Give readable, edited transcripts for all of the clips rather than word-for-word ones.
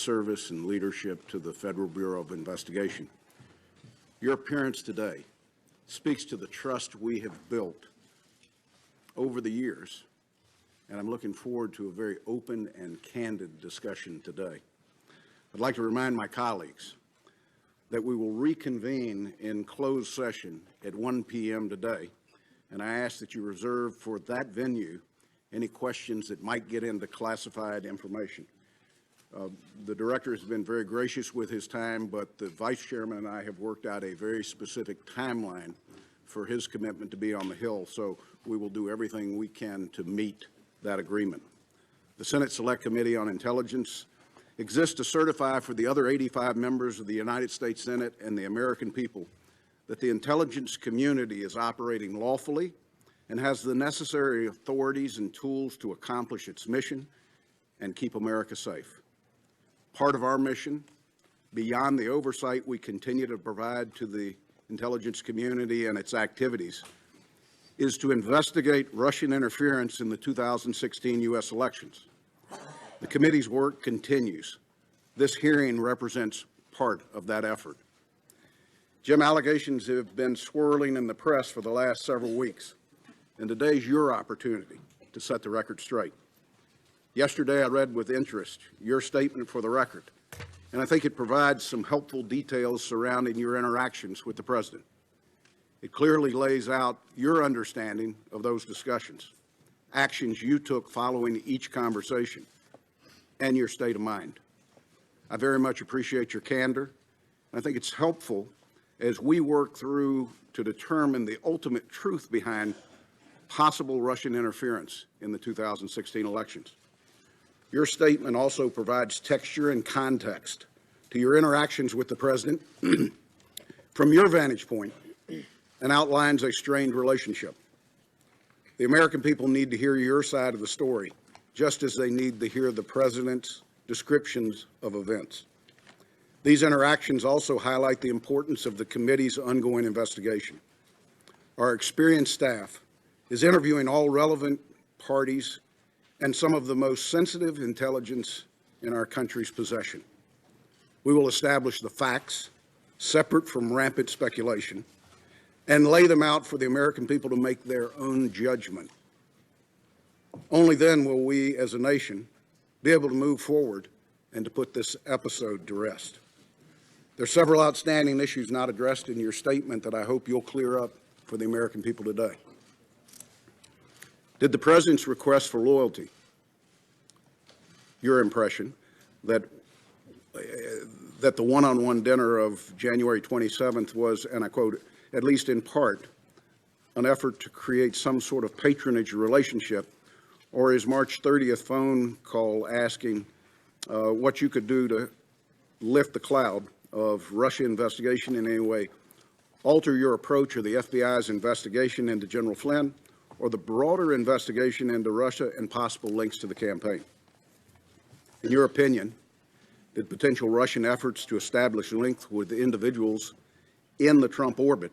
service and leadership to the Federal Bureau of Investigation. Your appearance today speaks to the trust we have built over the years, and I'm looking forward to a very open and candid discussion today. I'd like to remind my colleagues that we will reconvene in closed session at 1 p.m. today, and I ask that you reserve for that venue any questions that might get into classified information. The director has been very gracious with his time, but the vice chairman and I have worked out a very specific timeline for his commitment to be on the Hill, so we will do everything we can to meet that agreement. The Senate Select Committee on Intelligence exists to certify for the other 85 members of the United States Senate and the American people that the intelligence community is operating lawfully and has the necessary authorities and tools to accomplish its mission and keep America safe. Part of our mission, beyond the oversight we continue to provide to the intelligence community and its activities, is to investigate Russian interference in the 2016 U.S. elections. The committee's work continues. This hearing represents part of that effort. Jim, allegations have been swirling in the press for the last several weeks, and today's your opportunity to set the record straight. Yesterday, I read with interest your statement for the record, and I think it provides some helpful details surrounding your interactions with the President. It clearly lays out your understanding of those discussions, actions you took following each conversation, and your state of mind. I very much appreciate your candor. I think it's helpful as we work through to determine the ultimate truth behind possible Russian interference in the 2016 elections. Your statement also provides texture and context to your interactions with the President from your vantage point and outlines a strained relationship. The American people need to hear your side of the story, just as they need to hear the President's descriptions of events. These interactions also highlight the importance of the committee's ongoing investigation. Our experienced staff is interviewing all relevant parties and some of the most sensitive intelligence in our country's possession. We will establish the facts, separate from rampant speculation, and lay them out for the American people to make their own judgment. Only then will we, as a nation, be able to move forward and to put this episode to rest. There are several outstanding issues not addressed in your statement that I hope you'll clear up for the American people today. Did the President's request for loyalty, your impression that the one-on-one dinner of January 27th was, and I quote, at least in part, an effort to create some sort of patronage relationship, or his March 30th phone call asking what you could do to lift the cloud of Russia investigation in any way, alter your approach of the FBI's investigation into General Flynn, or the broader investigation into Russia and possible links to the campaign? In your opinion, did potential Russian efforts to establish links with individuals in the Trump orbit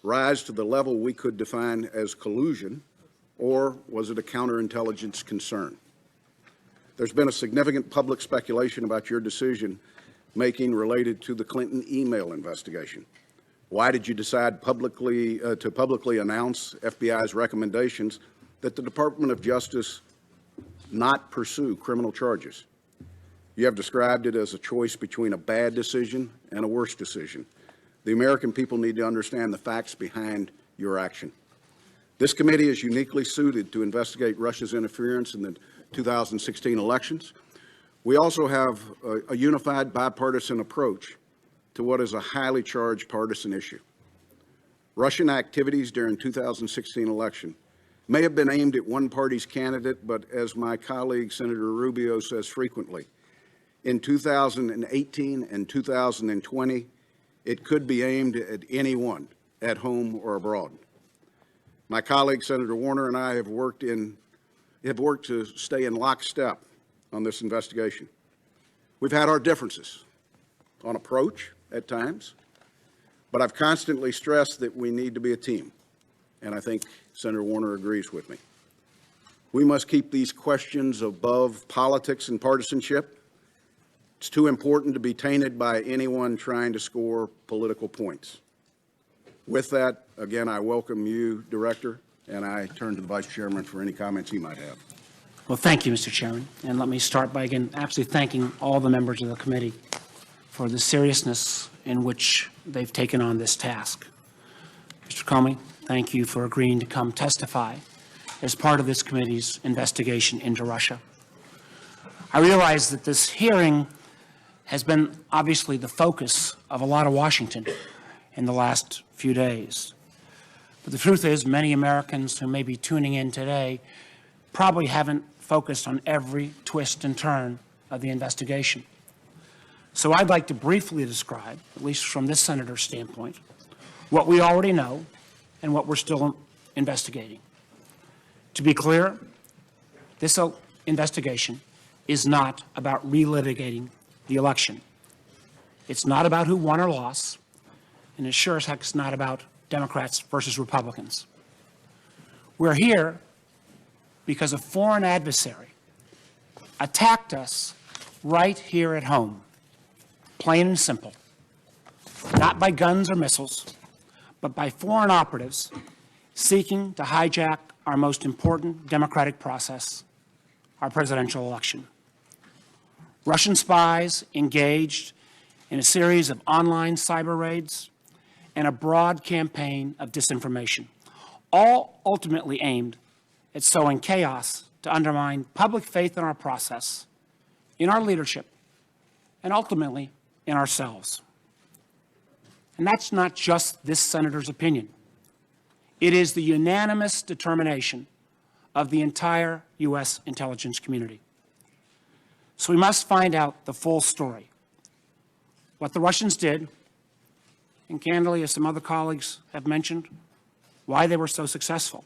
rise to the level we could define as collusion, or was it a counterintelligence concern? There's been a significant public speculation about your decision-making related to the Clinton email investigation. Why did you decide to publicly announce FBI's recommendations that the Department of Justice not pursue criminal charges? You have described it as a choice between a bad decision and a worse decision. The American people need to understand the facts behind your action. This committee is uniquely suited to investigate Russia's interference in the 2016 elections. We also have a unified bipartisan approach to what is a highly charged partisan issue. Russian activities during 2016 election may have been aimed at one party's candidate, but as my colleague Senator Rubio says frequently, in 2018 and 2020, it could be aimed at anyone, at home or abroad. My colleague Senator Warner and I have worked to stay in lockstep on this investigation. We've had our differences on approach at times, but I've constantly stressed that we need to be a team, and I think Senator Warner agrees with me. We must keep these questions above politics and partisanship It's too important to be tainted by anyone trying to score political points. With that, again, I welcome you, Director, and I turn to the Vice Chairman for any comments he might have. Well, thank you, Mr. Chairman. And let me start by, again, absolutely thanking all the members of the committee for the seriousness in which they've taken on this task. Mr. Comey, thank you for agreeing to come testify as part of this committee's investigation into Russia. I realize that this hearing has been obviously the focus of a lot of Washington in the last few days. But the truth is, many Americans who may be tuning in today probably haven't focused on every twist and turn of the investigation. So I'd like to briefly describe, at least from this senator's standpoint, what we already know and what we're still investigating. To be clear, this investigation is not about relitigating the election. It's not about who won or lost, and it sure as heck is not about Democrats versus Republicans. We're here because a foreign adversary attacked us right here at home, plain and simple, not by guns or missiles, but by foreign operatives seeking to hijack our most important democratic process, our presidential election. Russian spies engaged in a series of online cyber raids and a broad campaign of disinformation, all ultimately aimed at sowing chaos to undermine public faith in our process, in our leadership, and ultimately in ourselves. And that's not just this senator's opinion. It is the unanimous determination of the entire U.S. intelligence community. So we must find out the full story. What the Russians did, and candidly, as some other colleagues have mentioned, why they were so successful.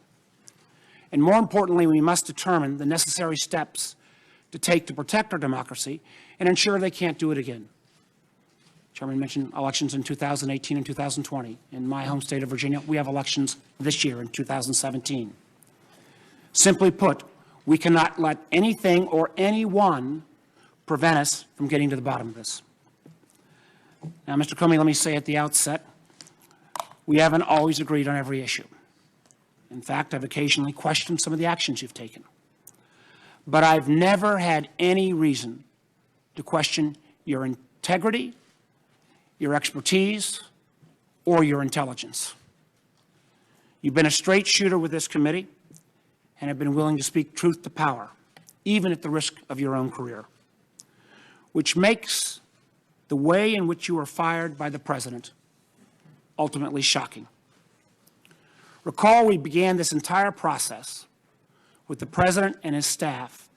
And more importantly, we must determine the necessary steps to take to protect our democracy and ensure they can't do it again. Chairman mentioned elections in 2018 and 2020. In my home state of Virginia, we have elections this year in 2017. Simply put, we cannot let anything or anyone prevent us from getting to the bottom of this. Now, Mr. Comey, let me say at the outset, we haven't always agreed on every issue. In fact, I've occasionally questioned some of the actions you've taken. But I've never had any reason to question your integrity, your expertise, or your intelligence. You've been a straight shooter with this committee and have been willing to speak truth to power, even at the risk of your own career, which makes the way in which you were fired by the president ultimately shocking. Recall, we began this entire process with the president and his staff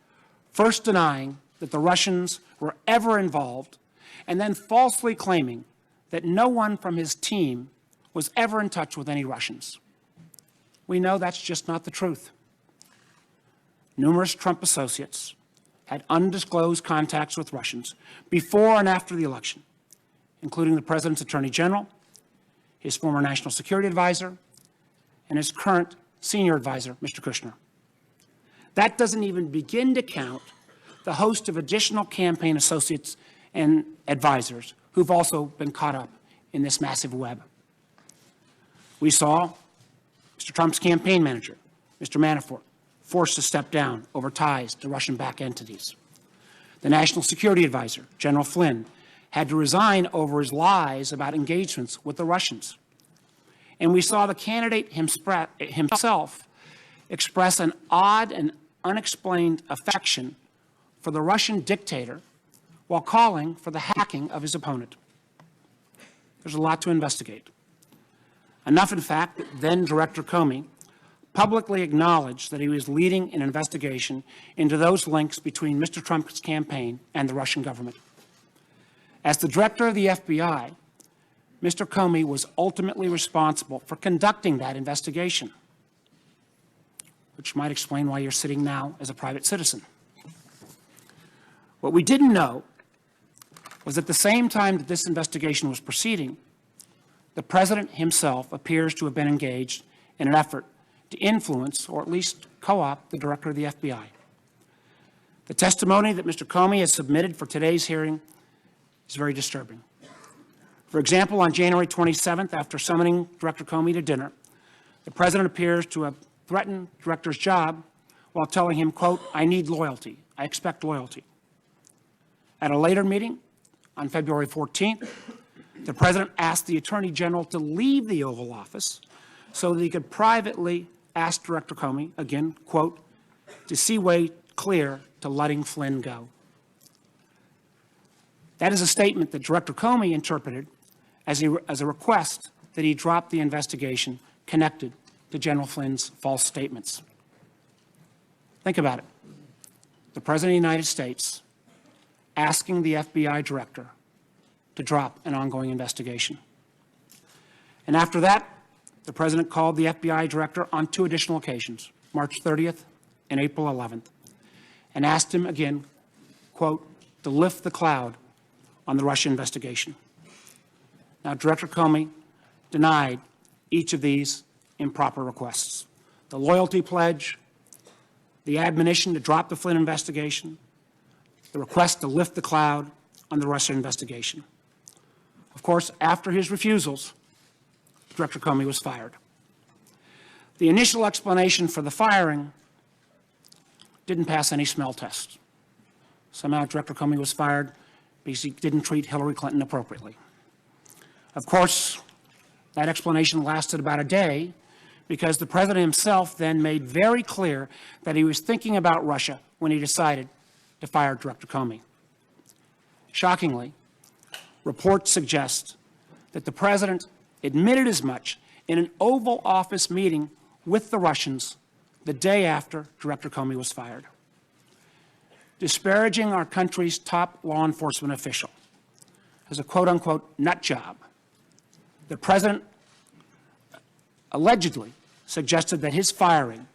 first denying that the Russians were ever involved and then falsely claiming that no one from his team was ever in touch with any Russians. We know that's just not the truth. Numerous Trump associates had undisclosed contacts with Russians before and after the election, including the president's attorney general, his former national security advisor, and his current senior advisor, Mr. Kushner. That doesn't even begin to count the host of additional campaign associates and advisors who've also been caught up in this massive web. We saw Mr. Trump's campaign manager, Mr. Manafort, forced to step down over ties to Russian-backed entities. The national security advisor, General Flynn, had to resign over his lies about engagements with the Russians. And we saw the candidate himself express an odd and unexplained affection for the Russian dictator while calling for the hacking of his opponent. There's a lot to investigate. Enough, in fact, that then Director Comey publicly acknowledged that he was leading an investigation into those links between Mr. Trump's campaign and the Russian government. As the director of the FBI, Mr. Comey was ultimately responsible for conducting that investigation, which might explain why you're sitting now as a private citizen. What we didn't know was at the same time that this investigation was proceeding, the president himself appears to have been engaged in an effort to influence, or at least co-opt, the director of the FBI. The testimony that Mr. Comey has submitted for today's hearing is very disturbing. For example, on January 27th, after summoning Director Comey to dinner, the President appears to have threatened the Director's job while telling him, quote, "I need loyalty. I expect loyalty." At a later meeting, on February 14th, the President asked the Attorney General to leave the Oval Office so that he could privately ask Director Comey, again, quote, "to see way clear to letting Flynn go." That is a statement that Director Comey interpreted as a request that he drop the investigation connected to General Flynn's false statements. Think about it. The President of the United States asking the FBI director to drop an ongoing investigation. And after that, the President called the FBI director on 2 additional occasions, March 30th and April 11th, and asked him again, quote, to lift the cloud on the Russia investigation. Now, Director Comey denied each of these improper requests. The loyalty pledge, the admonition to drop the Flynn investigation, the request to lift the cloud on the Russia investigation. Of course, after his refusals, Director Comey was fired. The initial explanation for the firing didn't pass any smell test. Somehow Director Comey was fired because he didn't treat Hillary Clinton appropriately. Of course, that explanation lasted about a day because the President himself then made very clear that he was thinking about Russia when he decided to fire Director Comey. Shockingly, reports suggest that the President admitted as much in an Oval Office meeting with the Russians the day after Director Comey was fired. Disparaging our country's top law enforcement official as a quote-unquote nut job, the President allegedly suggested that his firing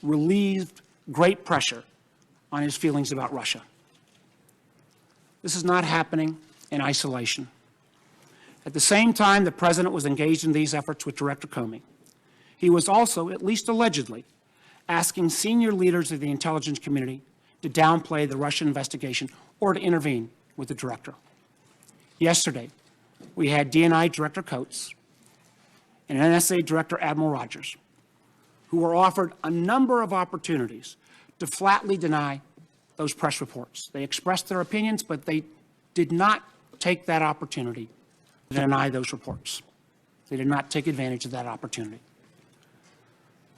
relieved great pressure on his feelings about Russia. This is not happening in isolation. At the same time the President was engaged in these efforts with Director Comey, he was also, at least allegedly, asking senior leaders of the intelligence community to downplay the Russia investigation or to intervene with the director. Yesterday, we had DNI Director Coates and NSA Director Admiral Rogers, who were offered a number of opportunities to flatly deny those press reports. They expressed their opinions, but they did not take that opportunity to deny those reports. They did not take advantage of that opportunity.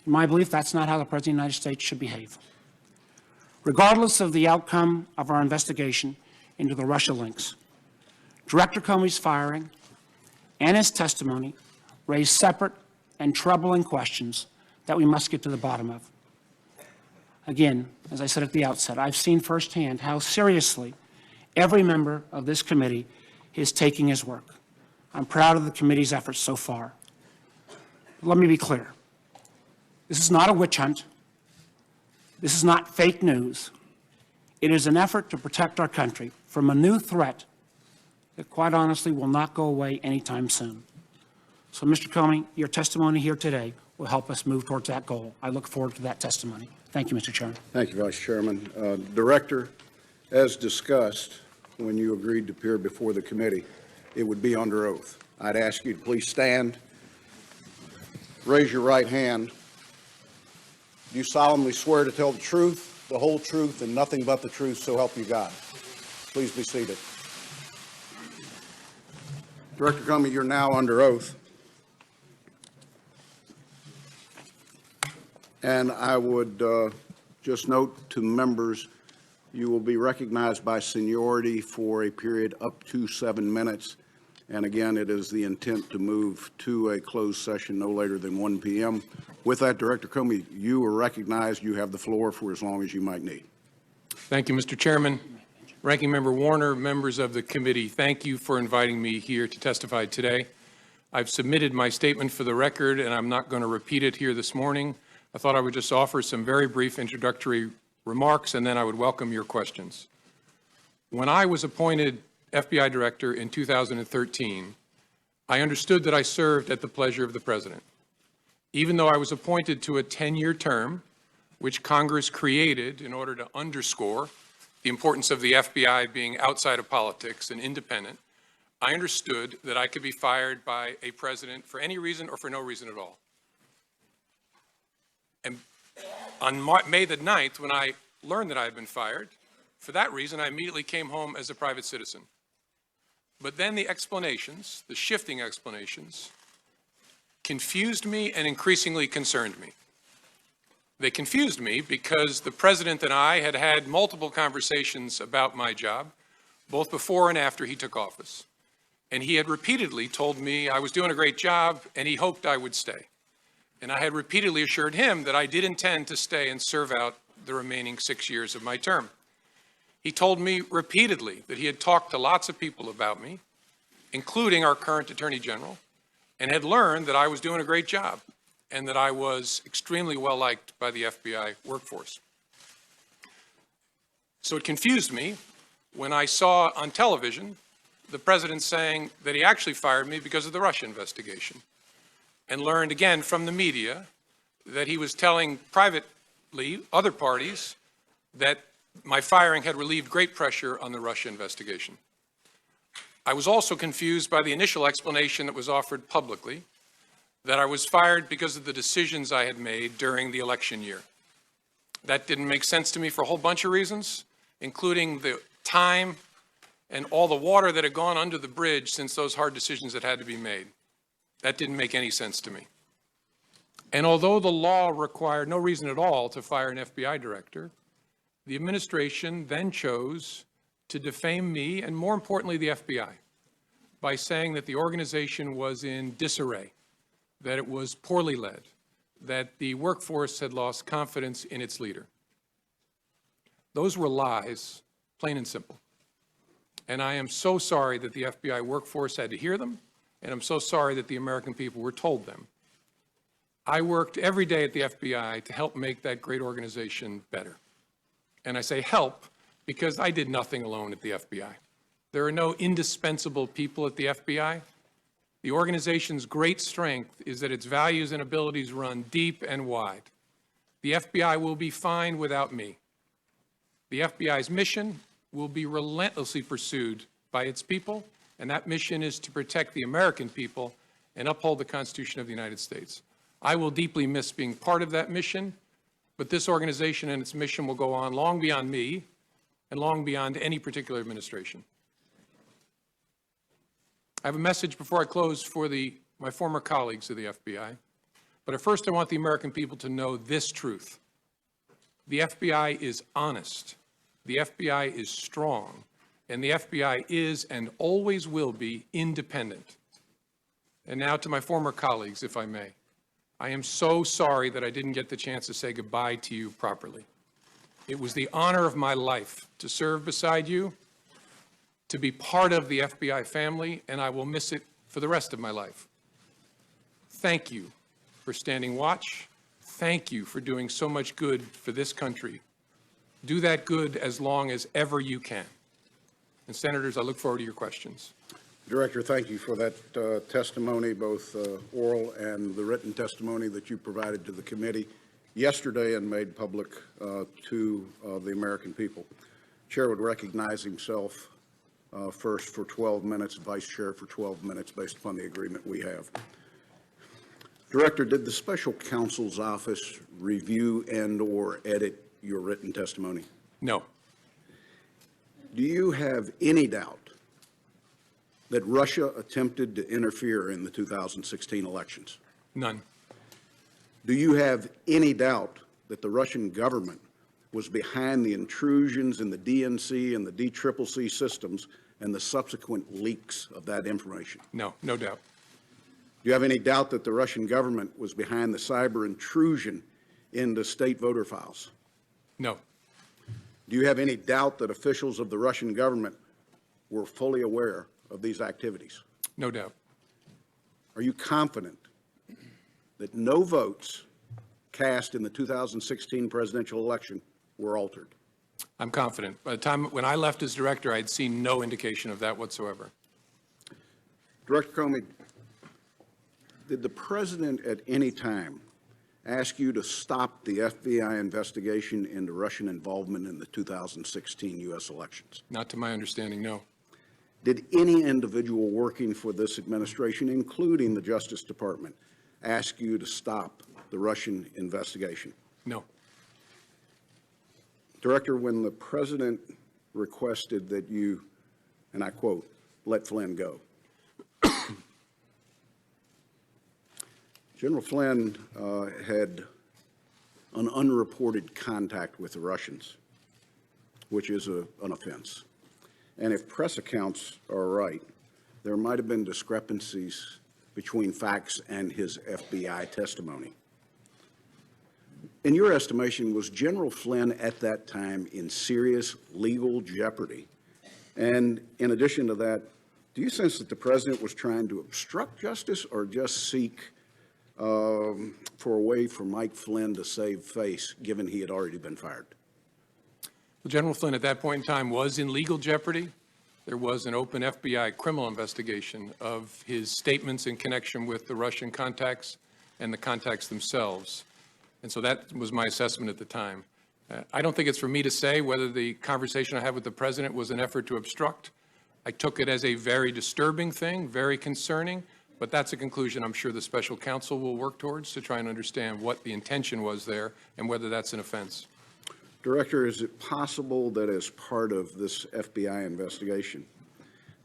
In my belief, that's not how the President of the United States should behave. Regardless of the outcome of our investigation into the Russia links, Director Comey's firing and his testimony raise separate and troubling questions that we must get to the bottom of. Again, as I said at the outset, I've seen firsthand how seriously every member of this committee is taking his work. I'm proud of the committee's efforts so far. But let me be clear. This is not a witch hunt. This is not fake news. It is an effort to protect our country from a new threat that, quite honestly, will not go away anytime soon. So, Mr. Comey, your testimony here today will help us move towards that goal. I look forward to that testimony. Thank you, Mr. Chairman. Thank you, Vice Chairman. Director, as discussed, when you agreed to appear before the committee, it would be under oath. I'd ask you to please stand, raise your right hand. Do you solemnly swear to tell the truth, the whole truth, and nothing but the truth, so help you God? Please be seated. Director Comey, you're now under oath. And I would just note to members, you will be recognized by seniority for a period up to 7 minutes. And again, it is the intent to move to a closed session no later than 1 p.m. With that, Director Comey, you are recognized. You have the floor for as long as you might need. Thank you, Mr. Chairman. Ranking Member Warner, members of the committee, thank you for inviting me here to testify today. I've submitted my statement for the record, and I'm not going to repeat it here this morning. I thought I would just offer some very brief introductory remarks, and then I would welcome your questions. When I was appointed FBI Director in 2013, I understood that I served at the pleasure of the President. Even though I was appointed to a 10-year term, which Congress created in order to underscore the importance of the FBI being outside of politics and independent, I understood that I could be fired by a president for any reason or for no reason at all. And on May the 9th, when I learned that I had been fired, for that reason, I immediately came home as a private citizen. But then the explanations, the shifting explanations, confused me and increasingly concerned me. They confused me because the president and I had had multiple conversations about my job, both before and after he took office. And he had repeatedly told me I was doing a great job and he hoped I would stay. And I had repeatedly assured him that I did intend to stay and serve out the remaining 6 years of my term. He told me repeatedly that he had talked to lots of people about me, including our current Attorney General, and had learned that I was doing a great job and that I was extremely well liked by the FBI workforce. So it confused me when I saw on television the president saying that he actually fired me because of the Russia investigation, and learned again from the media that he was telling privately other parties that my firing had relieved great pressure on the Russia investigation. I was also confused by the initial explanation that was offered publicly that I was fired because of the decisions I had made during the election year. That didn't make sense to me for a whole bunch of reasons, including the time and all the water that had gone under the bridge since those hard decisions had had to be made. That didn't make any sense to me. And although the law required no reason at all to fire an FBI director, the administration then chose to defame me, and more importantly, the FBI, by saying that the organization was in disarray, that it was poorly led, that the workforce had lost confidence in its leader. Those were lies, plain and simple. And I am so sorry that the FBI workforce had to hear them, and I'm so sorry that the American people were told them. I worked every day at the FBI to help make that great organization better. And I say help because I did nothing alone at the FBI. There are no indispensable people at the FBI. The organization's great strength is that its values and abilities run deep and wide. The FBI will be fine without me. The FBI's mission will be relentlessly pursued by its people, and that mission is to protect the American people and uphold the Constitution of the United States. I will deeply miss being part of that mission, but this organization and its mission will go on long beyond me and long beyond any particular administration. I have a message before I close for my former colleagues of the FBI, but at first I want the American people to know this truth. The FBI is honest, the FBI is strong, and the FBI is and always will be independent. And now to my former colleagues, if I may. I am so sorry that I didn't get the chance to say goodbye to you properly. It was the honor of my life to serve beside you, to be part of the FBI family, and I will miss it for the rest of my life. Thank you for standing watch. Thank you for doing so much good for this country. Do that good as long as ever you can. And Senators, I look forward to your questions. Director, thank you for that testimony, both oral and the written testimony that you provided to the committee yesterday and made public to the American people. Chair would recognize himself first for 12 minutes, Vice Chair for 12 minutes, based upon the agreement we have. Director, did the Special Counsel's Office review and/or edit your written testimony? No. Do you have any doubt that Russia attempted to interfere in the 2016 elections? None. Do you have any doubt that the Russian government was behind the intrusions in the DNC and the DCCC systems and the subsequent leaks of that information? No, no doubt. Do you have any doubt that the Russian government was behind the cyber intrusion into state voter files? No. Do you have any doubt that officials of the Russian government were fully aware of these activities? No doubt. Are you confident that no votes cast in the 2016 presidential election were altered? I'm confident. By the time when I left as director, I had seen no indication of that whatsoever. Director Comey, did the president at any time ask you to stop the FBI investigation into Russian involvement in the 2016 U.S. elections? Not to my understanding, no. Did any individual working for this administration, including the Justice Department, ask you to stop the Russian investigation? No. Director, when the President requested that you, and I quote, let Flynn go, General Flynn had an unreported contact with the Russians, which is an offense. And if press accounts are right, there might have been discrepancies between facts and his FBI testimony. In your estimation, was General Flynn at that time in serious legal jeopardy? And in addition to that, do you sense that the President was trying to obstruct justice or just seek for a way for Mike Flynn to save face, given he had already been fired? Well, General Flynn at that point in time was in legal jeopardy. There was an open FBI criminal investigation of his statements in connection with the Russian contacts and the contacts themselves. And so that was my assessment at the time. I don't think it's for me to say whether the conversation I had with the President was an effort to obstruct. I took it as a very disturbing thing, very concerning, but that's a conclusion I'm sure the special counsel will work towards to try and understand what the intention was there and whether that's an offense. Director, is it possible that as part of this FBI investigation,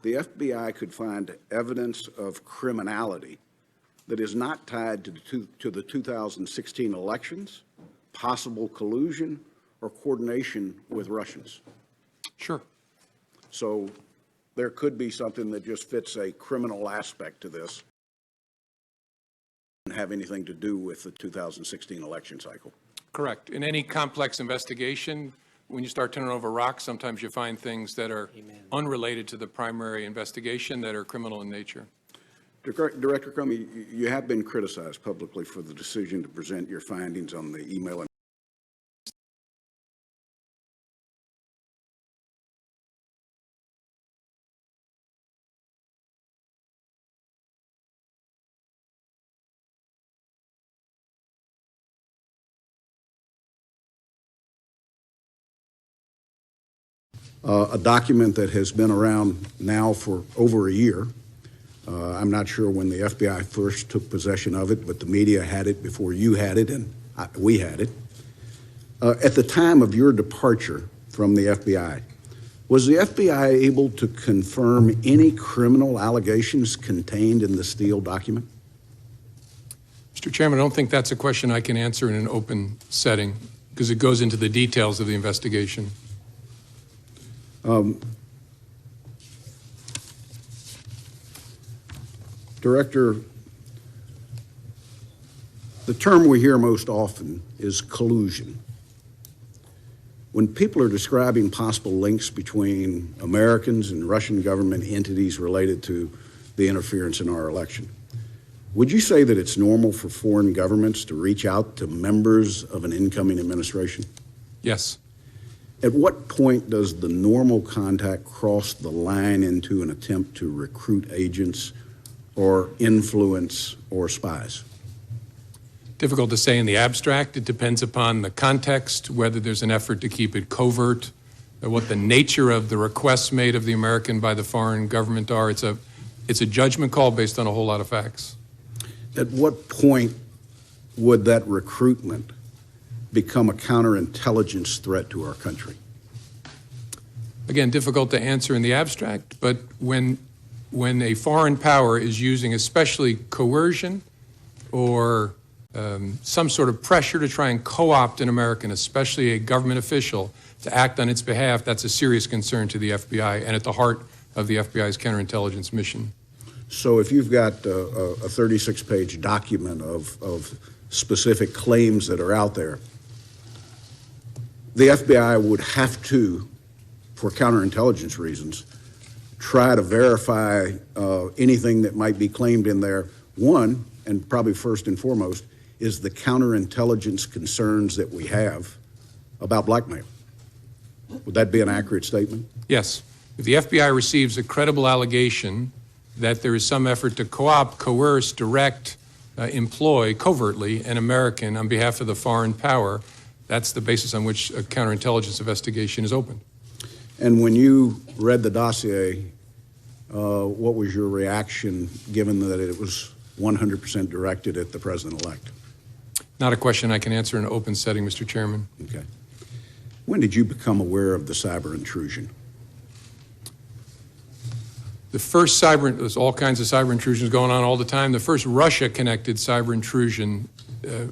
the FBI could find evidence of criminality that is not tied to the 2016 elections, possible collusion, or coordination with Russians? Sure. So there could be something that just fits a criminal aspect to this and have anything to do with the 2016 election cycle. Correct. In any complex investigation, when you start turning over rocks, sometimes you find things that are unrelated to the primary investigation that are criminal in nature. Director Comey, you have been criticized publicly for the decision to present your findings on the email. A document that has been around now for over a year. I'm not sure when the FBI first took possession of it, but the media had it before you had it and we had it. At the time of your departure from the FBI, was the FBI able to confirm any criminal allegations contained in the Steele document? Mr. Chairman, I don't think that's a question I can answer in an open setting because it goes into the details of the investigation. Director, the term we hear most often is collusion. When people are describing possible links between Americans and Russian government entities related to the interference in our election, would you say that it's normal for foreign governments to reach out to members of an incoming administration? Yes. At what point does the normal contact cross the line into an attempt to recruit agents or influence or spies? Difficult to say in the abstract. It depends upon the context, whether there's an effort to keep it covert, or what the nature of the requests made of the American by the foreign government are. It's a judgment call based on a whole lot of facts. At what point would that recruitment become a counterintelligence threat to our country? Again, difficult to answer in the abstract, but when a foreign power is using especially coercion or some sort of pressure to try and co-opt an American, especially a government official, to act on its behalf, that's a serious concern to the FBI and at the heart of the FBI's counterintelligence mission. So if you've got a 36-page document of specific claims that are out there, the FBI would have to, for counterintelligence reasons, try to verify anything that might be claimed in there. One, and probably first and foremost, is the counterintelligence concerns that we have about blackmail. Would that be an accurate statement? Yes. If the FBI receives a credible allegation that there is some effort to co-opt, coerce, direct, employ covertly an American on behalf of the foreign power. That's the basis on which a counterintelligence investigation is opened. And when you read the dossier, what was your reaction, given that it was 100% directed at the president-elect? Not a question I can answer in an open setting, Mr. Chairman. Okay. When did you become aware of the cyber intrusion? The first there's all kinds of cyber intrusions going on all the time. The first Russia-connected cyber intrusion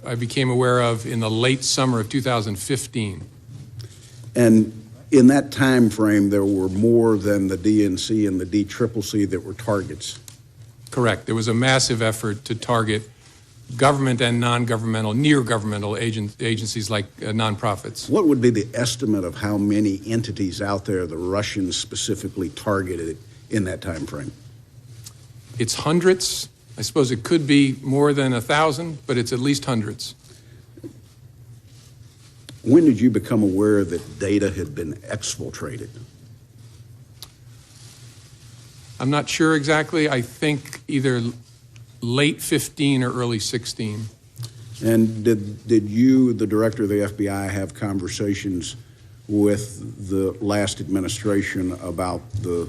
I became aware of in the late summer of 2015. And in that time frame, there were more than the DNC and the DCCC that were targets. Correct. There was a massive effort to target government and non-governmental, near-governmental agencies like nonprofits. What would be the estimate of how many entities out there the Russians specifically targeted in that time frame? It's hundreds. I suppose it could be more than 1,000, but it's at least hundreds. When did you become aware that data had been exfiltrated? I'm not sure exactly. I think either late 15 or early 16. And did you, the director of the FBI, have conversations with the last administration about the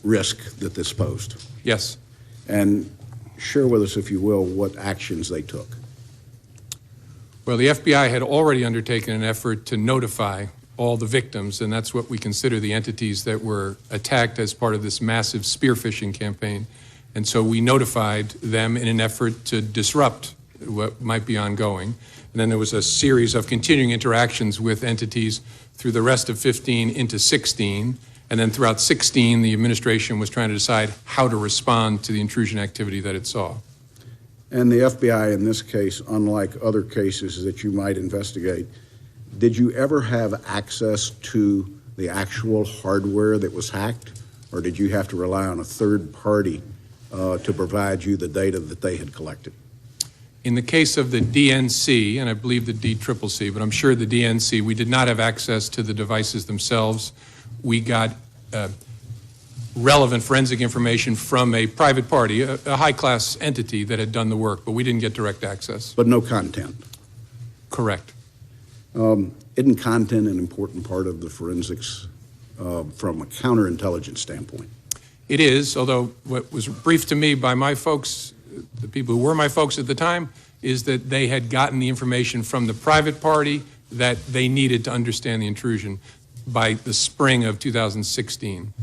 risk that this posed? Yes. And share with us, if you will, what actions they took. Well, the FBI had already undertaken an effort to notify all the victims, and that's what we consider the entities that were attacked as part of this massive spear phishing campaign. And so we notified them in an effort to disrupt what might be ongoing. And then there was a series of continuing interactions with entities through the rest of 15 into 16. And then throughout 16, the administration was trying to decide how to respond to the intrusion activity that it saw. And the FBI, in this case, unlike other cases that you might investigate, did you ever have access to the actual hardware that was hacked, or did you have to rely on a third party to provide you the data that they had collected? In the case of the DNC, and I believe the DCCC, but I'm sure the DNC, we did not have access to the devices themselves. We got relevant forensic information from a private party, a high-class entity that had done the work, but we didn't get direct access. But no content? Correct. Isn't content an important part of the forensics from a counterintelligence standpoint? It is, although what was briefed to me by my folks, the people who were my folks at the time, is that they had gotten the information from the private party that they needed to understand the intrusion by the spring of 2016.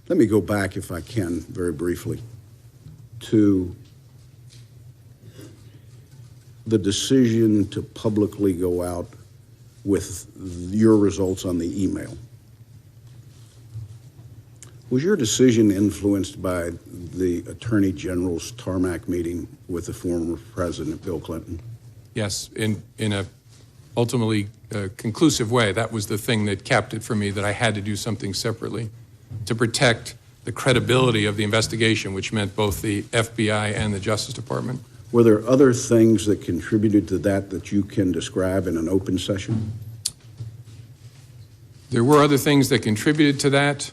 Let me go back, if I can, very briefly, to the decision to publicly go out with your results on the email. Was your decision influenced by the Attorney General's tarmac meeting with the former President Bill Clinton? Yes, in a ultimately conclusive way. That was the thing that capped it for me, that I had to do something separately to protect the credibility of the investigation, which meant both the FBI and the Justice Department. Were there other things that contributed to that you can describe in an open session? There were other things that contributed to that.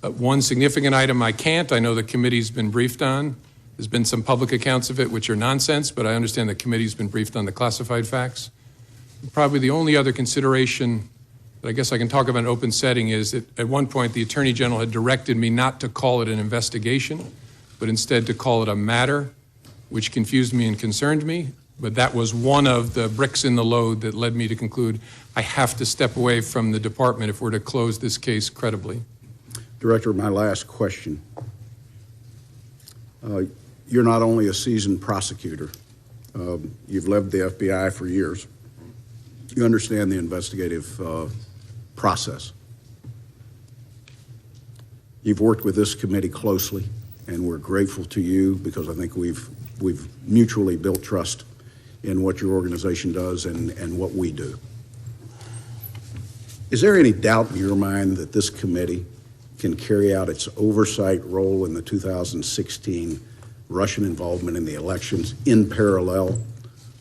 One significant item I can't. I know the committee's been briefed on. There's been some public accounts of it, which are nonsense, but I understand the committee's been briefed on the classified facts. Probably the only other consideration that I guess I can talk about in an open setting is that at one point the Attorney General had directed me not to call it an investigation, but instead to call it a matter, which confused me and concerned me. But that was one of the bricks in the load that led me to conclude I have to step away from the department if we're to close this case credibly. Director, my last question. You're not only a seasoned prosecutor, you've led the FBI for years. You understand the investigative process. You've worked with this committee closely, and we're grateful to you because I think we've mutually built trust in what your organization does and what we do. Is there any doubt in your mind that this committee can carry out its oversight role in the 2016 Russian involvement in the elections in parallel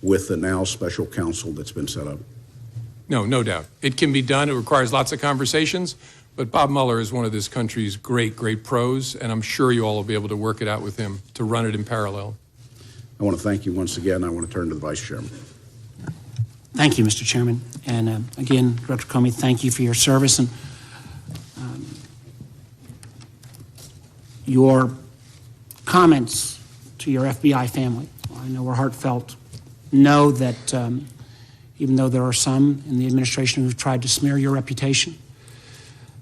with the now special counsel that's been set up? No, no doubt. It can be done. It requires lots of conversations. But Bob Mueller is one of this country's great, great pros, and I'm sure you all will be able to work it out with him to run it in parallel. I want to thank you once again. I want to turn to the Vice Chairman. Thank you, Mr. Chairman. And again, Director Comey, thank you for your service and your comments to your FBI family. I know were heartfelt. Know that even though there are some in the administration who've tried to smear your reputation,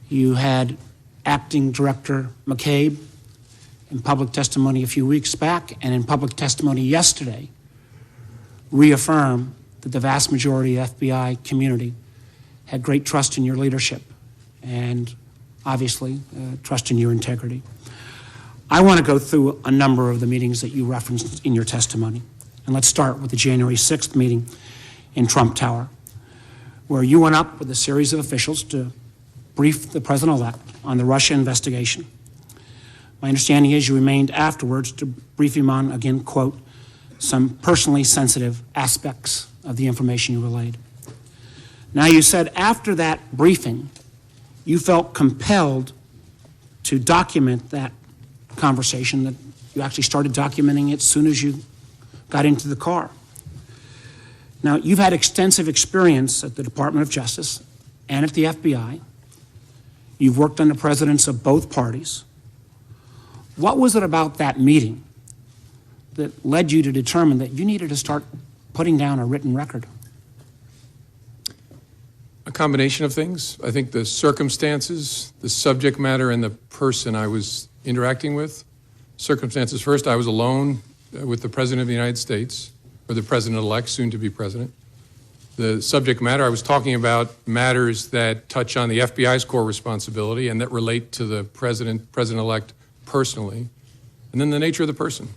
you had Acting Director McCabe in public testimony a few weeks back and in public testimony yesterday reaffirm that the vast majority of the FBI community had great trust in your leadership and obviously trust in your integrity. I want to go through a number of the meetings that you referenced in your testimony. And let's start with the January 6th meeting in Trump Tower, where you went up with a series of officials to brief the president-elect on the Russia investigation. My understanding is you remained afterwards to brief him on, again, quote, some personally sensitive aspects of the information you relayed. Now, you said after that briefing, you felt compelled to document that conversation, that you actually started documenting it as soon as you got into the car. Now, you've had extensive experience at the Department of Justice and at the FBI. You've worked under presidents of both parties. What was it about that meeting that led you to determine that you needed to start putting down a written record? A combination of things. I think the circumstances, the subject matter, and the person I was interacting with. Circumstances first, I was alone with the President of the United States, or the President-elect, soon to be President. The subject matter, I was talking about matters that touch on the FBI's core responsibility and that relate to the President-elect personally. And then the nature of the person.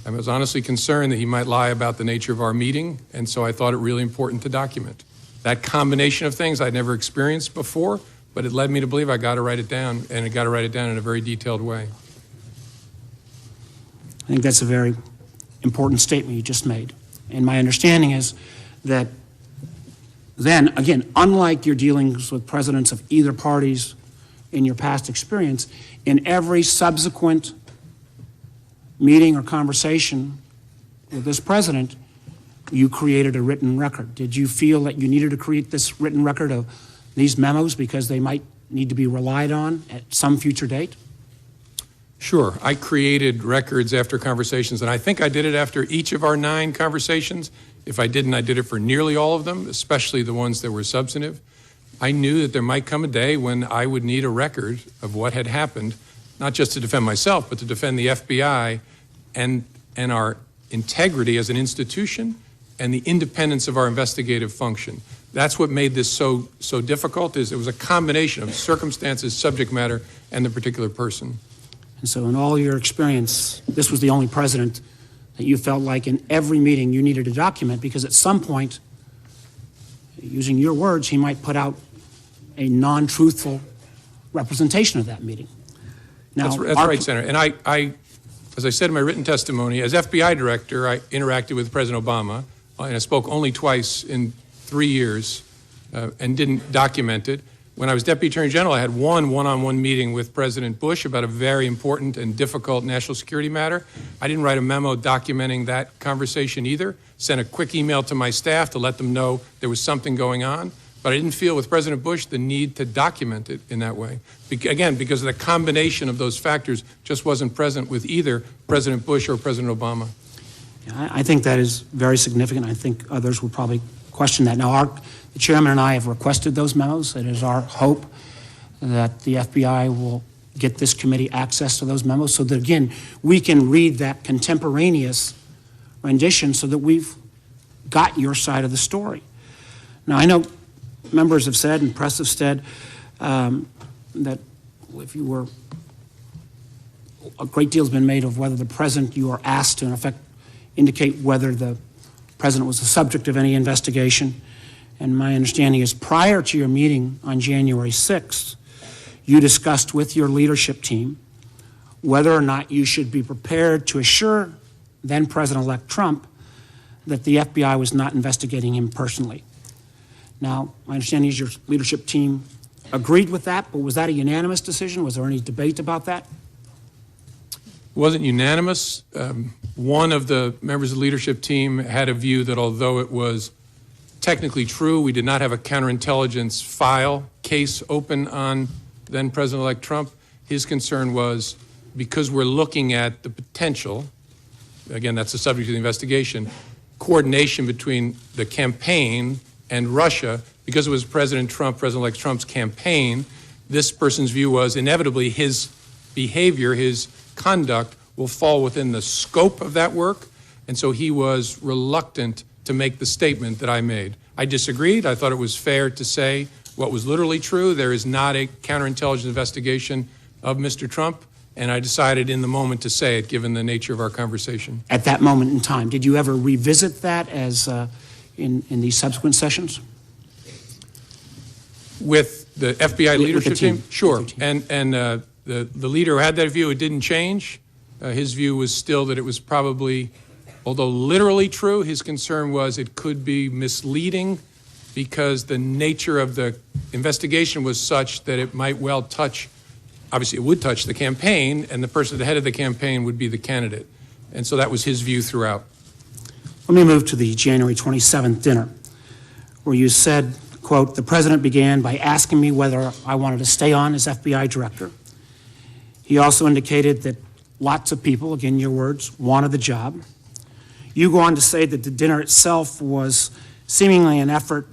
I was honestly concerned that he might lie about the nature of our meeting, and so I thought it really important to document. That combination of things I'd never experienced before, but it led me to believe I got to write it down, and I got to write it down in a very detailed way. I think that's a very important statement you just made. And my understanding is that then, again, unlike your dealings with presidents of either parties in your past experience, in every subsequent meeting or conversation with this president, you created a written record. Did you feel that you needed to create this written record of these memos because they might need to be relied on at some future date? Sure. I created records after conversations, and I think I did it after each of our 9 conversations. If I didn't, I did it for nearly all of them, especially the ones that were substantive. I knew that there might come a day when I would need a record of what had happened, not just to defend myself, but to defend the FBI and our integrity as an institution and the independence of our investigative function. That's what made this so difficult, is it was a combination of circumstances, subject matter, and the particular person. And so in all your experience, this was the only president that you felt like in every meeting you needed to document, because at some point, using your words, he might put out a non-truthful representation of that meeting. Now, that's right, Senator. And I, as I said in my written testimony, as FBI director, I interacted with President Obama, and I spoke only twice in 3 years and didn't document it. When I was Deputy Attorney General, I had one-on-one meeting with President Bush about a very important and difficult national security matter. I didn't write a memo documenting that conversation either. Sent a quick email to my staff to let them know there was something going on. But I didn't feel with President Bush the need to document it in that way. Again, because the combination of those factors just wasn't present with either President Bush or President Obama. Yeah, I think that is very significant. I think others will probably question that. Now, the chairman and I have requested those memos. It is our hope that the FBI will get this committee access to those memos so that, again, we can read that contemporaneous rendition so that we've got your side of the story. Now, I know members have said and press have said that if you were, a great deal has been made of whether the president, you are asked to, in effect, indicate whether the president was the subject of any investigation. And my understanding is prior to your meeting on January 6th, you discussed with your leadership team whether or not you should be prepared to assure then President-elect Trump that the FBI was not investigating him personally. Now, my understanding is your leadership team agreed with that, but was that a unanimous decision? Was there any debate about that? It wasn't unanimous. One of the members of the leadership team had a view that although it was technically true, we did not have a counterintelligence file case open on then President-elect Trump. His concern was because we're looking at the potential, again, that's the subject of the investigation, coordination between the campaign and Russia, because it was President Trump, President-elect Trump's campaign, this person's view was inevitably his behavior, his conduct will fall within the scope of that work, and so he was reluctant to make the statement that I made. I disagreed. I thought it was fair to say what was literally true. There is not a counterintelligence investigation of Mr. Trump, and I decided in the moment to say it, given the nature of our conversation. At that moment in time, did you ever revisit that as in these subsequent sessions? With the FBI leadership team. Sure. With the team. And the leader who had that view, it didn't change. His view was still that it was probably, although literally true, his concern was it could be misleading because the nature of the investigation was such that it might well touch, obviously it would touch the campaign, and the person at the head of the campaign would be the candidate. And so that was his view throughout. Let me move to the January 27th dinner, where you said, quote, "The president began by asking me whether I wanted to stay on as FBI director. He also indicated that lots of people, again your words, wanted the job. You go on to say that the dinner itself was seemingly an effort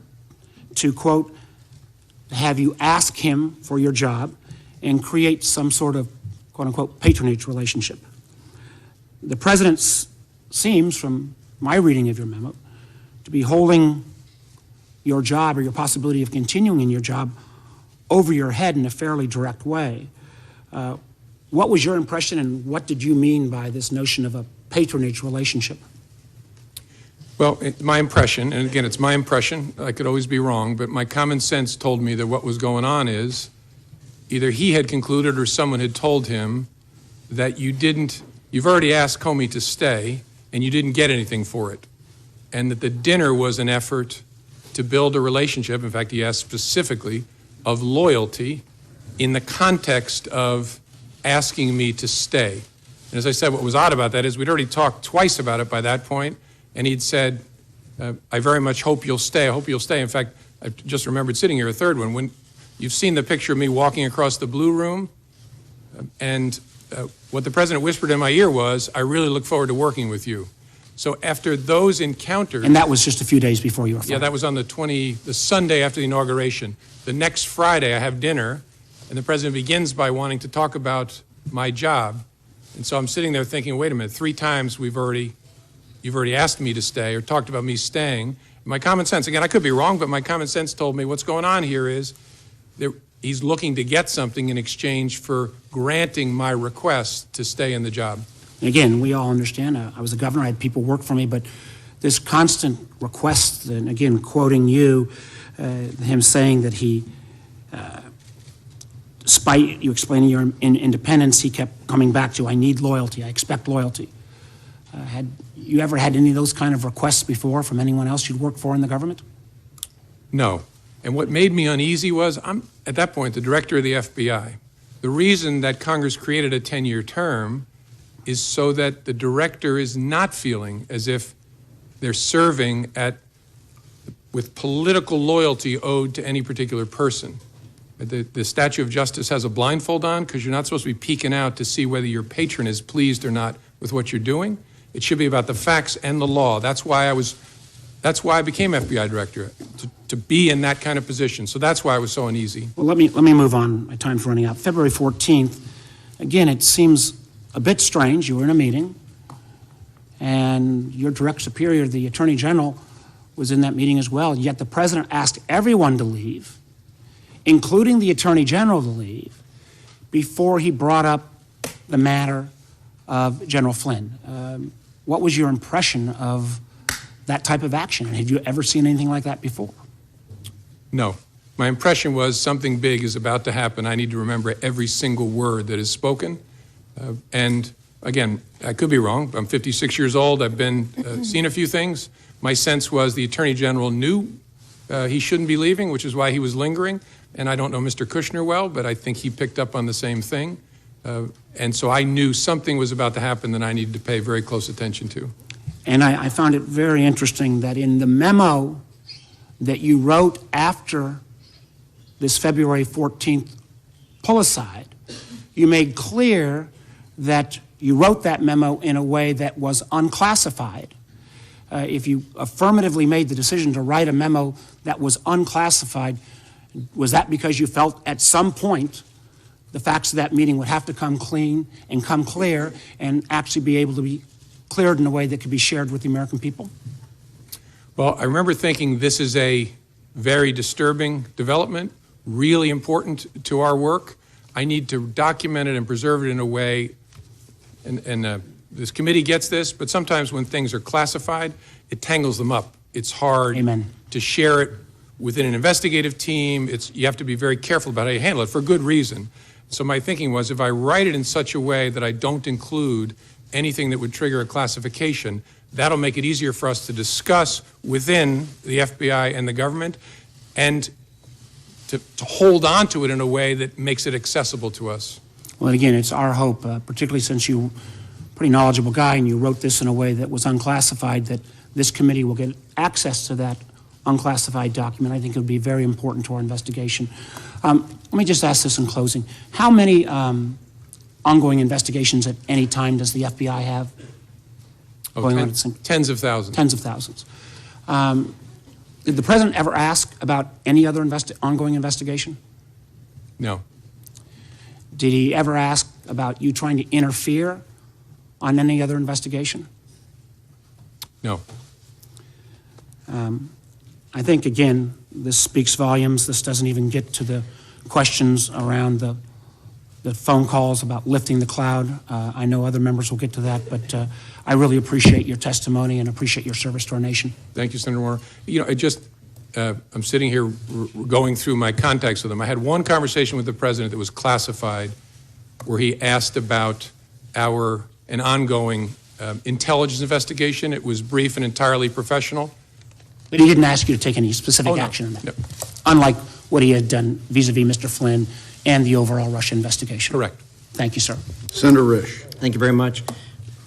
to, quote, have you ask him for your job and create some sort of, quote unquote, patronage relationship. The president seems, from my reading of your memo, to be holding your job or your possibility of continuing in your job over your head in a fairly direct way. What was your impression, and what did you mean by this notion of a patronage relationship? Well, my impression, and again, it's my impression, I could always be wrong, but my common sense told me that what was going on is either he had concluded or someone had told him that you've already asked Comey to stay and you didn't get anything for it. And that the dinner was an effort to build a relationship, in fact, he asked specifically, of loyalty in the context of asking me to stay. And as I said, what was odd about that is we'd already talked twice about it by that point, and he'd said, I very much hope you'll stay. I hope you'll stay. In fact, I just remembered sitting here, a third one, when you've seen the picture of me walking across the blue room, and what the president whispered in my ear was, I really look forward to working with you. So after those encounters... And that was just a few days before you were fired. Yeah, that was on the Sunday after the inauguration. The next Friday, I have dinner, and the president begins by wanting to talk about my job. And so I'm sitting there thinking, wait a minute, 3 times you've already asked me to stay or talked about me staying. My common sense, again, I could be wrong, but my common sense told me what's going on here is he's looking to get something in exchange for granting my request to stay in the job. And again, we all understand, I was a governor, I had people work for me, but this constant request, and again, quoting you, him saying that he, despite you explaining your independence, he kept coming back to, I need loyalty, I expect loyalty. Had you ever had any of those kind of requests before from anyone else you'd worked for in the government? No. And what made me uneasy was, I'm, at that point, the director of the FBI. The reason that Congress created a 10-year term is so that the director is not feeling as if they're serving with political loyalty owed to any particular person. The statue of justice has a blindfold on because you're not supposed to be peeking out to see whether your patron is pleased or not with what you're doing. It should be about the facts and the law. That's why I became FBI director, to be in that kind of position. So that's why I was so uneasy. Well, let me move on. My time's running out. February 14th, again, it seems a bit strange. You were in a meeting, and your direct superior, the Attorney General, was in that meeting as well, yet the President asked everyone to leave, including the Attorney General to leave, before he brought up the matter of General Flynn. What was your impression of that type of action? And have you ever seen anything like that before? No. My impression was something big is about to happen. I need to remember every single word that is spoken. And again, I could be wrong. I'm 56 years old. I've seen a few things. My sense was the Attorney General knew he shouldn't be leaving, which is why he was lingering. and I don't know Mr. Kushner well, but I think he picked up on the same thing. And so I knew something was about to happen that I needed to pay very close attention to. And I found it very interesting that in the memo that you wrote after this February 14th pull-aside, you made clear that you wrote that memo in a way that was unclassified. If you affirmatively made the decision to write a memo that was unclassified, was that because you felt at some point the facts of that meeting would have to come clean and come clear and actually be able to be cleared in a way that could be shared with the American people? Well, I remember thinking this is a very disturbing development, really important to our work. I need to document it and preserve it in a way, and this committee gets this, but sometimes when things are classified, it tangles them up. It's hard Amen. to share it within an investigative team. You have to be very careful about how you handle it for good reason. So my thinking was, if I write it in such a way that I don't include anything that would trigger a classification, that'll make it easier for us to discuss within the FBI and the government, and to hold on to it in a way that makes it accessible to us. Well, again, it's our hope, particularly since you're a pretty knowledgeable guy and you wrote this in a way that was unclassified, that this committee will get access to that unclassified document. I think it would be very important to our investigation. Let me just ask this in closing. How many ongoing investigations at any time does the FBI have going on? Tens of thousands. Tens of thousands. Did the president ever ask about any other ongoing investigation? No. Did he ever ask about you trying to interfere on any other investigation? No. I think, again, this speaks volumes. This doesn't even get to the questions around the phone calls about lifting the cloud. I know other members will get to that, but I really appreciate your testimony and appreciate your service to our nation. Thank you, Senator Warner. You know, I'm sitting here going through my contacts with him. I had one conversation with the president that was classified, where he asked about an ongoing intelligence investigation. It was brief and entirely professional. But he didn't ask you to take any specific action on that, No. unlike what he had done vis-a-vis Mr. Flynn and the overall Russia investigation. Correct. Thank you, sir. Senator Risch. Thank you very much.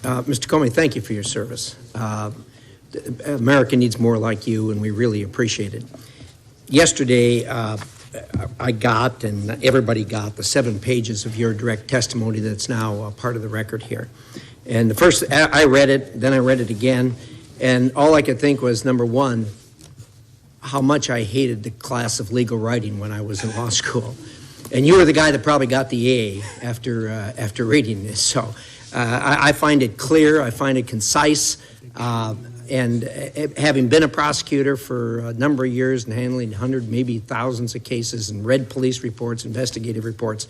Mr. Comey, thank you for your service. America needs more like you, and we really appreciate it. Yesterday, I got, and everybody got, the 7 pages of your direct testimony that's now part of the record here. And the first, I read it, then I read it again, and all I could think was, number one, how much I hated the class of legal writing when I was in law school. And you were the guy that probably got the A after reading this. So I find it clear, I find it concise, and having been a prosecutor for a number of years and handling hundreds, maybe thousands of cases and read police reports, investigative reports,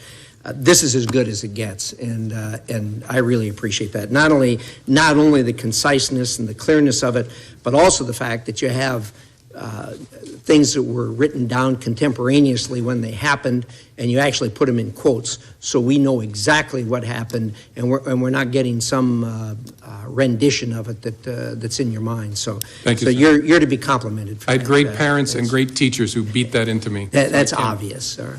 this is as good as it gets, and I really appreciate that. Not only the conciseness and the clearness of it, but also the fact that you have things that were written down contemporaneously when they happened, and you actually put them in quotes, so we know exactly what happened, and we're not getting some rendition of it that's in your mind. So, Thank you, so sir. you're to be complimented for I had that. great parents and great teachers who beat that into me. That's obvious, sir.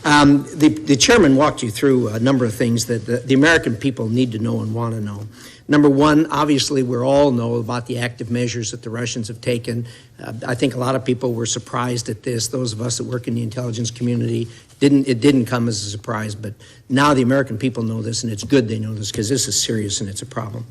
The chairman walked you through a number of things that the American people need to know and want to know. Number one, obviously, we all know about the active measures that the Russians have taken. I think a lot of people were surprised at this. Those of us that work in the intelligence community, it didn't come as a surprise, but now the American people know this, and it's good they know this, because this is serious and it's a problem.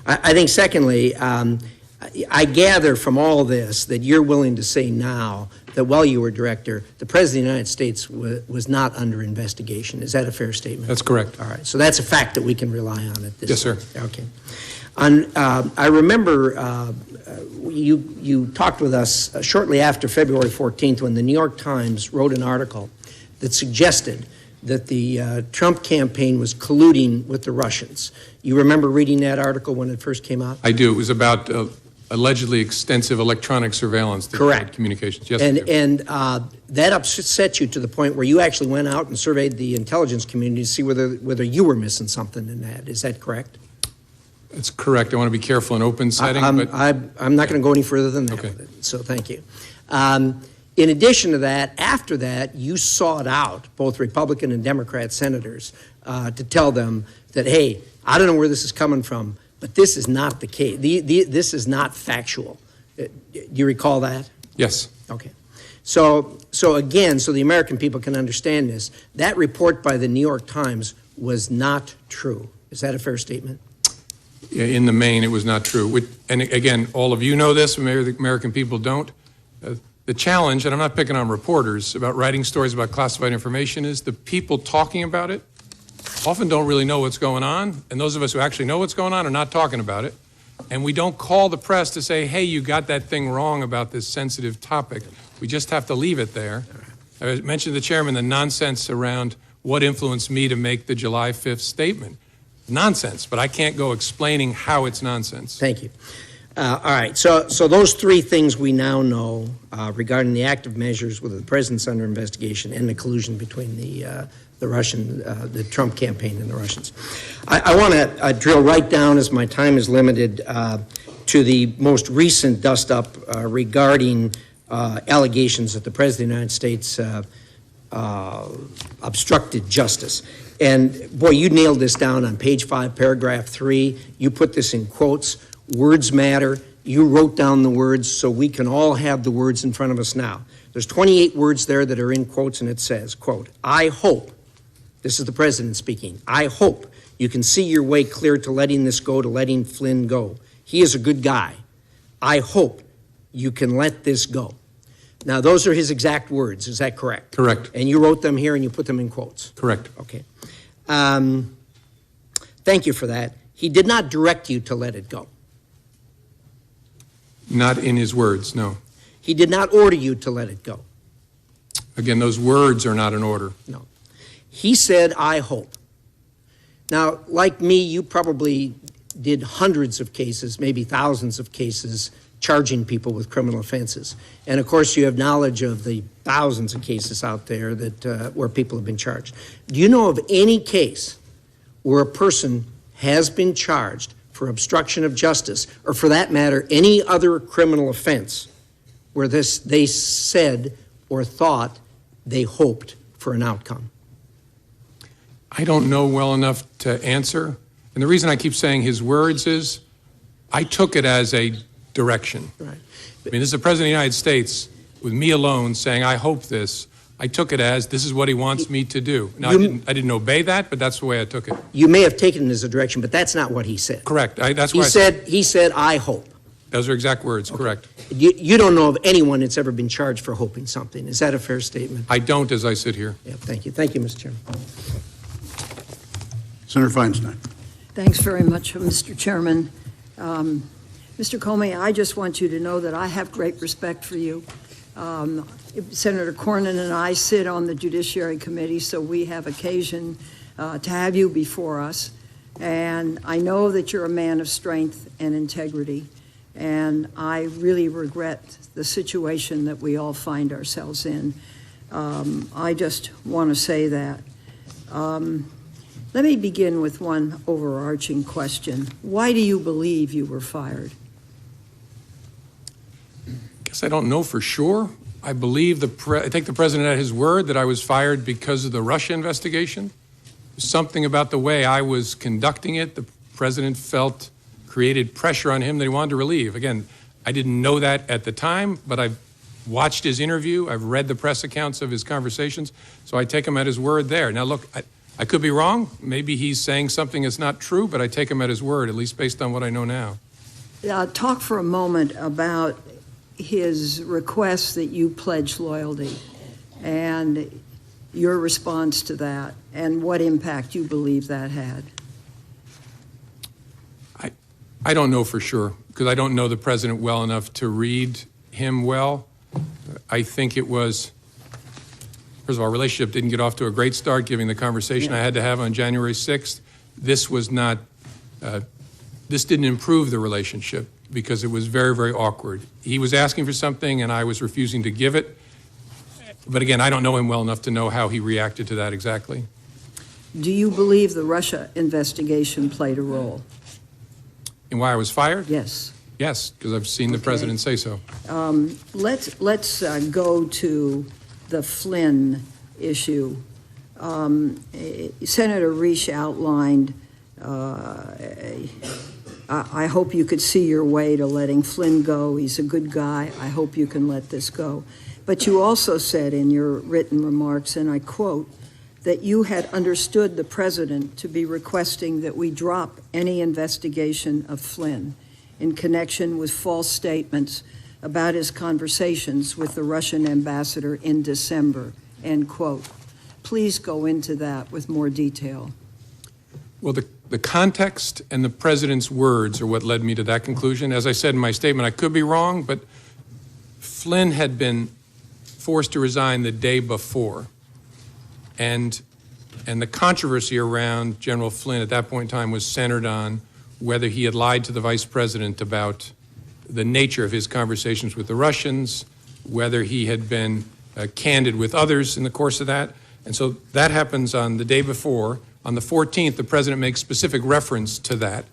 I think, secondly, I gather from all this that you're willing to say now that while you were director, the President of the United States was not under investigation. Is that a fair statement? That's correct. All right. So that's a fact that we can rely on at this Yes, sir. point. Okay. I remember you talked with us shortly after February 14th when the New York Times wrote an article that suggested that the Trump campaign was colluding with the Russians. You remember reading that article when it first came out? I do. It was about allegedly extensive electronic surveillance. Correct. Communications. Yes, I do. And that upset you to the point where you actually went out and surveyed the intelligence community to see whether you were missing something in that. Is that correct? It's correct. I want to be careful in open setting, but I'm not going to go any further than that Okay. with it, so thank you. In addition to that, after that, you sought out both Republican and Democrat senators to tell them that, hey, I don't know where this is coming from, but this is not the case. This is not factual. Do you recall that? Yes. Okay. So again, so the American people can understand this, that report by the New York Times was not true. Is that a fair statement? In the main, it was not true. And again, all of you know this, maybe the American people don't. The challenge, and I'm not picking on reporters, about writing stories about classified information is the people talking about it often don't really know what's going on, and those of us who actually know what's going on are not talking about it. And we don't call the press to say, hey, you got that thing wrong about this sensitive topic. We just have to leave it there. I mentioned to the chairman the nonsense around what influenced me to make the July 5th statement. Nonsense, but I can't go explaining how it's nonsense. Thank you. All right, so those three things we now know regarding the active measures with the president's under investigation and the collusion between the Trump campaign and the Russians. I want to drill right down, as my time is limited, to the most recent dust-up regarding allegations that the President of the United States obstructed justice. And boy, you nailed this down on page 5, paragraph 3. You put this in quotes. Words matter. You wrote down the words so we can all have the words in front of us now. There's 28 words there that are in quotes, and it says, quote, I hope, this is the president speaking, I hope you can see your way clear to letting this go, to letting Flynn go. He is a good guy. I hope you can let this go. Now, those are his exact words. Is that correct? Correct. And you wrote them here and you put them in quotes? Correct. Okay. Thank you for that. He did not direct you to let it go. Not in his words, no. He did not order you to let it go. Again, those words are not an order. No. He said, I hope. Now, like me, you probably did hundreds of cases, maybe thousands of cases, charging people with criminal offenses. And of course, you have knowledge of the thousands of cases out there that where people have been charged. Do you know of any case where a person has been charged for obstruction of justice, or for that matter, any other criminal offense, where they said or thought they hoped for an outcome? I don't know well enough to answer. And the reason I keep saying his words is I took it as a direction. Right. I mean, this is the President of the United States with me alone saying, I hope this. I took it as this is what he wants me to do. Now, I didn't obey that, but that's the way I took it. You may have taken it as a direction, but that's not what he said. Correct. That's why He said, I hope. Those are exact words, correct. You don't know of anyone that's ever been charged for hoping something. Is that a fair statement? I don't as I sit here. Yeah, thank you. Thank you, Mr. Chairman. Senator Feinstein. Thanks very much, Mr. Chairman. Mr. Comey, I just want you to know that I have great respect for you. Senator Cornyn and I sit on the Judiciary Committee, so we have occasion to have you before us. And I know that you're a man of strength and integrity, and I really regret the situation that we all find ourselves in. I just want to say that. Let me begin with one overarching question. Why do you believe you were fired? I guess I don't know for sure. I believe I take the president at his word that I was fired because of the Russia investigation. Something about the way I was conducting it, the president felt created pressure on him that he wanted to relieve. Again, I didn't know that at the time, but I've watched his interview. I've read the press accounts of his conversations, so I take him at his word there. Now, look, I could be wrong. Maybe he's saying something that's not true, but I take him at his word, at least based on what I know now. Talk for a moment about his request that you pledge loyalty and your response to that and what impact you believe that had. I don't know for sure because I don't know the president well enough to read him well. I think it was, first of all, our relationship didn't get off to a great start given the conversation I had to have on January 6th. This was not, this didn't improve the relationship because it was very, very awkward. He was asking for something and I was refusing to give it. But again, I don't know him well enough to know how he reacted to that exactly. Do you believe the Russia investigation played a role? And why I was fired? Yes. Yes, because I've seen the president say so. Let's go to the Flynn issue. Senator Risch outlined, I hope you could see your way to letting Flynn go. He's a good guy. I hope you can let this go. But you also said in your written remarks, and I quote, that you had understood the president to be requesting that we drop any investigation of Flynn in connection with false statements about his conversations with the Russian ambassador in December, end quote. Please go into that with more detail. Well, the context and the president's words are what led me to that conclusion. As I said in my statement, I could be wrong, but Flynn had been forced to resign the day before. And the controversy around General Flynn at that point in time was centered on whether he had lied to the vice president about the nature of his conversations with the Russians, whether he had been candid with others in the course of that. And so that happens on the day before. On the 14th, the president makes specific reference to that.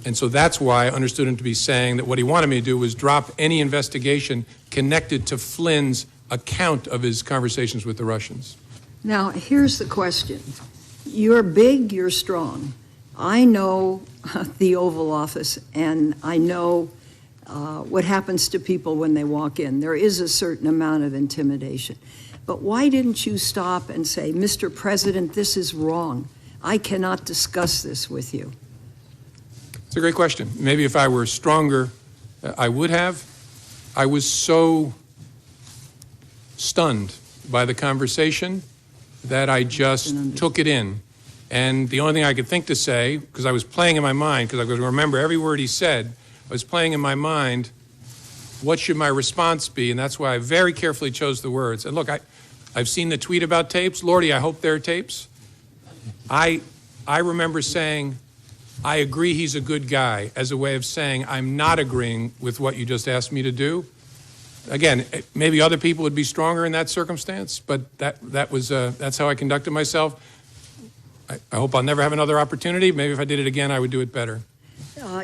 And so that's why I understood him to be saying that what he wanted me to do was drop any investigation connected to Flynn's account of his conversations with the Russians. Now, here's the question. You're big, you're strong. I know the Oval Office, and I know what happens to people when they walk in. There is a certain amount of intimidation. But why didn't you stop and say, Mr. President, this is wrong. I cannot discuss this with you? It's a great question. Maybe if I were stronger, I would have. I was so stunned by the conversation that I just took it in. And the only thing I could think to say, because I was playing in my mind, because I could remember every word he said, I was playing in my mind, what should my response be? And that's why I very carefully chose the words. And look, I've seen the tweet about tapes. Lordy, I hope they're tapes. I remember saying, I agree he's a good guy, as a way of saying I'm not agreeing with what you just asked me to do. Again, maybe other people would be stronger in that circumstance, but that's how I conducted myself. I hope I'll never have another opportunity. Maybe if I did it again, I would do it better.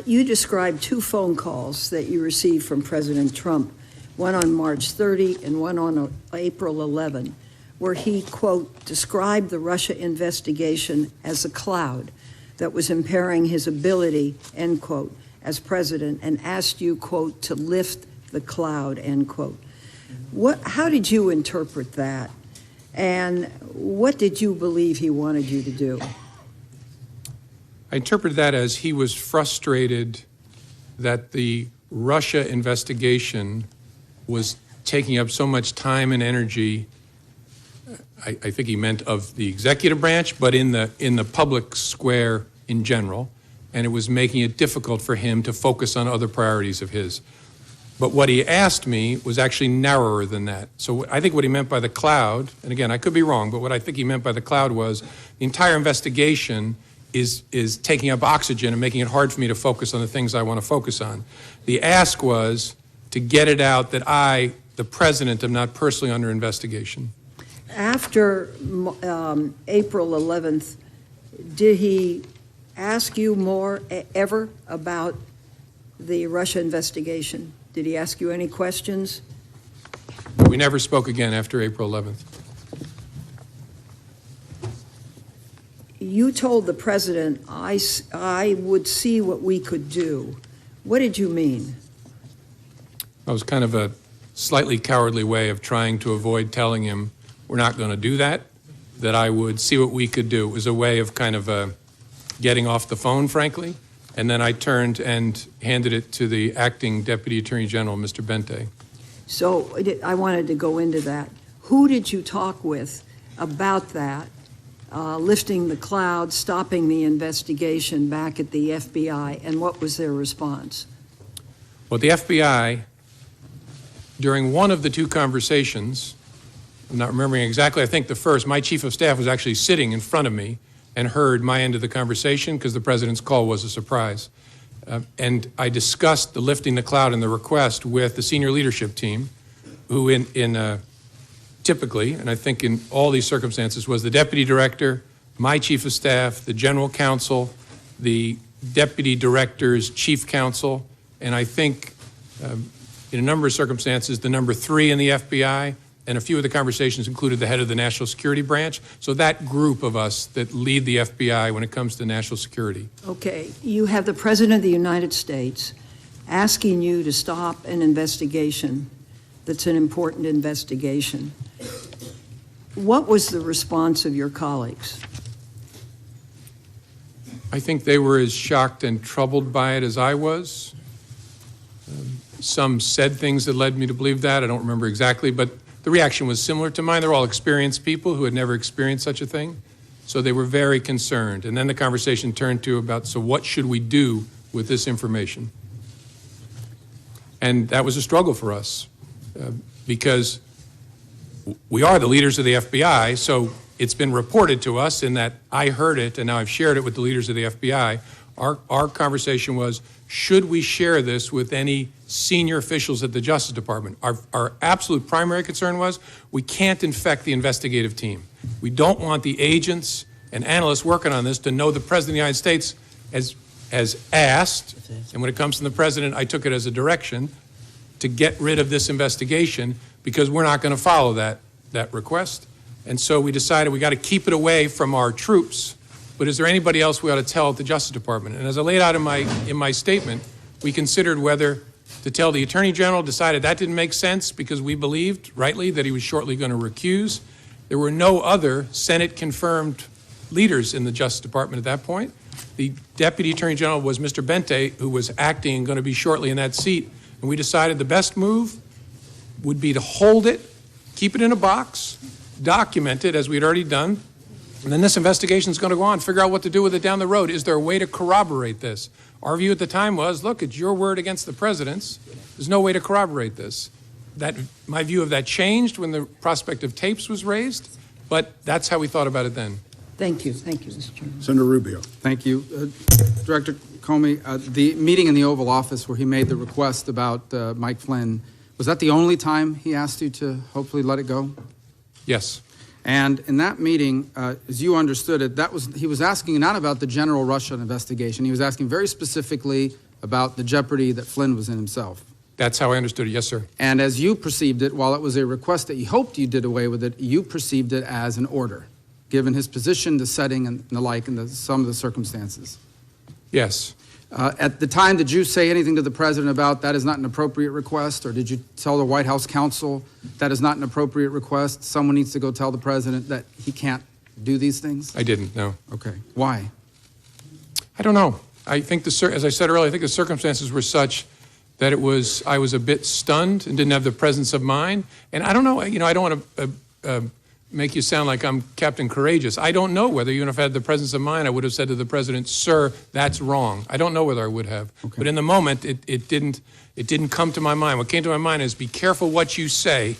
You described 2 phone calls that you received from President Trump, one on March 30 and one on April 11, where he, quote, described the Russia investigation as a cloud that was impairing his ability, end quote, as president, and asked you, quote, to lift the cloud, end quote. How did you interpret that? And what did you believe he wanted you to do? I interpreted that as he was frustrated that the Russia investigation was taking up so much time and energy. I think he meant of the executive branch, but in the public square in general, and it was making it difficult for him to focus on other priorities of his. But what he asked me was actually narrower than that. So I think what he meant by the cloud, and again, I could be wrong, but what I think he meant by the cloud was the entire investigation is taking up oxygen and making it hard for me to focus on the things I want to focus on. The ask was to get it out that I, the president, am not personally under investigation. After April 11th, did he ask you more ever about the Russia investigation? Did he ask you any questions? We never spoke again after April 11th. You told the president, I would see what we could do. What did you mean? That was kind of a slightly cowardly way of trying to avoid telling him we're not going to do that, that I would see what we could do. It was a way of kind of getting off the phone, frankly. And then I turned and handed it to the acting Deputy Attorney General, Mr. Bente. So I wanted to go into that. Who did you talk with about that, lifting the cloud, stopping the investigation back at the FBI, and what was their response? Well, the FBI, during one of the 2 conversations, I'm not remembering exactly, I think the first, my chief of staff was actually sitting in front of me and heard my end of the conversation because the president's call was a surprise. And I discussed the lifting the cloud and the request with the senior leadership team, who typically, and I think in all these circumstances, was the deputy director, my chief of staff, the general counsel, the deputy director's chief counsel, And I think in a number of circumstances, the number 3 in the FBI, and a few of the conversations included the head of the National Security Branch. So that group of us that lead the FBI when it comes to national security. Okay, you have the President of the United States asking you to stop an investigation that's an important investigation. What was the response of your colleagues? I think they were as shocked and troubled by it as I was. Some said things that led me to believe that. I don't remember exactly, but the reaction was similar to mine. They're all experienced people who had never experienced such a thing. So they were very concerned. And then the conversation turned to about, so what should we do with this information? And that was a struggle for us because we are the leaders of the FBI, so it's been reported to us in that I heard it and now I've shared it with the leaders of the FBI. Our conversation was, should we share this with any senior officials at the Justice Department? Our absolute primary concern was we can't infect the investigative team. We don't want the agents and analysts working on this to know the President of the United States has asked, and when it comes from the President, I took it as a direction, to get rid of this investigation because we're not going to follow that request. And so we decided we got to keep it away from our troops. But is there anybody else we ought to tell at the Justice Department? And as I laid out in my statement, we considered whether to tell the Attorney General, decided that didn't make sense because we believed, rightly, that he was shortly going to recuse. There were no other Senate-confirmed leaders in the Justice Department at that point. The Deputy Attorney General was Mr. Bente, who was acting and going to be shortly in that seat. And we decided the best move would be to hold it, keep it in a box, document it as we had already done, and then this investigation is going to go on, figure out what to do with it down the road. Is there a way to corroborate this? Our view at the time was, look, it's your word against the President's. There's no way to corroborate this. My view of that changed when the prospect of tapes was raised, but that's how we thought about it then. Thank you, Mr. Chairman. Senator Rubio. Thank you. Director Comey, the meeting in the Oval Office where he made the request about Mike Flynn, was that the only time he asked you to hopefully let it go? Yes. And in that meeting, as you understood it, he was asking not about the general Russia investigation. He was asking very specifically about the jeopardy that Flynn was in himself. That's how I understood it. Yes, sir. And as you perceived it, while it was a request that he hoped you did away with it, you perceived it as an order, given his position, the setting, and the like, and some of the circumstances. Yes. At the time, did you say anything to the President about that is not an appropriate request, or did you tell the White House counsel that is not an appropriate request? Someone needs to go tell the President that he can't do these things? I didn't, no. Okay. Why? I don't know. I think, as I said earlier, I think the circumstances were such that I was a bit stunned and didn't have the presence of mind. And I don't know, I don't want to make you sound like I'm Captain Courageous. I don't know whether, even if I had the presence of mind, I would have said to the President, sir, that's wrong. I don't know whether I would have. Okay. But in the moment, it didn't come to my mind. What came to my mind is be careful what you say.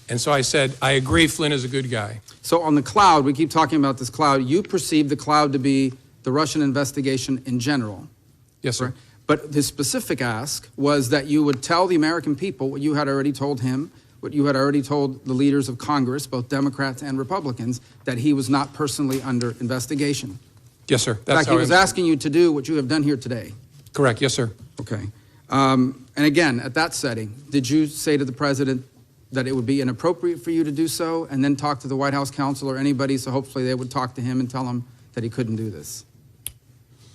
And so I said, I agree Flynn is a good guy. So on the cloud, we keep talking about this cloud. You perceive the cloud to be the Russian investigation in general. Yes, sir. Right? But his specific ask was that you would tell the American people what you had already told him, what you had already told the leaders of Congress, both Democrats and Republicans, that he was not personally under investigation. Yes, sir. In fact, he was asking you to do what you have done here today. Correct. Yes, sir. Okay. And again, at that setting, did you say to the President that it would be inappropriate for you to do so, and then talk to the White House counsel or anybody, so hopefully they would talk to him and tell him that he couldn't do this?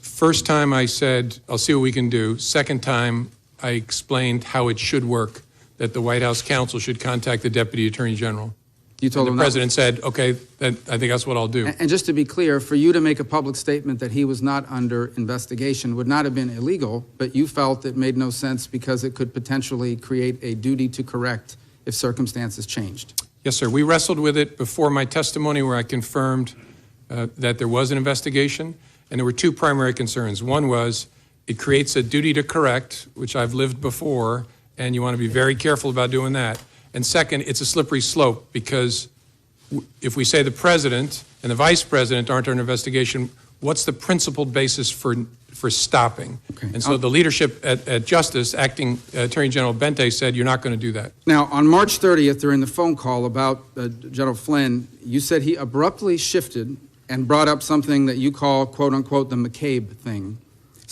First time I said, I'll see what we can do. Second time, I explained how it should work, that the White House counsel should contact the Deputy Attorney General. You told him the President said, okay, then I think that's what I'll do. And just to be clear, for you to make a public statement that he was not under investigation would not have been illegal, but you felt it made no sense because it could potentially create a duty to correct if circumstances changed. Yes, sir. We wrestled with it before my testimony where I confirmed that there was an investigation, and there were two primary concerns. One was it creates a duty to correct, which I've lived before, and you want to be very careful about doing that. And second, it's a slippery slope because if we say the President and the Vice President aren't under investigation, what's the principled basis for stopping? Okay. And so the leadership at Justice, Acting Attorney General Bente, said you're not going to do that. Now, on March 30th, during the phone call about General Flynn, you said he abruptly shifted and brought up something that you call, quote unquote, the McCabe thing.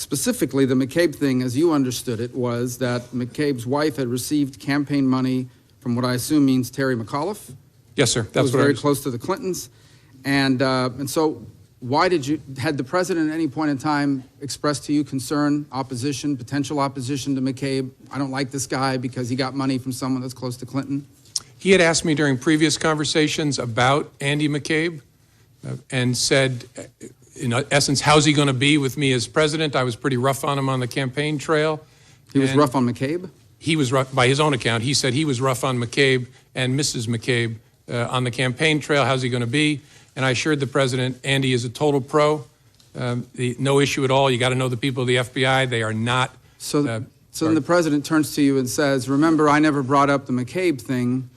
Specifically, the McCabe thing, as you understood it, was that McCabe's wife had received campaign money from what I assume means Terry McAuliffe. Yes, sir. Who That's was what I very was. close to the Clintons. And so why had the president at any point in time expressed to you concern, opposition, potential opposition to McCabe? I don't like this guy because he got money from someone that's close to Clinton. He had asked me during previous conversations about Andy McCabe and said, in essence, how's he going to be with me as president? I was pretty rough on him on the campaign trail. He was And rough on McCabe? He was rough, by his own account. He said he was rough on McCabe and Mrs. McCabe on the campaign trail. How's he going to be? And I assured the president, Andy is a total pro. No issue at all. You got to know the people of the FBI. They are not. So then the president turns to you and says, remember, I never brought up the McCabe thing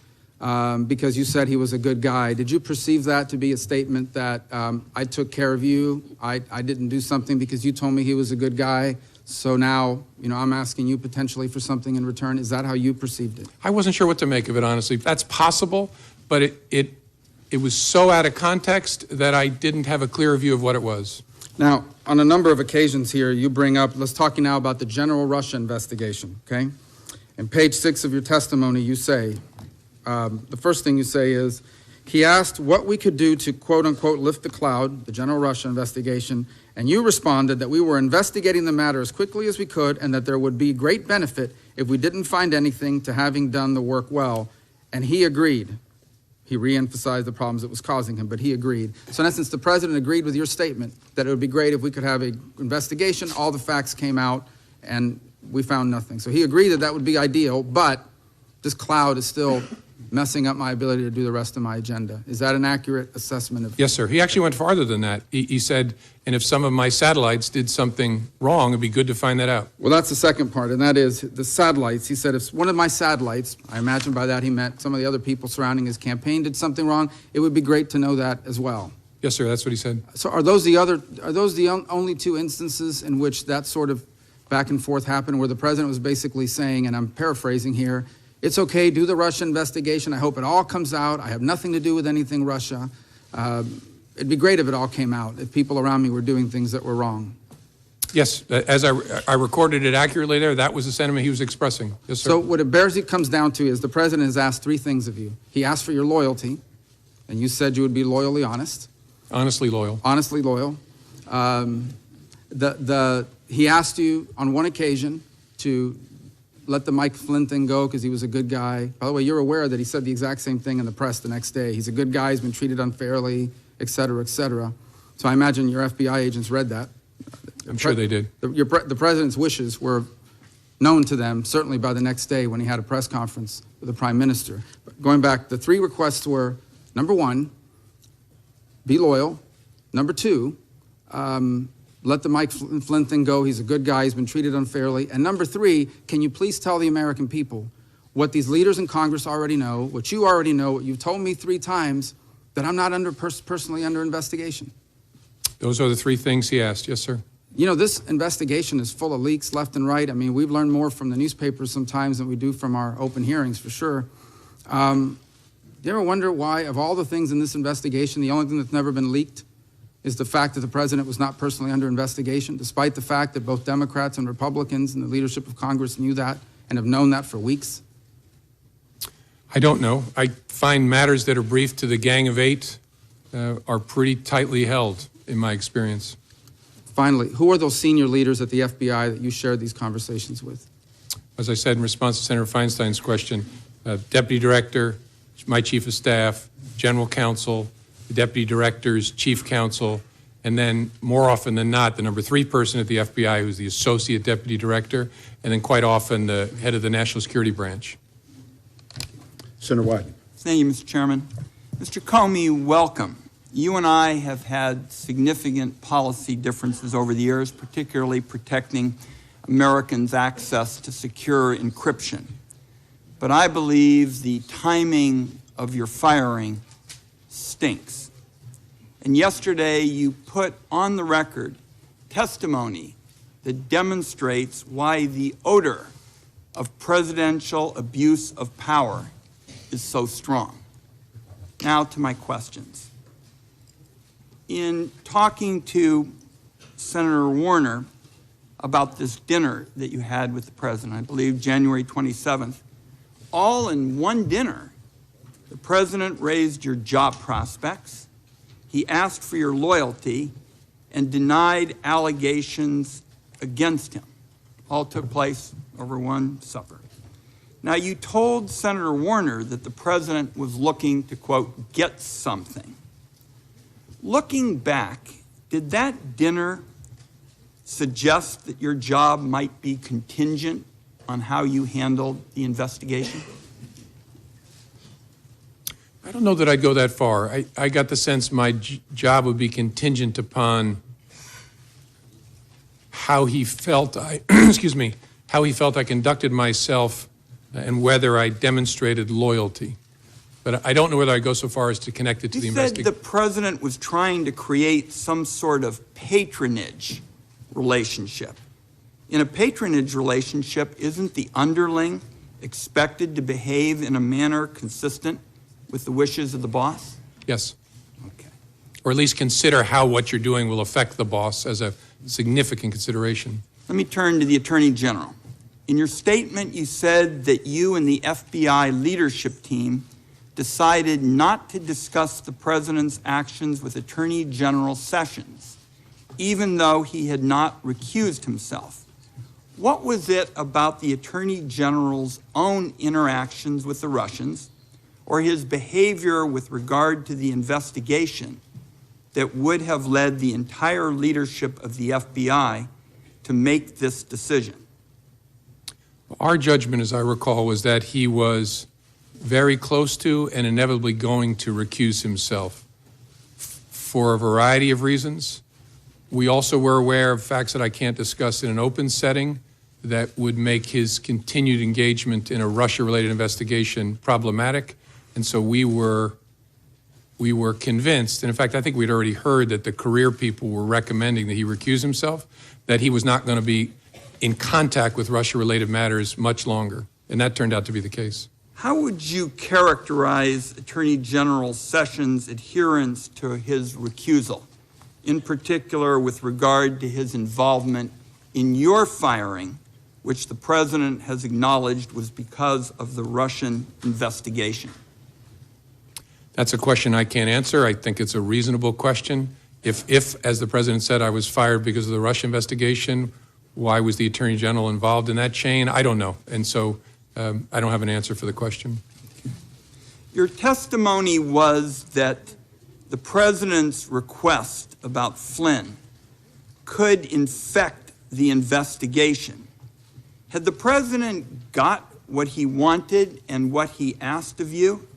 because you said he was a good guy. Did you perceive that to be a statement that I took care of you, I didn't do something because you told me he was a good guy, so now, I'm asking you potentially for something in return? Is that how you perceived it? I wasn't sure what to make of it, honestly. That's possible, but it was so out of context that I didn't have a clear view of what it was. Now, on a number of occasions here, you bring up, let's talk now about the general Russia investigation, okay? In page 6 of your testimony, you say, the first thing you say is, he asked what we could do to, quote unquote, lift the cloud, the general Russia investigation, and you responded that we were investigating the matter as quickly as we could and that there would be great benefit if we didn't find anything to having done the work well. And he agreed. He re-emphasized the problems it was causing him, but he agreed. So in essence, the president agreed with your statement that it would be great if we could have an investigation, all the facts came out, and we found nothing. So he agreed that that would be ideal, but this cloud is still messing up my ability to do the rest of my agenda. Is that an accurate assessment of? Yes, sir. He actually went farther than that. He said, and if some of my satellites did something wrong, it'd be good to find that out. Well, that's the second part, and that is the satellites. He said if one of my satellites, I imagine by that he meant some of the other people surrounding his campaign did something wrong, it would be great to know that as well. Yes, sir. That's what he said. So are those the only two instances in which that sort of back and forth happened, where the president was basically saying, and I'm paraphrasing here, it's okay, do the Russia investigation. I hope it all comes out. I have nothing to do with anything Russia. It'd be great if it all came out, if people around me were doing things that were wrong. Yes, as I recorded it accurately there, that was the sentiment he was expressing. Yes, sir. So what it comes down to is the president has asked three things of you. He asked for your loyalty, and you said you would be loyally honest. Honestly loyal. Honestly loyal. He asked you on one occasion to let the Mike Flynn thing go because he was a good guy. By the way, you're aware that he said the exact same thing in the press the next day. He's a good guy, he's been treated unfairly, et cetera, et cetera. So I imagine your FBI agents read that. I'm sure they did. The president's wishes were known to them, certainly by the next day when he had a press conference with the prime minister. But going back, the three requests were, number one, be loyal. Number two, let the Mike Flynn thing go. He's a good guy. He's been treated unfairly. And number three, can you please tell the American people what these leaders in Congress already know, what you already know, what you've told me 3 times, that I'm not personally under investigation? Those are the 3 things he asked. Yes, sir. You know, this investigation is full of leaks left and right. I mean, we've learned more from the newspapers sometimes than we do from our open hearings, for sure. Do you ever wonder why, of all the things in this investigation, the only thing that's never been leaked is the fact that the president was not personally under investigation, despite the fact that both Democrats and Republicans and the leadership of Congress knew that and have known that for weeks? I don't know. I find matters that are briefed to the Gang of 8 are pretty tightly held, in my experience. Finally, who are those senior leaders at the FBI that you shared these conversations with? As I said in response to Senator Feinstein's question, Deputy Director, my Chief of Staff, General Counsel, the Deputy Director's Chief Counsel, and then more often than not, the number 3 person at the FBI who's the Associate Deputy Director, and then quite often the head of the National Security Branch. Senator Wyden. Thank you, Mr. Chairman. Mr. Comey, welcome. You and I have had significant policy differences over the years, particularly protecting Americans' access to secure encryption. But I believe the timing of your firing stinks. And yesterday you put on the record testimony that demonstrates why the odor of presidential abuse of power is so strong. Now to my questions. In talking to Senator Warner, about this dinner that you had with the president, I believe January 27th. All in one dinner, the president raised your job prospects, he asked for your loyalty, and denied allegations against him. All took place over one supper. Now, you told Senator Warner that the president was looking to, quote, get something. Looking back, did that dinner suggest that your job might be contingent on how you handled the investigation? I don't know that I'd go that far. I got the sense my job would be contingent upon how he felt excuse me, how he felt I conducted myself and whether I demonstrated loyalty. But I don't know whether I go so far as to connect it to the You said investigation. the president was trying to create some sort of patronage relationship. In a patronage relationship, isn't the underling expected to behave in a manner consistent with the wishes of the boss? Yes. Okay. Or at least consider how what you're doing will affect the boss as a significant consideration. Let me turn to the Attorney General. In your statement, you said that you and the FBI leadership team decided not to discuss the president's actions with Attorney General Sessions, even though he had not recused himself. What was it about the Attorney General's own interactions with the Russians or his behavior with regard to the investigation that would have led the entire leadership of the FBI to make this decision? Our judgment, as I recall, was that he was very close to and inevitably going to recuse himself for a variety of reasons. We also were aware of facts that I can't discuss in an open setting that would make his continued engagement in a Russia-related investigation problematic. And so we were convinced, and in fact, I think we'd already heard that the career people were recommending that he recuse himself, that he was not going to be in contact with Russia-related matters much longer. And that turned out to be the case. How would you characterize Attorney General Sessions' adherence to his recusal, in particular with regard to his involvement in your firing, which the president has acknowledged was because of the Russian investigation? That's a question I can't answer. I think it's a reasonable question. If, as the president said, I was fired because of the Russia investigation, why was the Attorney General involved in that chain? I don't know. And so I don't have an answer for the question. Your testimony was that the president's request about Flynn could infect the investigation. Had the president got what he wanted and what he asked of you,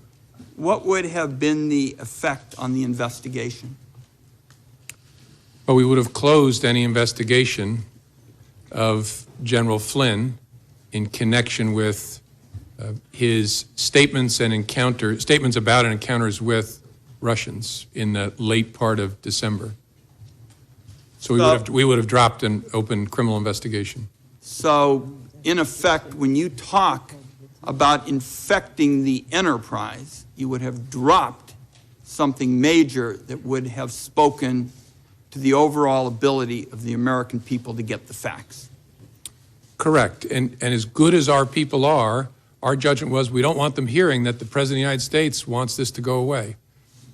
what would have been the effect on the investigation? Well, we would have closed any investigation of General Flynn in connection with his statements about and encounters with Russians in the late part of December. So we would have dropped an open criminal investigation. So, in effect, when you talk about infecting the enterprise, you would have dropped something major that would have spoken to the overall ability of the American people to get the facts. Correct. And as good as our people are, our judgment was we don't want them hearing that the President of the United States wants this to go away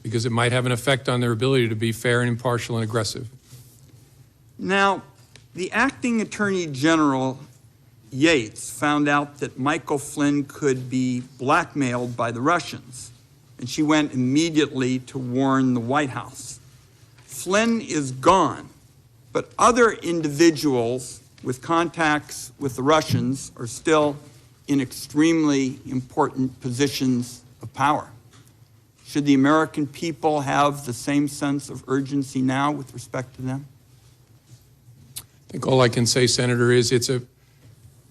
because it might have an effect on their ability to be fair and impartial and aggressive. Now, the acting Attorney General Yates found out that Michael Flynn could be blackmailed by the Russians, and she went immediately to warn the White House. Flynn is gone, but other individuals with contacts with the Russians are still in extremely important positions of power. Should the American people have the same sense of urgency now with respect to them? I think all I can say, Senator, is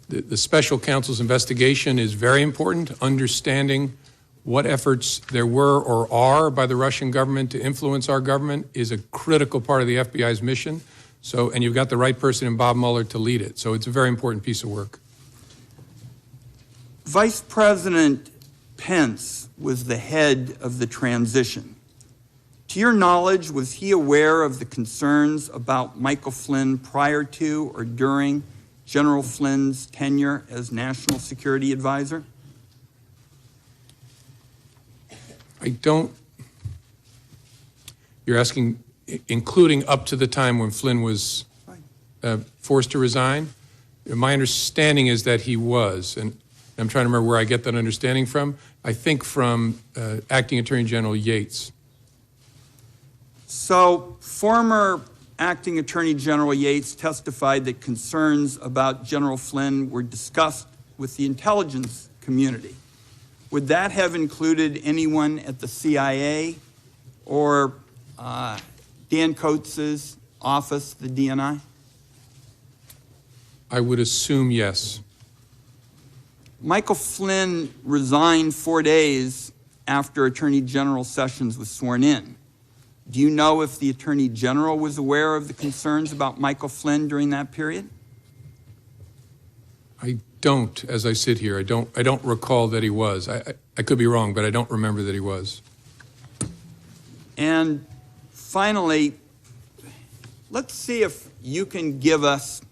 the special counsel's investigation is very important. Understanding what efforts there were or are by the Russian government to influence our government is a critical part of the FBI's mission. So, and you've got the right person in Bob Mueller to lead it. So it's a very important piece of work. Vice President Pence was the head of the transition. To your knowledge, was he aware of the concerns about Michael Flynn prior to or during General Flynn's tenure as National Security Advisor? I don't, you're asking, including up to the time when Flynn was forced to resign? My understanding is that he was, and I'm trying to remember where I get that understanding from. I think from Acting Attorney General Yates. So, former Acting Attorney General Yates testified that concerns about General Flynn were discussed with the intelligence community. Would that have included anyone at the CIA or Dan Coates' office, the DNI? I would assume yes. Michael Flynn resigned 4 days after Attorney General Sessions was sworn in. Do you know if the Attorney General was aware of the concerns about Michael Flynn during that period? I don't, as I sit here. I don't recall that he was. I could be wrong, but I don't remember that he was. And finally, let's see if you can give us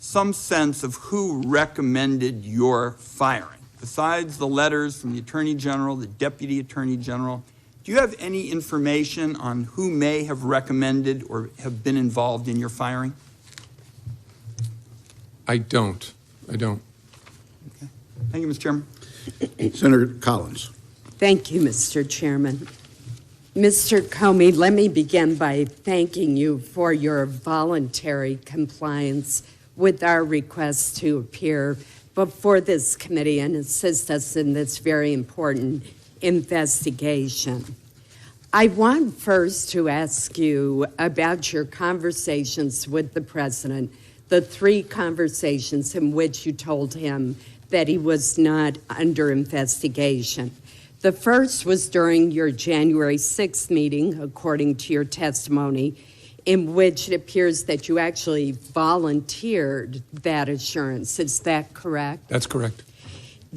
some sense of who recommended your firing. Besides the letters from the Attorney General, the Deputy Attorney General, do you have any information on who may have recommended or have been involved in your firing? I don't. Okay. Thank you, Mr. Chairman. Senator Collins. Thank you, Mr. Chairman. Mr. Comey, let me begin by thanking you for your voluntary compliance with our request to appear before this committee and assist us in this very important investigation. I want first to ask you about your conversations with the president, the 3 conversations in which you told him that he was not under investigation. The first was during your January 6th meeting, according to your testimony, in which it appears that you actually volunteered that assurance. Is that correct? That's correct.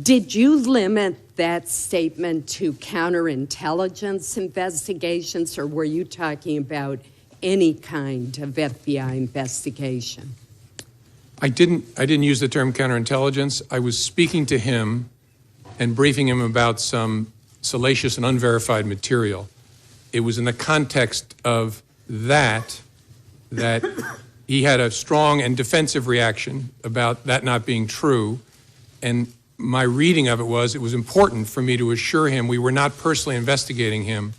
Did you limit that statement to counterintelligence investigations, or were you talking about any kind of FBI investigation? I didn't use the term counterintelligence. I was speaking to him and briefing him about some salacious and unverified material. It was in the context of that he had a strong and defensive reaction about that not being true. And my reading of it was important for me to assure him we were not personally investigating him.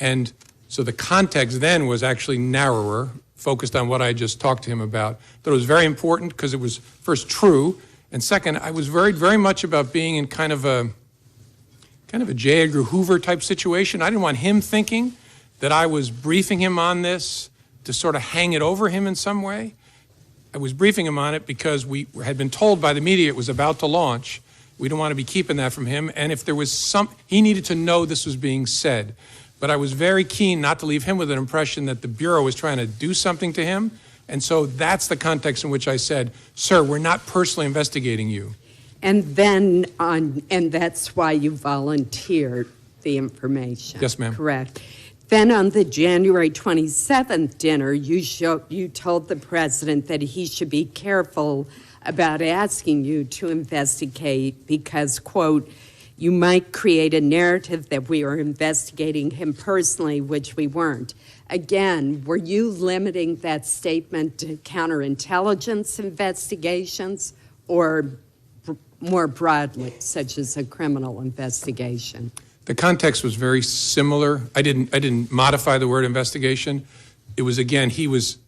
And so the context then was actually narrower, focused on what I just talked to him about. But it was very important because it was first true, and second, I was very, very much about being in kind of a J. Edgar Hoover type situation. I didn't want him thinking that I was briefing him on this to sort of hang it over him in some way. I was briefing him on it because we had been told by the media it was about to launch. We don't want to be keeping that from him. And if there was he needed to know this was being said. But I was very keen not to leave him with an impression that the Bureau was trying to do something to him. And so that's the context in which I said, sir, we're not personally investigating you. And then and that's why you volunteered the information. Yes, ma'am. Correct. Then on the January 27th dinner, you told the president that he should be careful about asking you to investigate because, quote, you might create a narrative that we were investigating him personally, which we weren't. Again, were you limiting that statement to counterintelligence investigations or more broadly, such as a criminal investigation? The context was very similar. I didn't modify the word investigation. It was, again, he was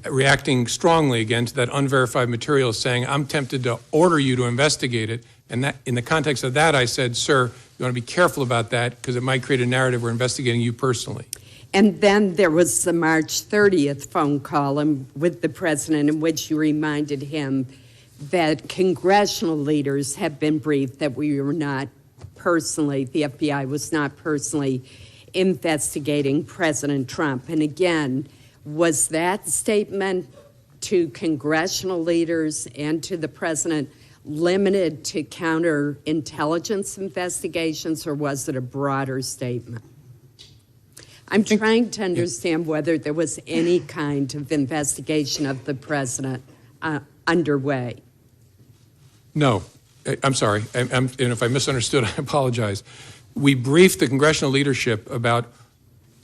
reacting strongly again to that unverified material, saying, I'm tempted to order you to investigate it. And that, in the context of that, I said, sir, you want to be careful about that because it might create a narrative we're investigating you personally. And then there was the March 30th phone call with the president in which you reminded him that congressional leaders have been briefed that we were not personally, the FBI was not personally investigating President Trump. And again, was that statement to congressional leaders and to the president limited to counterintelligence investigations, or was it a broader statement? I'm trying to understand whether there was any kind of investigation of the president underway. No, I'm sorry. And if I misunderstood, I apologize. We briefed the congressional leadership about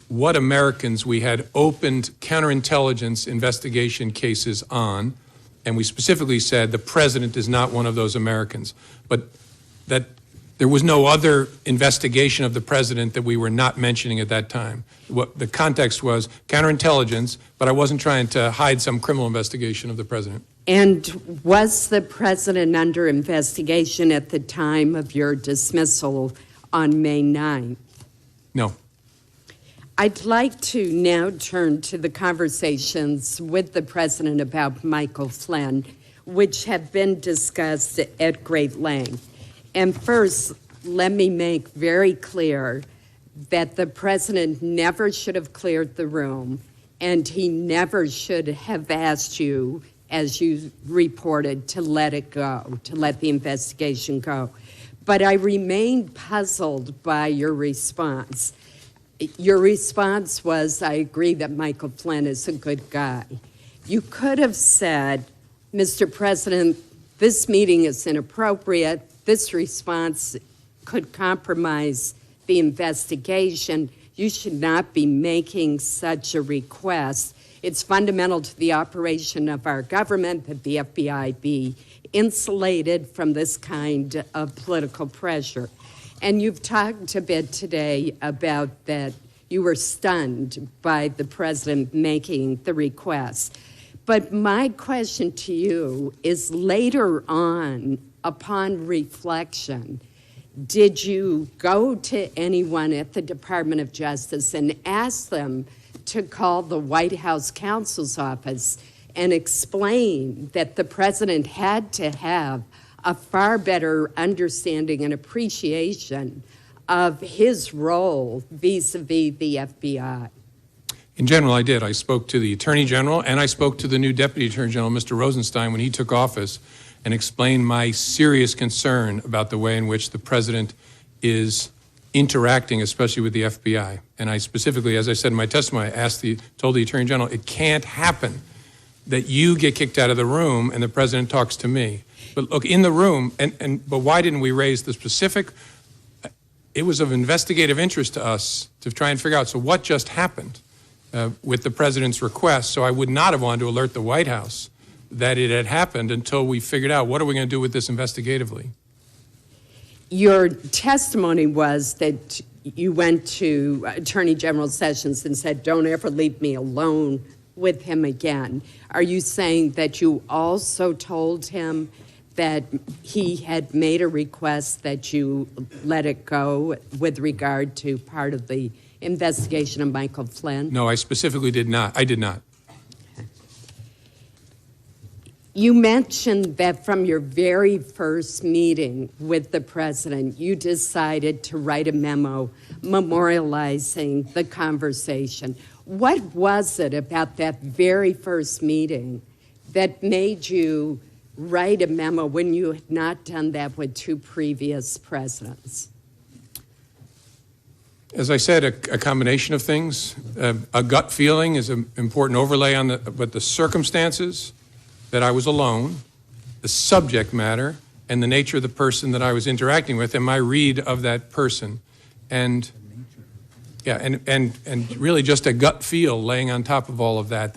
what Americans we had opened counterintelligence investigation cases on, and we specifically said the president is not one of those Americans, but that there was no other investigation of the president that we were not mentioning at that time. What the context was counterintelligence, but I wasn't trying to hide some criminal investigation of the president. And was the president under investigation at the time of your dismissal on May 9th? No. I'd like to now turn to the conversations with the president about Michael Flynn, which have been discussed at great length. And first, let me make very clear that the president never should have cleared the room, and he never should have asked you, as you reported, to let it go, to let the investigation go. But I remain puzzled by your response. Your response was, I agree that Michael Flynn is a good guy. You could have said, Mr. President, this meeting is inappropriate. This response could compromise the investigation. You should not be making such a request. It's fundamental to the operation of our government that the FBI be insulated from this kind of political pressure. And you've talked a bit today about that you were stunned by the president making the request. But my question to you is, later on, upon reflection, did you go to anyone at the Department of Justice and ask them to call the White House counsel's office and explain that the president had to have a far better understanding and appreciation of his role vis-a-vis the FBI? In general, I did. I spoke to the Attorney General, and I spoke to the new Deputy Attorney General, Mr. Rosenstein, when he took office, and explained my serious concern about the way in which the president is interacting, especially with the FBI. And I specifically, as I said in my testimony, told the Attorney General, it can't happen that you get kicked out of the room and the president talks to me. But look, in the room, but why didn't we raise the specific? It was of investigative interest to us to try and figure out, so what just happened with the president's request? So I would not have wanted to alert the White House that it had happened until we figured out, what are we going to do with this investigatively? Your testimony was that you went to Attorney General Sessions and said, don't ever leave me alone with him again. Are you saying that you also told him that he had made a request that you let it go with regard to part of the investigation of Michael Flynn? No, I specifically did not. I did not. You mentioned that from your very first meeting with the president, you decided to write a memo memorializing the conversation. What was it about that very first meeting that made you write a memo when you had not done that with two previous presidents? As I said, a combination of things. A gut feeling is an important overlay on but the circumstances, that I was alone, the subject matter, and the nature of the person that I was interacting with, and my read of that person. And yeah, and really just a gut feel laying on top of all of that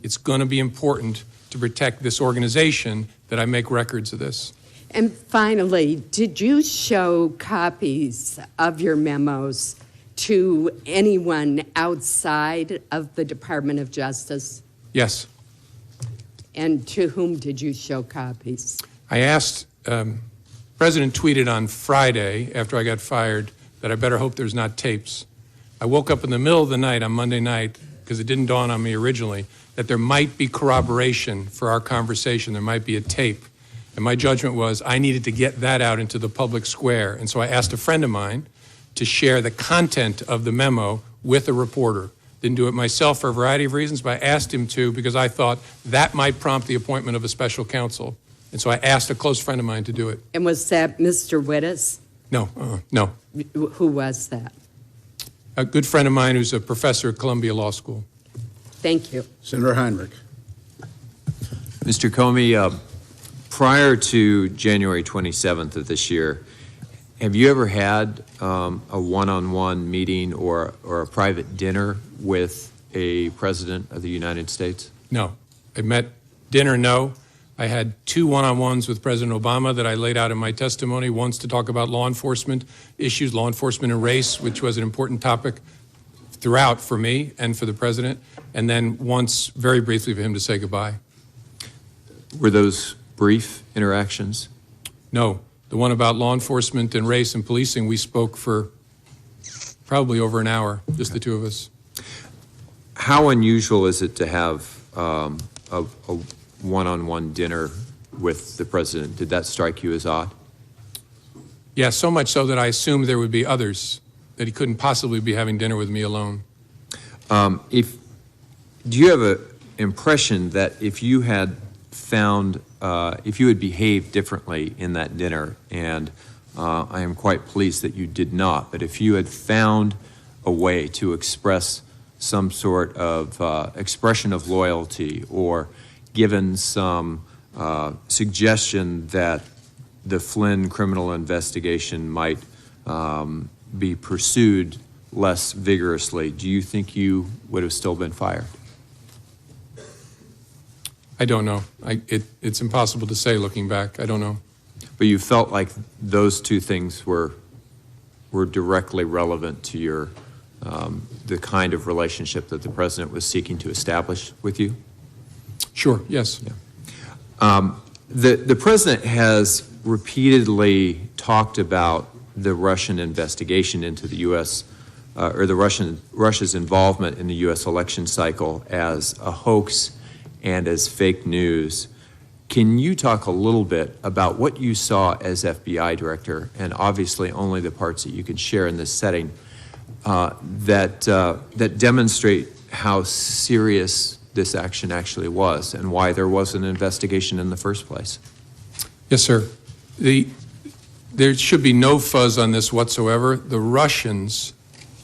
it's going to be important to protect this organization that I make records of this. And finally, did you show copies of your memos to anyone outside of the Department of Justice? Yes. And to whom did you show copies? I asked, President tweeted on Friday after I got fired that I better hope there's not tapes. I woke up in the middle of the night on Monday night, because it didn't dawn on me originally, that there might be corroboration for our conversation. There might be a tape. And my judgment was I needed to get that out into the public square. And so I asked a friend of mine to share the content of the memo with a reporter. Didn't do it myself for a variety of reasons, but I asked him to because I thought that might prompt the appointment of a special counsel. And so I asked a close friend of mine to do it. And was that Mr. Wittes? No, no. Who was that? A good friend of mine who's a professor at Columbia Law School. Thank you. Senator Heinrich. Mr. Comey, prior to January 27th of this year, have you ever had a one-on-one meeting or a private dinner with a president of the United States? No. I met dinner, no. I had 2 one-on-ones with President Obama that I laid out in my testimony, once to talk about law enforcement issues, law enforcement and race, which was an important topic throughout for me and for the president, and then once very briefly for him to say goodbye. Were those brief interactions? No. The one about law enforcement and race and policing, we spoke for probably over an hour, just the 2 of us. How unusual is it to have a one-on-one dinner with the president? Did that strike you as odd? Yeah, so much so that I assumed there would be others, that he couldn't possibly be having dinner with me alone. Do you have an impression that if you had found, if you had behaved differently in that dinner, and I am quite pleased that you did not, but if you had found a way to express some sort of expression of loyalty, or given some suggestion that the Flynn criminal investigation might be pursued less vigorously, do you think you would have still been fired? I don't know. It's impossible to say looking back. I don't know. But you felt like those 2 things were directly relevant to your the kind of relationship that the president was seeking to establish with you? Sure, yes. Yeah. The president has repeatedly talked about the Russian investigation into the U.S. Or Russia's involvement in the U.S. election cycle as a hoax and as fake news. Can you talk a little bit about what you saw as FBI director, and obviously only the parts that you can share in this setting, that demonstrate how serious this action actually was and why there was an investigation in the first place? Yes, sir. There should be no fuzz on this whatsoever. The Russians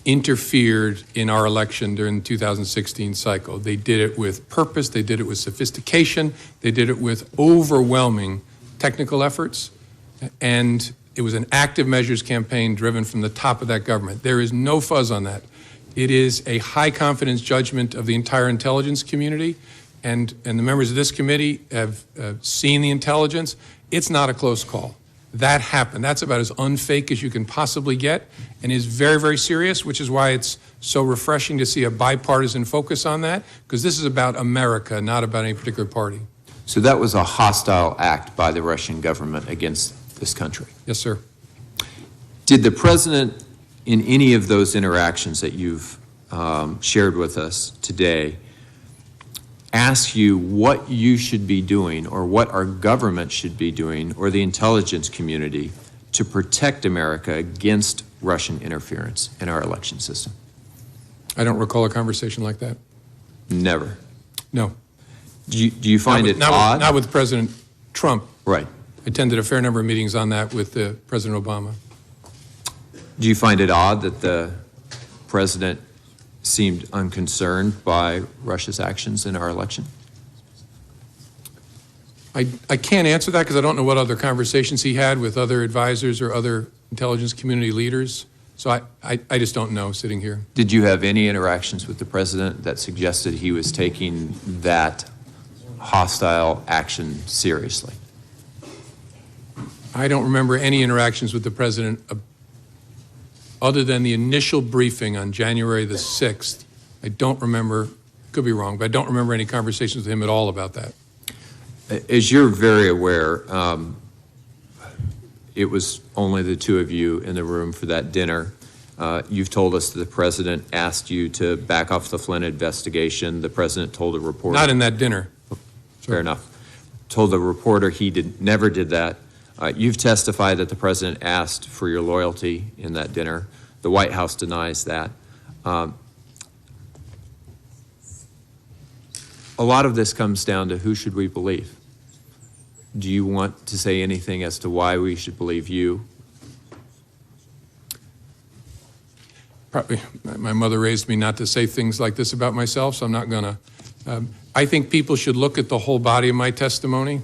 interfered in our election during the 2016 cycle. They did it with purpose, they did it with sophistication, they did it with overwhelming technical efforts, and it was an active measures campaign driven from the top of that government. There is no fuzz on that. It is a high confidence judgment of the entire intelligence community, and the members of this committee have seen the intelligence. It's not a close call. That happened. That's about as unfake as you can possibly get, and is very, very serious, which is why it's so refreshing to see a bipartisan focus on that, because this is about America, not about any particular party. So that was a hostile act by the Russian government against this country? Yes, sir. Did the president, in any of those interactions that you've shared with us today, ask you what you should be doing, or what our government should be doing, or the intelligence community, to protect America against Russian interference in our election system? I don't recall a conversation like that. Never. No. Do you find it odd? Not with President Trump. Right. I attended a fair number of meetings on that with President Obama. Do you find it odd that the president seemed unconcerned by Russia's actions in our election? I can't answer that because I don't know what other conversations he had with other advisors or other intelligence community leaders. So I just don't know sitting here. Did you have any interactions with the president that suggested he was taking that hostile action seriously? I don't remember any interactions with the president other than the initial briefing on January the 6th. I don't remember, could be wrong, but I don't remember any conversations with him at all about that. As you're very aware, it was only the 2 of you in the room for that dinner. You've told us that the president asked you to back off the Flynn investigation. The president told a reporter... Not in that dinner. Fair enough. Told the reporter he never did that. You've testified that the president asked for your loyalty in that dinner. The White House denies that. A lot of this comes down to who should we believe? Do you want to say anything as to why we should believe you? probably, my mother raised me not to say things like this about myself, so I'm not going to. I think people should look at the whole body of my testimony,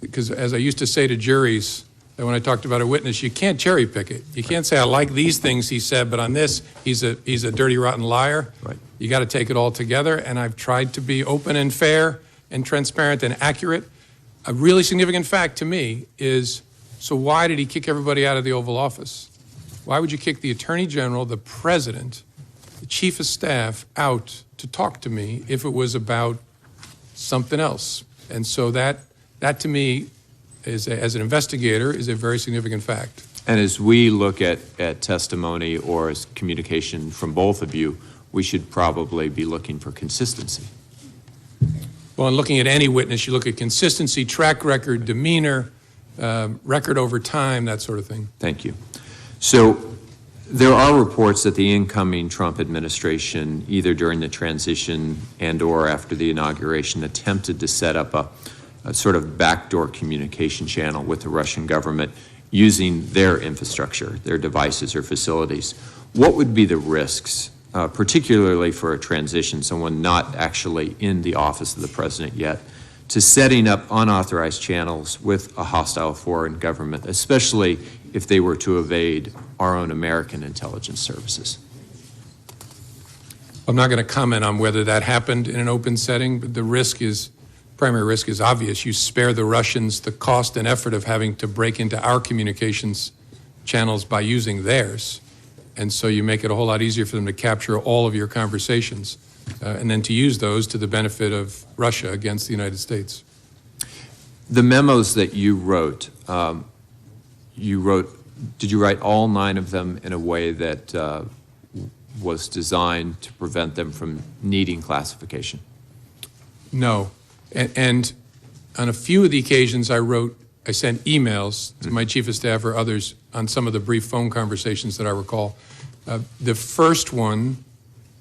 because as I used to say to juries, that when I talked about a witness, you can't cherry pick it. You can't say, I like these things he said, but on this, he's a dirty, rotten liar. Right. You got to take it all together, and I've tried to be open and fair and transparent and accurate. A really significant fact to me is, so why did he kick everybody out of the Oval Office? Why would you kick the Attorney General, the President, the Chief of Staff out to talk to me if it was about something else? And so that to me, as an investigator, is a very significant fact. And as we look at testimony or as communication from both of you, we should probably be looking for consistency. Well, in looking at any witness, you look at consistency, track record, demeanor, record over time, that sort of thing. Thank you. So there are reports that the incoming Trump administration, either during the transition and or after the inauguration, attempted to set up a sort of backdoor communication channel with the Russian government using their infrastructure, their devices or facilities. What would be the risks, particularly for a transition, someone not actually in the office of the president yet, to setting up unauthorized channels with a hostile foreign government, especially if they were to evade our own American intelligence services? I'm not going to comment on whether that happened in an open setting, but the primary risk is obvious. You spare the Russians the cost and effort of having to break into our communications channels by using theirs. And so you make it a whole lot easier for them to capture all of your conversations and then to use those to the benefit of Russia against the United States. The memos that you wrote, did you write all 9 of them in a way that was designed to prevent them from needing classification? No. And on a few of the occasions I sent emails to my chief of staff or others on some of the brief phone conversations that I recall. The first one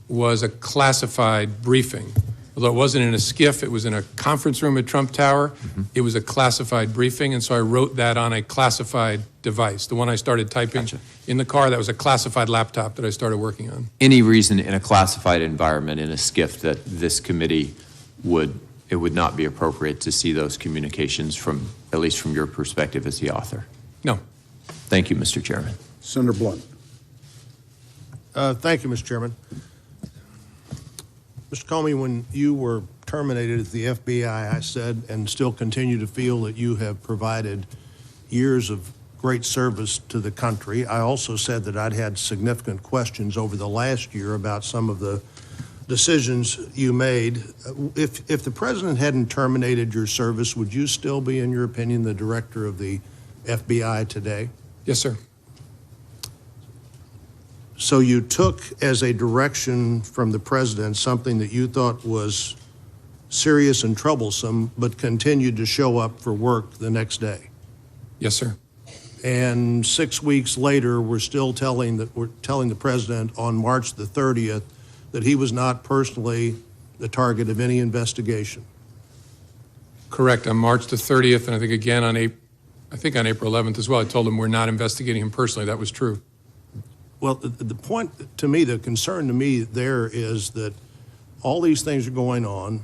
was a classified briefing. Although it wasn't in a SCIF, it was in a conference room at Trump Tower. It was a classified briefing, and so I wrote that on a classified device. The one I started typing in the car, that was a classified laptop that I started working on. Any reason in a classified environment, in a SCIF, that this committee it would not be appropriate to see those communications from, at least from your perspective as the author? No. Thank you, Mr. Chairman. Senator Blunt. Thank you, Mr. Chairman. Mr. Comey, when you were terminated at the FBI, I said and still continue to feel that you have provided years of great service to the country. I also said that I'd had significant questions over the last year about some of the decisions you made. If the president hadn't terminated your service, would you still be, in your opinion, the director of the FBI today? Yes, sir. So you took as a direction from the president something that you thought was serious and troublesome, but continued to show up for work the next day. Yes, sir. And 6 weeks later, we're telling the president on March the 30th that he was not personally the target of any investigation. Correct. On March the 30th, and I think again on April 11th as well, I told him we're not investigating him personally. That was true. Well, the point to me, the concern to me there is that all these things are going on.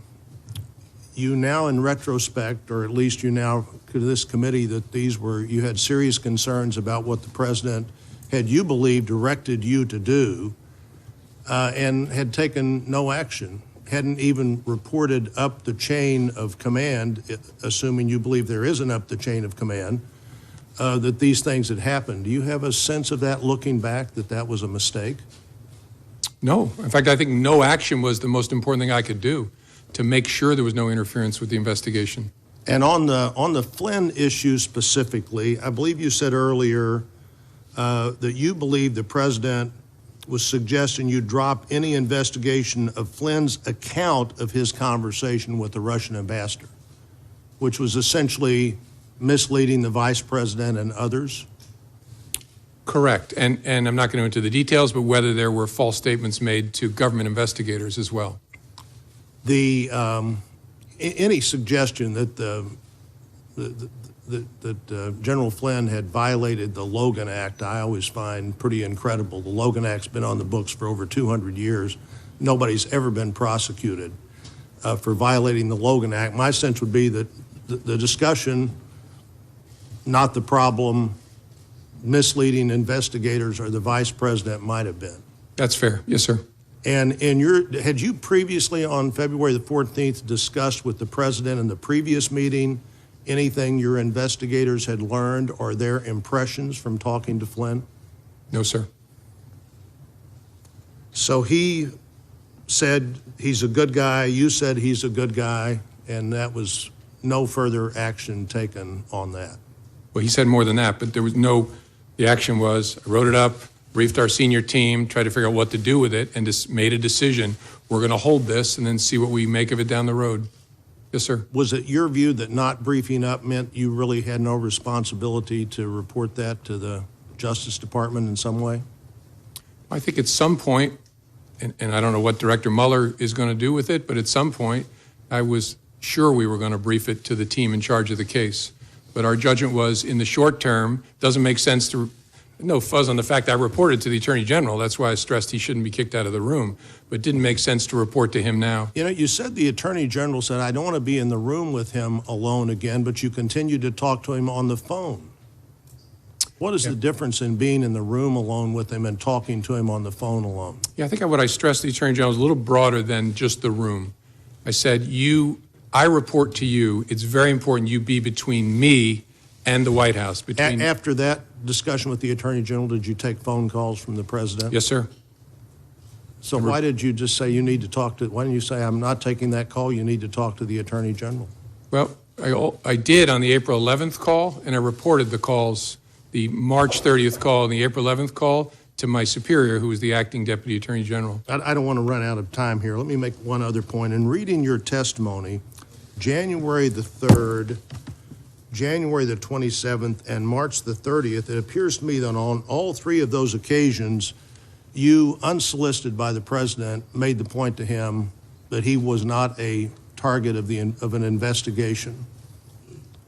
You now, in retrospect, or at least you now to this committee, that you had serious concerns about what the president had, you believe, directed you to do, and had taken no action, hadn't even reported up the chain of command, assuming you believe there is an up the chain of command, that these things had happened. Do you have a sense of that, looking back, that was a mistake? No. In fact, I think no action was the most important thing I could do to make sure there was no interference with the investigation. And on the Flynn issue specifically, I believe you said earlier that you believe the president was suggesting you drop any investigation of Flynn's account of his conversation with the Russian ambassador, which was essentially misleading the vice president and others? Correct. And I'm not going to go into the details, but whether there were false statements made to government investigators as well. Any suggestion that that General Flynn had violated the Logan Act, I always find pretty incredible. The Logan Act's been on the books for over 200 years. Nobody's ever been prosecuted for violating the Logan Act. My sense would be that the discussion, not the problem, misleading investigators or the vice president might have been. That's fair. Yes, sir. And had you previously on February the 14th discussed with the president in the previous meeting anything your investigators had learned or their impressions from talking to Flynn? No, sir. So he said he's a good guy, you said he's a good guy, and that was no further action taken on that. Well, he said more than that, but there was no, the action was, I wrote it up, briefed our senior team, tried to figure out what to do with it, and just made a decision. We're going to hold this and then see what we make of it down the road. Yes, sir. Was it your view that not briefing up meant you really had no responsibility to report that to the Justice Department in some way? I think at some point, and I don't know what Director Mueller is going to do with it, but at some point, I was sure we were going to brief it to the team in charge of the case. But our judgment was, in the short term, doesn't make sense to, no fuzz on the fact I reported to the Attorney General. That's why I stressed he shouldn't be kicked out of the room. But it didn't make sense to report to him now. You know, you said the Attorney General said, I don't want to be in the room with him alone again, but you continued to talk to him on the phone. What is the difference in being in the room alone with him and talking to him on the phone alone? Yeah, I think what I stressed to the Attorney General is a little broader than just the room. I said, I report to you. It's very important you be between me and the White House. After that discussion with the Attorney General, did you take phone calls from the President? Yes, sir. So why did you just say you need to talk to, why didn't you say, I'm not taking that call, you need to talk to the Attorney General? Well, I did on the April 11th call, and I reported the calls, the March 30th call and the April 11th call, to my superior, who was the acting Deputy Attorney General. I don't want to run out of time here. Let me make one other point. In reading your testimony, January the 3rd, January the 27th, and March the 30th, it appears to me that on all three of those occasions, you, unsolicited by the President, made the point to him that he was not a target of an investigation.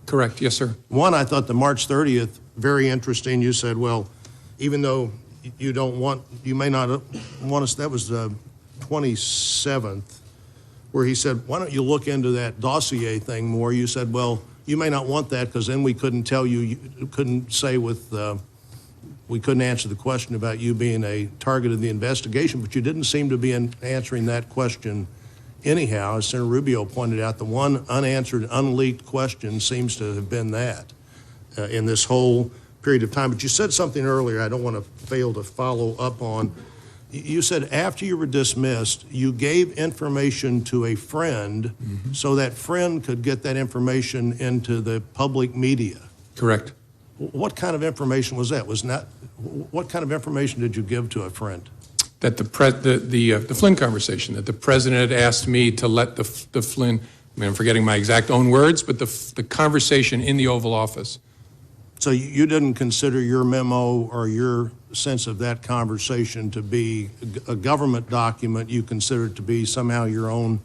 Correct, yes, sir. One, I thought the March 30th, very interesting. You said, well, even though you don't want, you may not want us, that was the 27th, where he said, why don't you look into that dossier thing more? You said, well, you may not want that because then we couldn't tell you, you couldn't say with, we couldn't answer the question about you being a target of the investigation, but you didn't seem to be answering that question anyhow. As Senator Rubio pointed out, the one unanswered, unleaked question seems to have been that in this whole period of time. But you said something earlier I don't want to fail to follow up on. You said after you were dismissed, you gave information to a friend so that friend could get that information into the public media. Correct. What kind of information was that? What kind of information did you give to a friend? That the Flynn conversation, that the President had asked me to let the Flynn, I mean, I'm forgetting my exact own words, but the conversation in the Oval Office. So you didn't consider your memo or your sense of that conversation to be a government document. You considered it to be somehow your own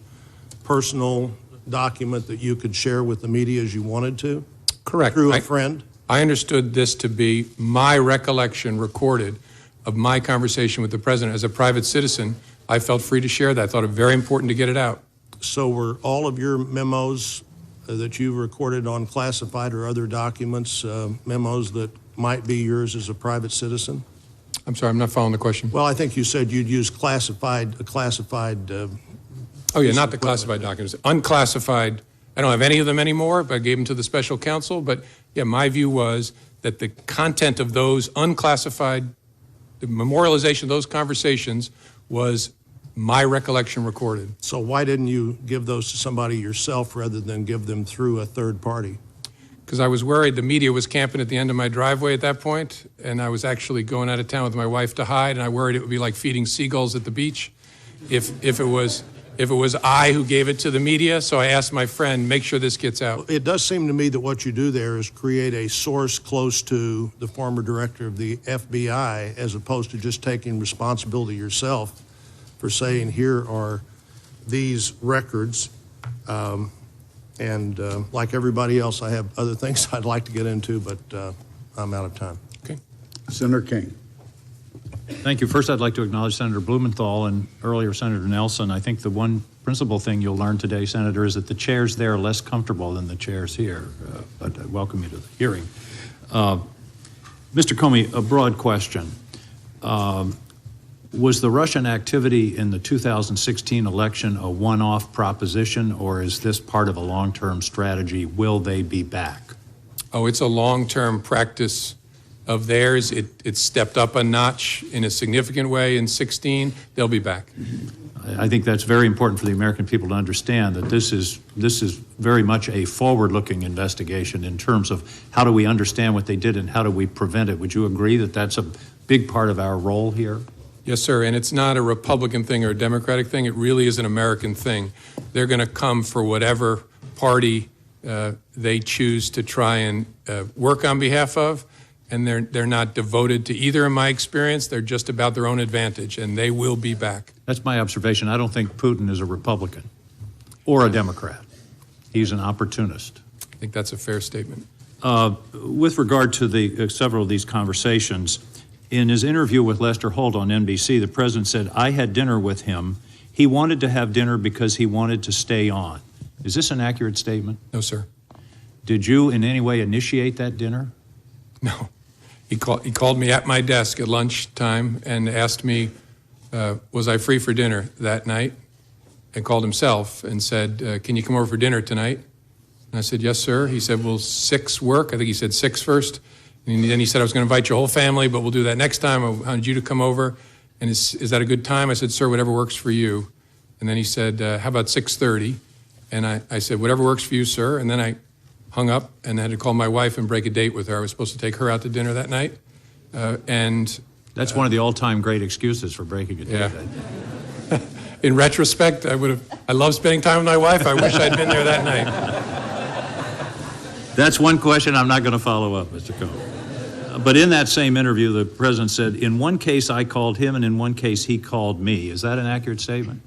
personal document that you could share with the media as you wanted to? Correct. Through a friend? I understood this to be my recollection recorded of my conversation with the President. As a private citizen, I felt free to share that. I thought it very important to get it out. So were all of your memos that you recorded on classified or other documents, memos that might be yours as a private citizen? I'm sorry, I'm not following the question. Well, I think you said you'd use classified. Oh, yeah, not the classified documents. Unclassified, I don't have any of them anymore, but I gave them to the special counsel. But, yeah, my view was that the content of those unclassified, the memorialization of those conversations was my recollection recorded. So why didn't you give those to somebody yourself rather than give them through a third party? Because I was worried the media was camping at the end of my driveway at that point, and I was actually going out of town with my wife to hide, and I worried it would be like feeding seagulls at the beach if it was I who gave it to the media. So I asked my friend, make sure this gets out. It does seem to me that what you do there is create a source close to the former director of the FBI, as opposed to just taking responsibility yourself for saying, here are these records. And like everybody else, I have other things I'd like to get into, but I'm out of time. Okay. Senator King. Thank you. First, I'd like to acknowledge Senator Blumenthal and earlier Senator Nelson. I think the one principal thing you'll learn today, Senator, is that the chairs there are less comfortable than the chairs here. But I welcome you to the hearing. Mr. Comey, a broad question. Was the Russian activity in the 2016 election a one-off proposition, or is this part of a long-term strategy? Will they be back? Oh, it's a long-term practice of theirs. It stepped up a notch in a significant way in 16. They'll be back. I think that's very important for the American people to understand that this is very much a forward-looking investigation in terms of how do we understand what they did and how do we prevent it. Would you agree that that's a big part of our role here? Yes, sir, and it's not a Republican thing or a Democratic thing. It really is an American thing. They're going to come for whatever party they choose to try and work on behalf of, and they're not devoted to either, in my experience. They're just about their own advantage, and they will be back. That's my observation. I don't think Putin is a Republican or a Democrat. He's an opportunist. I think that's a fair statement. With regard to the several of these conversations, in his interview with Lester Holt on NBC, the president said, "I had dinner with him. He wanted to have dinner because he wanted to stay on." Is this an accurate statement? No, sir. Did you in any way initiate that dinner? No. He called me at my desk at lunchtime and asked me, was I free for dinner that night? And called himself and said, can you come over for dinner tonight? And I said, yes, sir. He said, will 6 work? I think he said 6 first. And then he said, I was going to invite your whole family, but we'll do that next time. I wanted you to come over. And is that a good time? I said, sir, whatever works for you. And then he said, how about 6:30? And I said, whatever works for you, sir. And then I hung up and had to call my wife and break a date with her. I was supposed to take her out to dinner that night. That's one of the all-time great excuses for breaking a date. Yeah. In retrospect, I love spending time with my wife. I wish I'd been there that night. That's one question I'm not going to follow up, Mr. Comey. But in that same interview, the president said, in one case I called him and in one case he called me. Is that an accurate statement?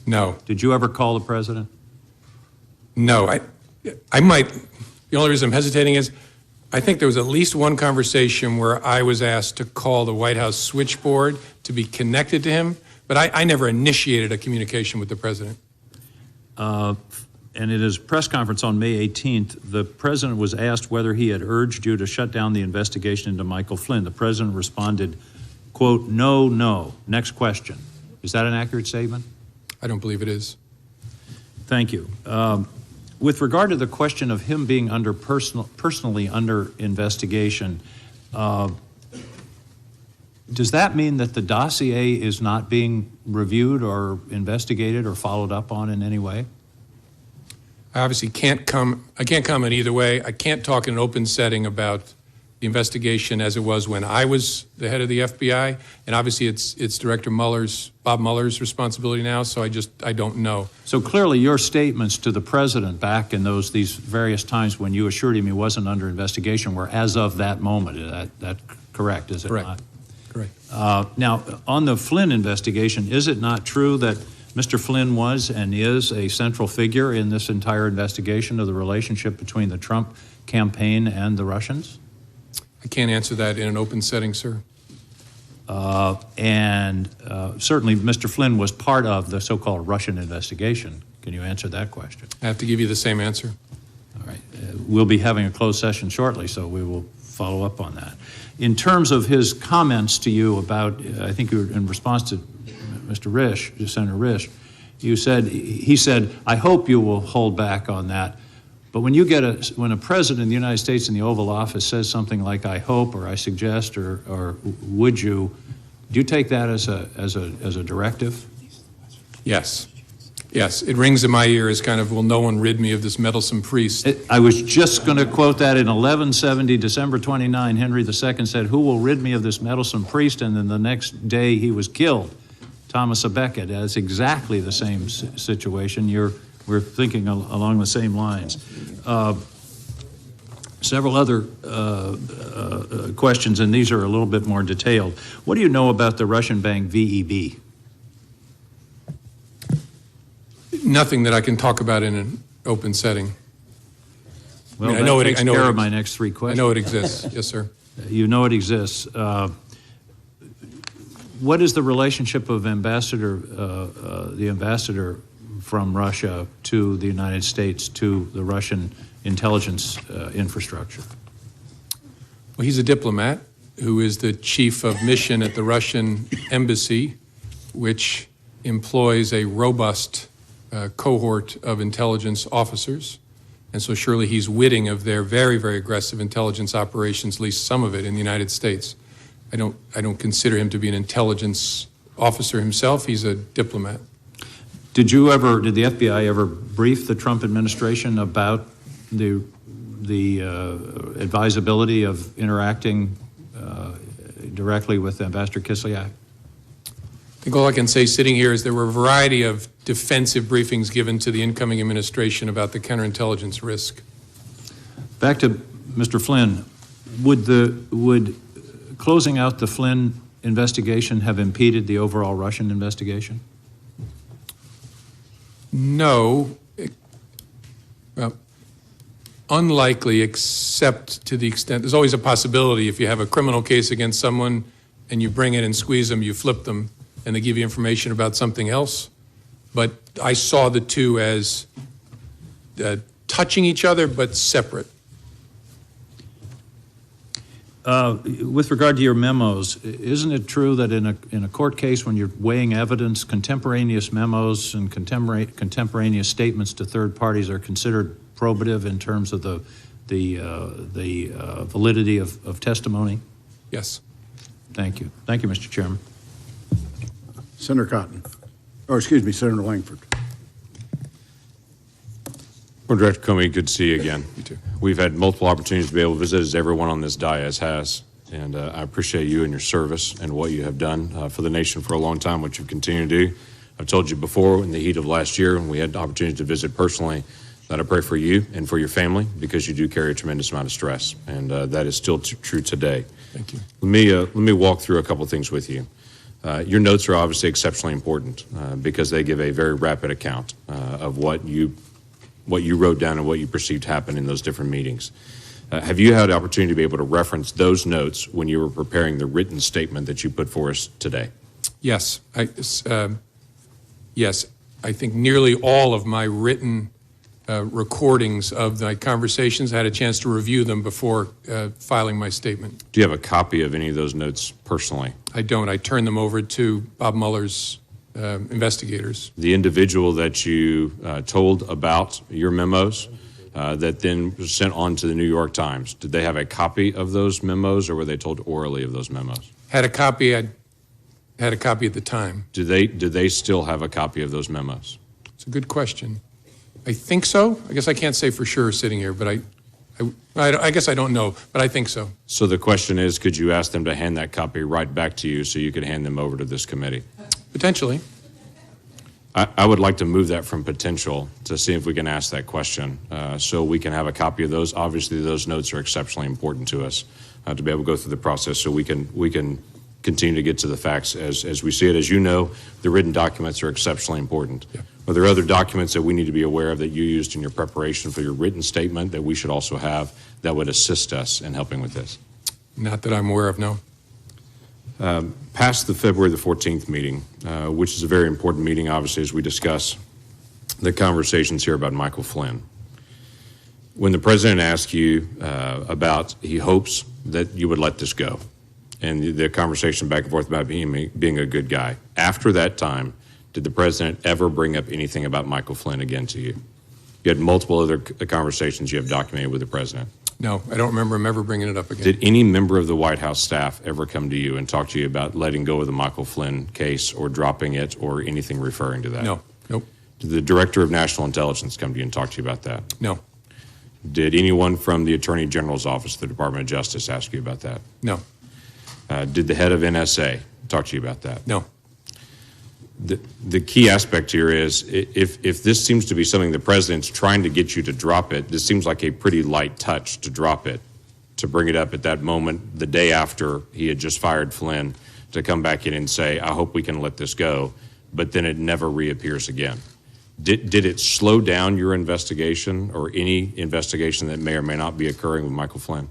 No. Did you ever call the president? No. I might. The only reason I'm hesitating is I think there was at least one conversation where I was asked to call the White House switchboard to be connected to him, but I never initiated a communication with the president. And in his press conference on May 18th, the president was asked whether he had urged you to shut down the investigation into Michael Flynn. The president responded, quote, no, no. Next question. Is that an accurate statement? I don't believe it is. Thank you. With regard to the question of him being personally under investigation, does that mean that the dossier is not being reviewed or investigated or followed up on in any way? I obviously can't comment either way. I can't talk in an open setting about the investigation as it was when I was the head of the FBI, and obviously it's Director Bob Mueller's responsibility now, so I don't know. So clearly your statements to the president back in these various times when you assured him he wasn't under investigation were as of that moment. Is that correct, is it not? Correct. Now, on the Flynn investigation, is it not true that Mr. Flynn was and is a central figure in this entire investigation of the relationship between the Trump campaign and the Russians? I can't answer that in an open setting, sir. Certainly Mr. Flynn was part of the so-called Russian investigation. Can you answer that question? I have to give you the same answer. All right. We'll be having a closed session shortly, so we will follow up on that. In terms of his comments to you about, I think you were in response to Mr. Risch, Senator Risch, he said, I hope you will hold back on that. But when when a president of the United States in the Oval Office says something like "I hope" or "I suggest" or "would you," do you take that as a directive? Yes. Yes, it rings in my ear as kind of, will no one rid me of this meddlesome priest? I was just going to quote that in 1170, December 29, Henry II said, who will rid me of this meddlesome priest? And then the next day he was killed. Thomas à Becket. That's exactly the same situation. We're thinking along the same lines. Several other questions, and these are a little bit more detailed. What do you know about the Russian bank VEB? Nothing that I can talk about in an open setting. Well, I know that it- takes I know care it of my ex- next three I questions. know it exists. Yes, sir. You know it exists. What is the relationship of the ambassador from Russia to the United States, to the Russian intelligence infrastructure? Well, he's a diplomat who is the chief of mission at the Russian embassy, which employs a robust cohort of intelligence officers. And so surely he's witting of their very, very aggressive intelligence operations, at least some of it in the United States. I don't consider him to be an intelligence officer himself. He's a diplomat. Did the FBI ever brief the Trump administration about the advisability of interacting directly with Ambassador Kislyak? I think all I can say sitting here is there were a variety of defensive briefings given to the incoming administration about the counterintelligence risk. Back to Mr. Flynn, would closing out the Flynn investigation have impeded the overall Russian investigation? No, well, unlikely, except to the extent, there's always a possibility if you have a criminal case against someone and you bring it and squeeze them, you flip them, and they give you information about something else. But I saw the two as touching each other, but separate. With regard to your memos, isn't it true that in a court case, when you're weighing evidence, contemporaneous memos and contemporaneous statements to third parties are considered probative in terms of the validity of testimony? Yes. Thank you. Thank you, Mr. Chairman. Senator Cotton, Senator Langford. Well, Director Comey, good to see you again. You too. We've had multiple opportunities to be able to visit, as everyone on this dais has, and I appreciate you and your service and what you have done for the nation for a long time, what you've continued to do. I've told you before, in the heat of last year, when we had the opportunity to visit personally, that I pray for you and for your family, because you do carry a tremendous amount of stress, and that is still true today. Thank you. Let me walk through a couple things with you. Your notes are obviously exceptionally important because they give a very rapid account of what you wrote down and what you perceived happened in those different meetings. Have you had the opportunity to be able to reference those notes when you were preparing the written statement that you put for us today? Yes. Yes. I think nearly all of my written recordings of my conversations, I had a chance to review them before filing my statement. Do you have a copy of any of those notes personally? I don't. I turned them over to Bob Mueller's investigators. The individual that you told about your memos that then was sent on to the New York Times, did they have a copy of those memos, or were they told orally of those memos? Had a copy. I had a copy at the time. Do they still have a copy of those memos? It's a good question. I think so. I guess I can't say for sure sitting here, but I guess I don't know, but I think so. So the question is, could you ask them to hand that copy right back to you so you could hand them over to this committee? Potentially. I would like to move that from potential to see if we can ask that question so we can have a copy of those. Obviously, those notes are exceptionally important to us to be able to go through the process so we can continue to get to the facts as we see it. As you know, the written documents are exceptionally important. Yeah. Are there other documents that we need to be aware of that you used in your preparation for your written statement that we should also have that would assist us in helping with this? Not that I'm aware of, no. Past the February the 14th meeting, which is a very important meeting, obviously, as we discuss the conversations here about Michael Flynn. When the president asked you about, he hopes that you would let this go, and the conversation back and forth about being a good guy. After that time, did the president ever bring up anything about Michael Flynn again to you? You had multiple other conversations you have documented with the president. No, I don't remember him ever bringing it up again. Did any member of the White House staff ever come to you and talk to you about letting go of the Michael Flynn case or dropping it or anything referring to that? No. Nope. Did the Director of National Intelligence come to you and talk to you about that? No. Did anyone from the Attorney General's office, the Department of Justice, ask you about that? No. Did the head of NSA talk to you about that? No. The key aspect here is if this seems to be something the president's trying to get you to drop it, this seems like a pretty light touch to drop it, to bring it up at that moment, the day after he had just fired Flynn, to come back in and say, I hope we can let this go, but then it never reappears again. Did it slow down your investigation or any investigation that may or may not be occurring with Michael Flynn?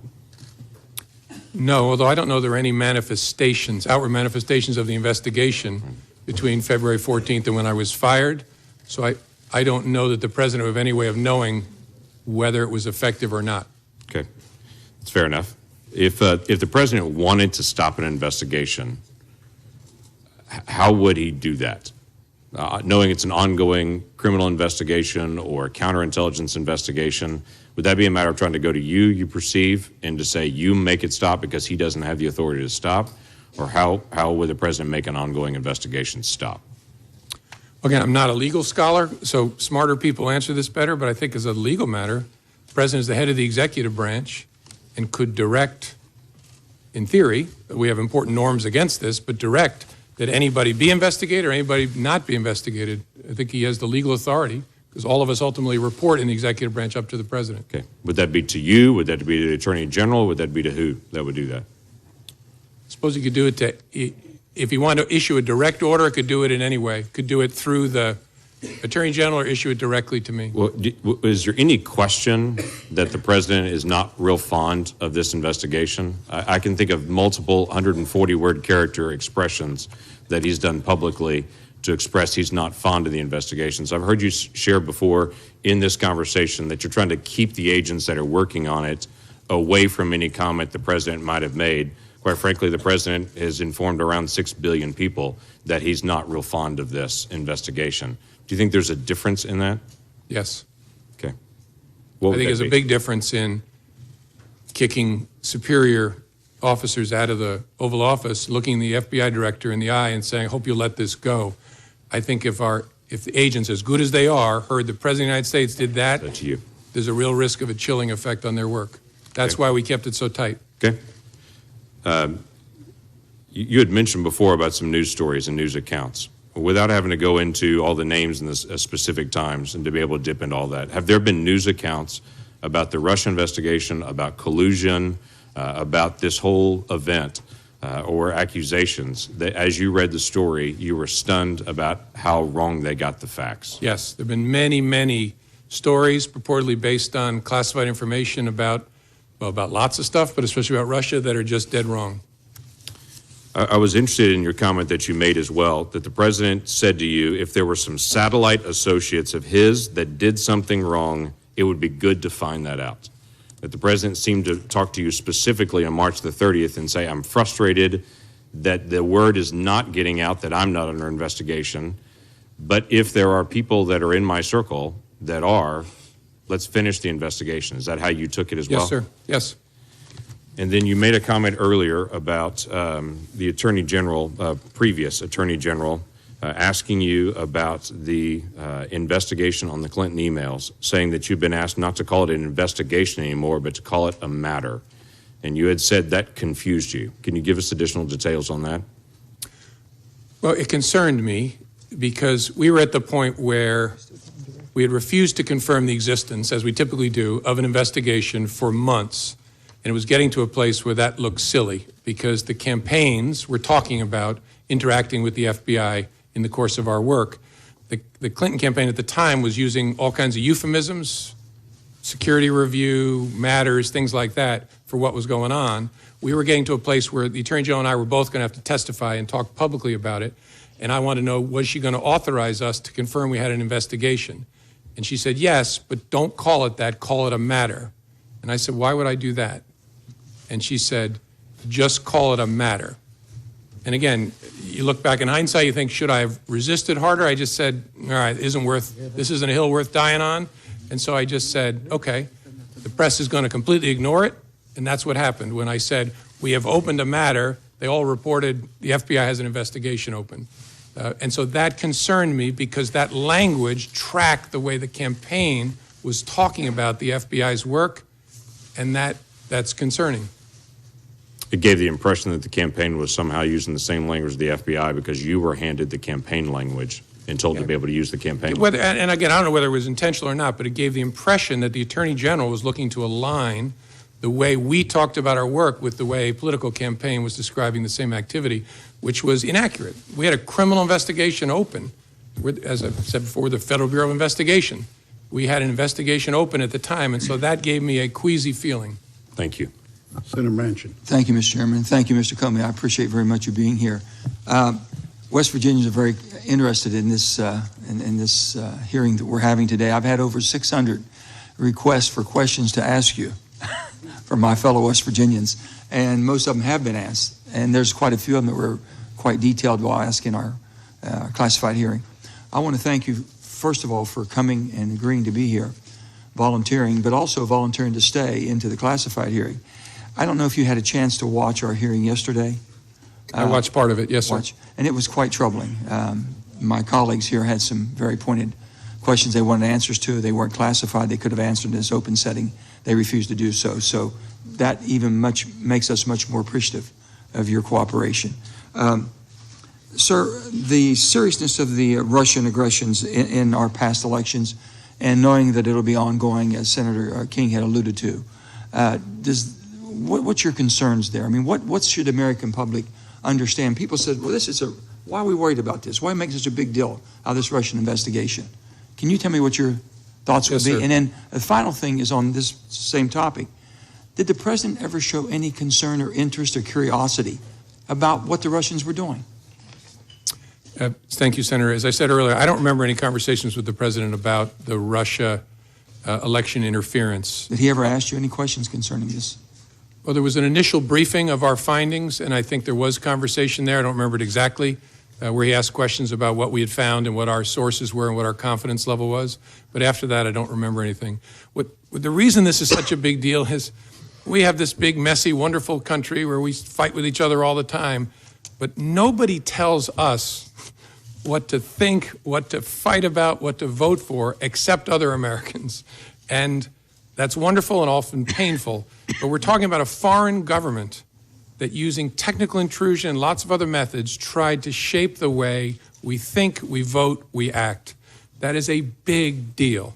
No, although I don't know there are any manifestations, outward manifestations of the investigation between February 14th and when I was fired. So I don't know that the president would have any way of knowing whether it was effective or not. Okay, that's fair enough. If the president wanted to stop an investigation, how would he do that? Knowing it's an ongoing criminal investigation or counterintelligence investigation, would that be a matter of trying to go to you perceive, and to say you make it stop because he doesn't have the authority to stop? Or how would the president make an ongoing investigation stop? Again, I'm not a legal scholar, so smarter people answer this better, but I think as a legal matter, the president is the head of the executive branch and could direct, in theory, we have important norms against this, but direct that anybody be investigated or anybody not be investigated. I think he has the legal authority, because all of us ultimately report in the executive branch up to the president. Okay. Would that be to you? Would that be to the attorney general? Would that be to who that would do that? Suppose he could do it to, if he wanted to issue a direct order, it could do it in any way. Could do it through the attorney general or issue it directly to me. Well, is there any question that the president is not real fond of this investigation? I can think of multiple 140-word character expressions that he's done publicly to express he's not fond of the investigations. I've heard you share before in this conversation that you're trying to keep the agents that are working on it away from any comment the president might have made. Quite frankly, the president has informed around 6 billion people that he's not real fond of this investigation. Do you think there's a difference in that? Yes. Okay. I think there's a big difference in kicking superior officers out of the Oval Office, looking the FBI director in the eye and saying, I hope you'll let this go. I think if the agents, as good as they are, heard the President of the United States did that, That's you. there's a real risk of a chilling effect on their work. That's why we kept it so tight. Okay. You had mentioned before about some news stories and news accounts. Without having to go into all the names and the specific times and to be able to dip into all that, have there been news accounts about the Russia investigation, about collusion, about this whole event, or accusations that, as you read the story, you were stunned about how wrong they got the facts? Yes, there have been many, many stories purportedly based on classified information about lots of stuff, but especially about Russia, that are just dead wrong. I was interested in your comment that you made as well, that the president said to you, if there were some satellite associates of his that did something wrong, it would be good to find that out. That the president seemed to talk to you specifically on March the 30th and say, I'm frustrated that the word is not getting out that I'm not under investigation, but if there are people that are in my circle that are, let's finish the investigation. Is that how you took it as well? Yes, sir. Yes. And then you made a comment earlier about the Attorney General, previous Attorney General, asking you about the investigation on the Clinton emails, saying that you've been asked not to call it an investigation anymore, but to call it a matter. And you had said that confused you. Can you give us additional details on that? Well, it concerned me because we were at the point where we had refused to confirm the existence, as we typically do, of an investigation for months. And it was getting to a place where that looked silly because the campaigns were talking about interacting with the FBI in the course of our work. The Clinton campaign at the time was using all kinds of euphemisms, security review, matters, things like that for what was going on. We were getting to a place where the Attorney General and I were both going to have to testify and talk publicly about it. And I wanted to know, was she going to authorize us to confirm we had an investigation? And she said, yes, but don't call it that, call it a matter. And I said, why would I do that? And she said, just call it a matter. And again, you look back in hindsight, you think, should I have resisted harder? I just said, all right, this isn't a hill worth dying on. And so I just said, okay, the press is going to completely ignore it. And that's what happened. When I said, we have opened a matter, they all reported the FBI has an investigation open. And so that concerned me because that language tracked the way the campaign was talking about the FBI's work, and that's concerning. It gave the impression that the campaign was somehow using the same language as the FBI because you were handed the campaign language and told to be able to use the campaign language. And again, I don't know whether it was intentional or not, but it gave the impression that the Attorney General was looking to align the way we talked about our work with the way a political campaign was describing the same activity, which was inaccurate. We had a criminal investigation open. as I said before, the Federal Bureau of Investigation. We had an investigation open at the time, and so that gave me a queasy feeling. Thank you. Senator Manchin. Thank you, Mr. Chairman. Thank you, Mr. Comey. I appreciate very much you being here. West Virginians are very interested in this hearing that we're having today. I've had over 600 requests for questions to ask you from my fellow West Virginians, and most of them have been asked. And there's quite a few of them that were quite detailed while asking our classified hearing. I want to thank you, first of all, for coming and agreeing to be here, volunteering, but also volunteering to stay into the classified hearing. I don't know if you had a chance to watch our hearing yesterday. I watched part of it, yes, sir. And it was quite troubling. My colleagues here had some very pointed questions they wanted answers to. They weren't classified. They could have answered in this open setting. They refused to do so. So that even makes us much more appreciative of your cooperation. Sir, the seriousness of the Russian aggressions in our past elections, and knowing that it'll be ongoing, as Senator King had alluded to, what's your concerns there? I mean, what should the American public understand? People said, well, why are we worried about this? Why make such a big deal out of this Russian investigation? Can you tell me what your thoughts would be? Sir. And then the final thing is on this same topic. Did the president ever show any concern or interest or curiosity about what the Russians were doing? Thank you, Senator. As I said earlier, I don't remember any conversations with the president about the Russia election interference. Did he ever ask you any questions concerning this? Well, there was an initial briefing of our findings, and I think there was conversation there. I don't remember it exactly, where he asked questions about what we had found and what our sources were and what our confidence level was. But after that, I don't remember anything. The reason this is such a big deal is we have this big, messy, wonderful country where we fight with each other all the time, but nobody tells us what to think, what to fight about, what to vote for, except other Americans. And that's wonderful and often painful, but we're talking about a foreign government that, using technical intrusion and lots of other methods, tried to shape the way we think, we vote, we act. That is a big deal,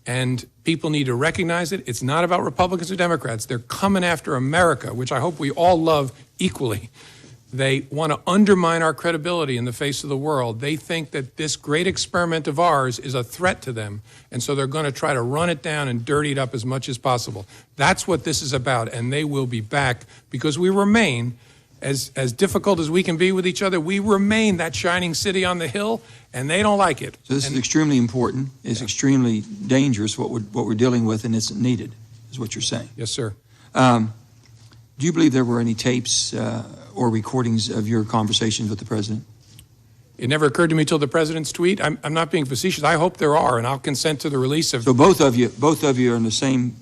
and people need to recognize it. It's not about Republicans or Democrats. They're coming after America, which I hope we all love equally. They want to undermine our credibility in the face of the world. They think that this great experiment of ours is a threat to them, and so they're going to try to run it down and dirty it up as much as possible. That's what this is about, and they will be back because we remain, as difficult as we can be with each other, we remain that shining city on the hill, and they don't like it. So this is extremely important. It's extremely dangerous, what we're dealing with, and it's needed, is what you're saying. Yes, sir. Do you believe there were any tapes or recordings of your conversations with the president? It never occurred to me till the president's tweet. I'm not being facetious. I hope there are, and I'll consent to the release of. So both of you are in the same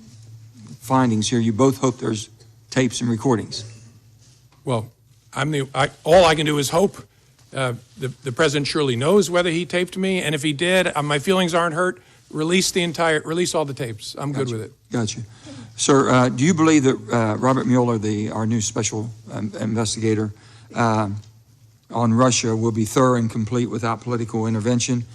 findings here. You both hope there's tapes and recordings. Well, all I can do is hope. The president surely knows whether he taped me, and if he did, my feelings aren't hurt. Release all the tapes. I'm good with it. Gotcha. Sir, do you believe that Robert Mueller, our new special investigator on Russia, will be thorough and complete without political intervention?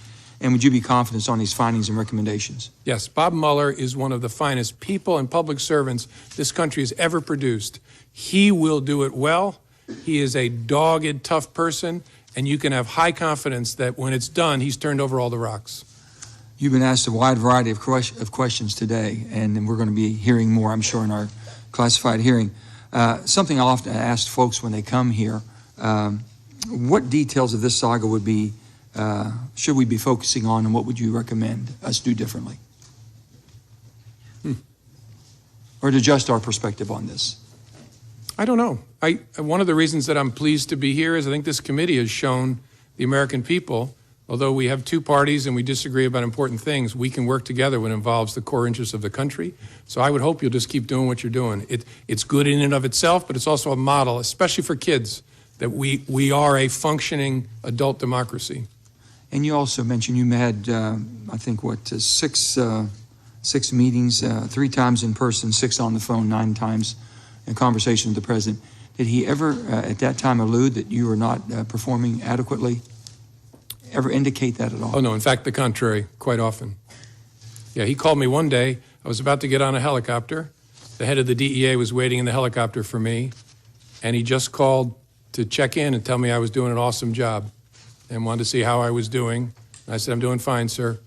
And would you be confident on his findings and recommendations? Yes, Bob Mueller is one of the finest people and public servants this country has ever produced. He will do it well. He is a dogged, tough person, and you can have high confidence that when it's done, he's turned over all the rocks. You've been asked a wide variety of questions today, and then we're going to be hearing more, I'm sure, in our classified hearing. Something I often ask folks when they come here, what details of this saga should we be focusing on, and what would you recommend us do differently? Or to adjust our perspective on this? I don't know. One of the reasons that I'm pleased to be here is I think this committee has shown the American people, although we have two parties and we disagree about important things, we can work together when it involves the core interests of the country. So I would hope you'll just keep doing what you're doing. It's good in and of itself, but it's also a model, especially for kids, that we are a functioning adult democracy. And you also mentioned you had, I think, six meetings, 3 times in person, 6 on the phone, 9 times in conversation with the president. Did he ever, at that time, allude that you were not performing adequately? Ever indicate that at all? Oh, no. In fact, the contrary, quite often. Yeah, he called me one day. I was about to get on a helicopter. The head of the DEA was waiting in the helicopter for me, and he just called to check in and tell me I was doing an awesome job and wanted to see how I was doing. I said, I'm doing fine, sir.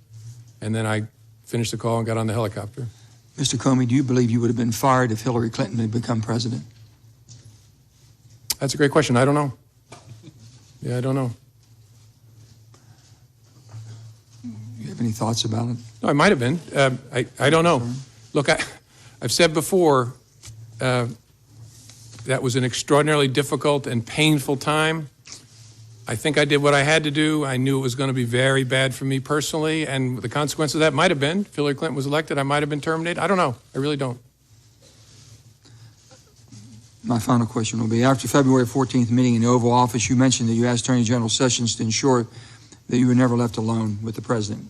And then I finished the call and got on the helicopter. Mr. Comey, do you believe you would have been fired if Hillary Clinton had become president? That's a great question. I don't know. Yeah, I don't know. You have any thoughts about it? No, I might have been. I don't know. Look, I've said before, that was an extraordinarily difficult and painful time. I think I did what I had to do. I knew it was going to be very bad for me personally, and the consequence of that might have been, if Hillary Clinton was elected, I might have been terminated. I don't know. I really don't. My final question will be, after February 14th meeting in the Oval Office, you mentioned that you asked Attorney General Sessions to ensure that you were never left alone with the president.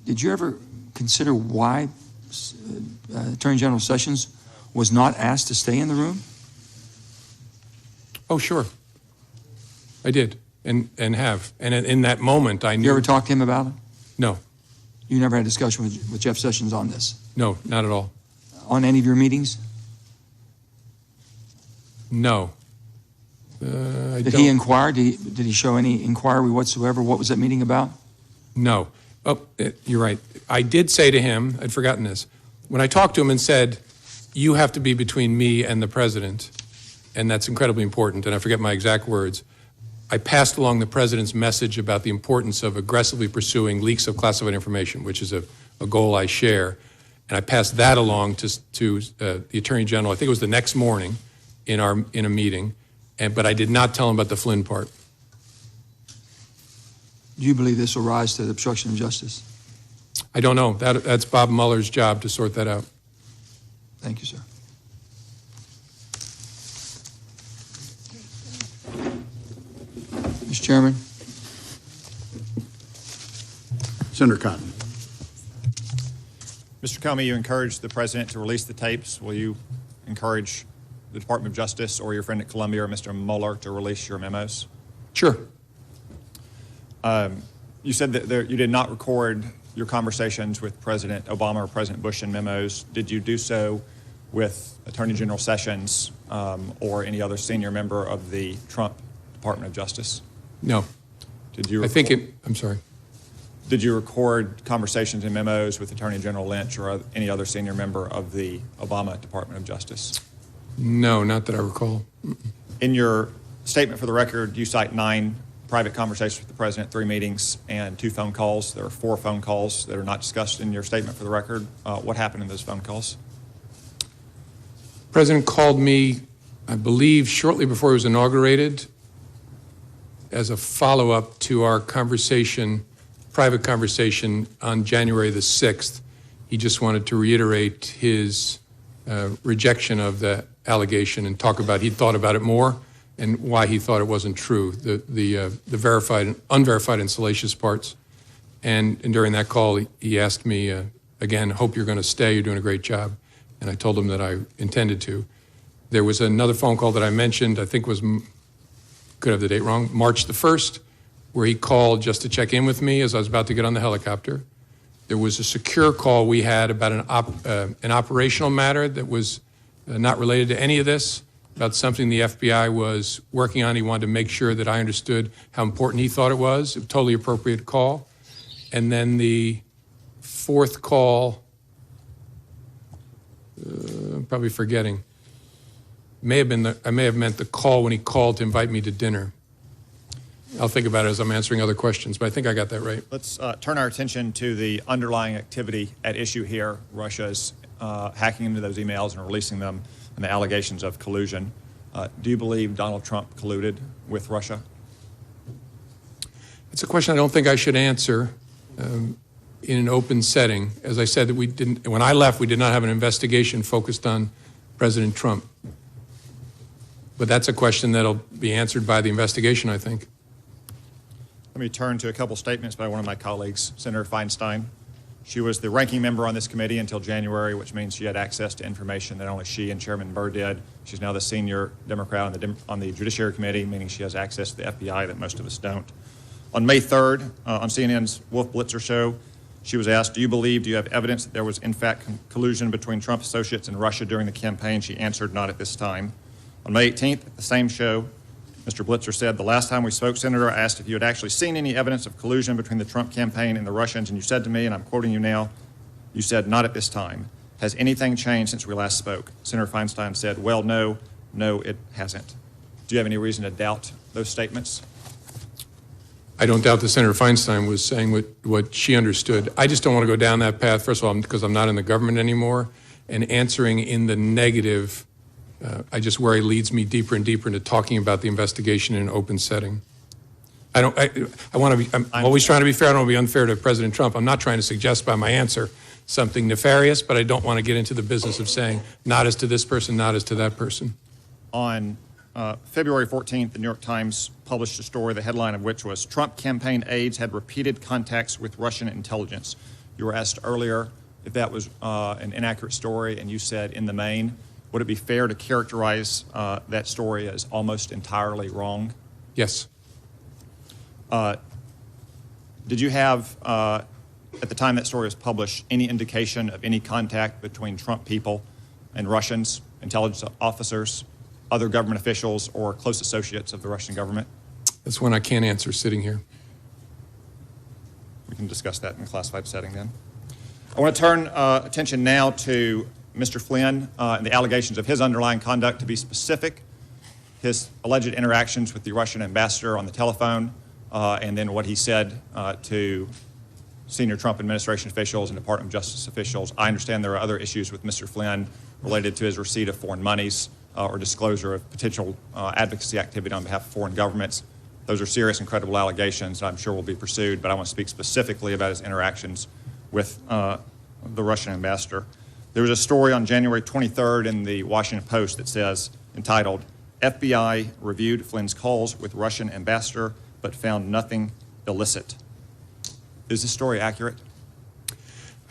Did you ever consider why Attorney General Sessions was not asked to stay in the room? Oh, sure. I did, and have. And in that moment, I knew. You ever talked to him about it? No. You never had a discussion with Jeff Sessions on this? No, not at all. On any of your meetings? No. Did he inquire? Did he show any inquiry whatsoever? What was that meeting about? No. Oh, you're right. I did say to him, I'd forgotten this, when I talked to him and said, you have to be between me and the president, and that's incredibly important, and I forget my exact words, I passed along the president's message about the importance of aggressively pursuing leaks of classified information, which is a goal I share, and I passed that along to the Attorney General. I think it was the next morning in a meeting, but I did not tell him about the Flynn part. Do you believe this will rise to the obstruction of justice? I don't know. That's Bob Mueller's job to sort that out. Thank you, sir. Mr. Chairman. Senator Cotton. Mr. Comey, you encouraged the president to release the tapes. Will you encourage the Department of Justice or your friend at Columbia, or Mr. Mueller, to release your memos? Sure. You said that you did not record your conversations with President Obama or President Bush in memos. Did you do so with Attorney General Sessions or any other senior member of the Trump Department of Justice? No. Did you? I'm sorry. Did you record conversations and memos with Attorney General Lynch or any other senior member of the Obama Department of Justice? No, not that I recall. In your statement for the record, you cite 9 private conversations with the president, 3 meetings, and 2 phone calls. There are 4 phone calls that are not discussed in your statement for the record. What happened in those phone calls? The president called me, I believe, shortly before he was inaugurated as a follow-up to our conversation, private conversation on January the 6th. He just wanted to reiterate his rejection of the allegation and talk about, he'd thought about it more and why he thought it wasn't true, the verified and unverified and salacious parts. And during that call, he asked me, again, hope you're going to stay, you're doing a great job. And I told him that I intended to. There was another phone call that I mentioned, I think was, could have the date wrong, March the 1st, where he called just to check in with me as I was about to get on the helicopter. There was a secure call we had about an operational matter that was not related to any of this, about something the FBI was working on. He wanted to make sure that I understood how important he thought it was. A totally appropriate call. And then the 4th call, I'm probably forgetting. I may have meant the call when he called to invite me to dinner. I'll think about it as I'm answering other questions, but I think I got that right. Let's turn our attention to the underlying activity at issue here, Russia's hacking into those emails and releasing them, and the allegations of collusion. Do you believe Donald Trump colluded with Russia? It's a question I don't think I should answer in an open setting. As I said, that when I left, we did not have an investigation focused on President Trump. But that's a question that'll be answered by the investigation, I think. Let me turn to a couple statements by one of my colleagues, Senator Feinstein. She was the ranking member on this committee until January, which means she had access to information that only she and Chairman Burr did. She's now the senior Democrat on the Judiciary Committee, meaning she has access to the FBI that most of us don't. On May 3rd, on CNN's Wolf Blitzer show, she was asked, do you have evidence that there was in fact collusion between Trump associates and Russia during the campaign? She answered, not at this time. On May 18th, at the same show, Mr. Blitzer said, the last time we spoke, Senator, I asked if you had actually seen any evidence of collusion between the Trump campaign and the Russians, and you said to me, and I'm quoting you now, you said, not at this time. Has anything changed since we last spoke? Senator Feinstein said, well, no, it hasn't. Do you have any reason to doubt those statements? I don't doubt that Senator Feinstein was saying what she understood. I just don't want to go down that path, first of all, because I'm not in the government anymore, and answering in the negative, I just worry leads me deeper and deeper into talking about the investigation in an open setting. I'm always trying to be fair. I don't want to be unfair to President Trump. I'm not trying to suggest by my answer something nefarious, but I don't want to get into the business of saying not as to this person, not as to that person. On February 14th, the New York Times published a story, the headline of which was, Trump campaign aides had repeated contacts with Russian intelligence. You were asked earlier if that was an inaccurate story, and you said in the main. Would it be fair to characterize that story as almost entirely wrong? Yes. Did you have, at the time that story was published, any indication of any contact between Trump people and Russians, intelligence officers, other government officials, or close associates of the Russian government? That's one I can't answer sitting here. We can discuss that in a classified setting then. I want to turn attention now to Mr. Flynn and the allegations of his underlying conduct. To be specific, his alleged interactions with the Russian ambassador on the telephone, and then what he said to senior Trump administration officials and Department of Justice officials. I understand there are other issues with Mr. Flynn related to his receipt of foreign monies or disclosure of potential advocacy activity on behalf of foreign governments. Those are serious and credible allegations that I'm sure will be pursued, but I want to speak specifically about his interactions with the Russian ambassador. There was a story on January 23rd in the Washington Post that says, entitled, FBI reviewed Flynn's calls with Russian ambassador but found nothing illicit. Is this story accurate?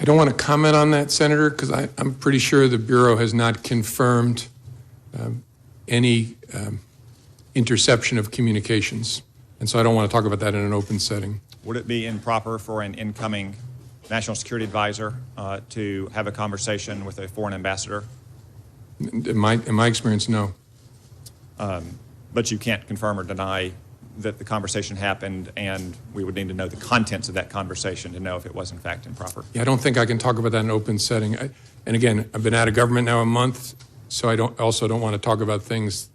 I don't want to comment on that, Senator, because I'm pretty sure the Bureau has not confirmed any interception of communications. And so I don't want to talk about that in an open setting. Would it be improper for an incoming national security advisor to have a conversation with a foreign ambassador? In my experience, no. But you can't confirm or deny that the conversation happened, and we would need to know the contents of that conversation to know if it was in fact improper. Yeah, I don't think I can talk about that in an open setting. And again, I've been out of government now a month, so I also don't want to talk about things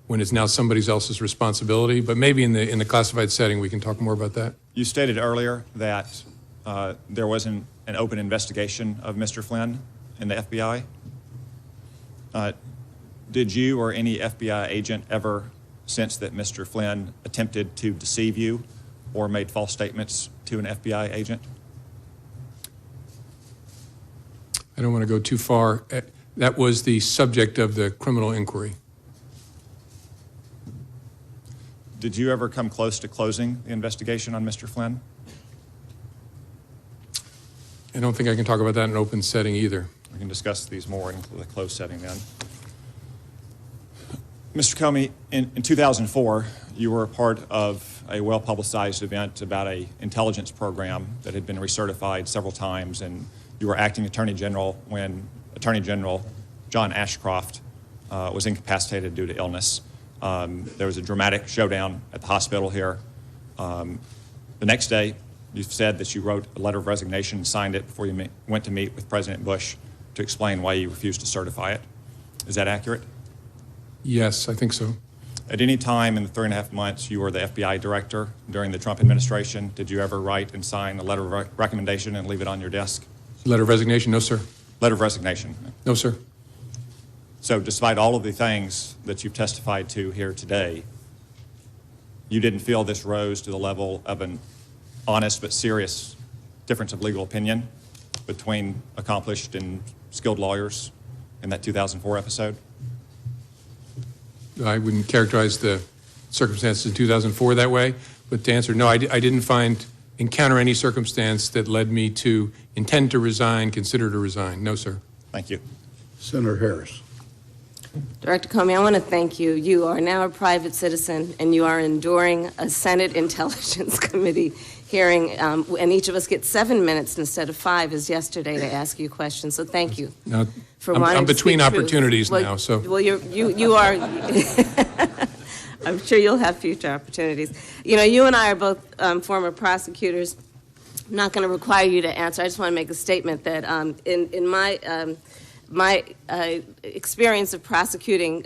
when it's now somebody else's responsibility. But maybe in the classified setting, we can talk more about that. You stated earlier that there was an open investigation of Mr. Flynn in the FBI. Did you or any FBI agent ever sense that Mr. Flynn attempted to deceive you or made false statements to an FBI agent? I don't want to go too far. That was the subject of the criminal inquiry. Did you ever come close to closing the investigation on Mr. Flynn? I don't think I can talk about that in an open setting either. We can discuss these more in the closed setting then. Mr. Comey, in 2004, you were a part of a well-publicized event about an intelligence program that had been recertified several times, and you were acting Attorney General when Attorney General John Ashcroft was incapacitated due to illness. There was a dramatic showdown at the hospital here. The next day, you said that you wrote a letter of resignation and signed it before you went to meet with President Bush to explain why you refused to certify it. Is that accurate? Yes, I think so. At any time in the 3.5 months you were the FBI director during the Trump administration, did you ever write and sign a letter of recommendation and leave it on your desk? Letter of resignation? No, sir. Letter of resignation? No, sir. So despite all of the things that you've testified to here today, you didn't feel this rose to the level of an honest but serious difference of legal opinion between accomplished and skilled lawyers in that 2004 episode? I wouldn't characterize the circumstances in 2004 that way, but to answer, no, I didn't encounter any circumstance that led me to intend to resign, consider to resign. No, sir. Thank you. Senator Harris. Director Comey, I want to thank you. You are now a private citizen, and you are enduring a Senate Intelligence Committee hearing, and each of us gets 7 minutes instead of 5 as yesterday to ask you questions. So thank you. Now, For wanting I'm to between speak truth. opportunities Well, now, so. Well, you are. I'm sure you'll have future opportunities. You know, you and I are both former prosecutors. I'm not going to require you to answer. I just want to make a statement that in my experience of prosecuting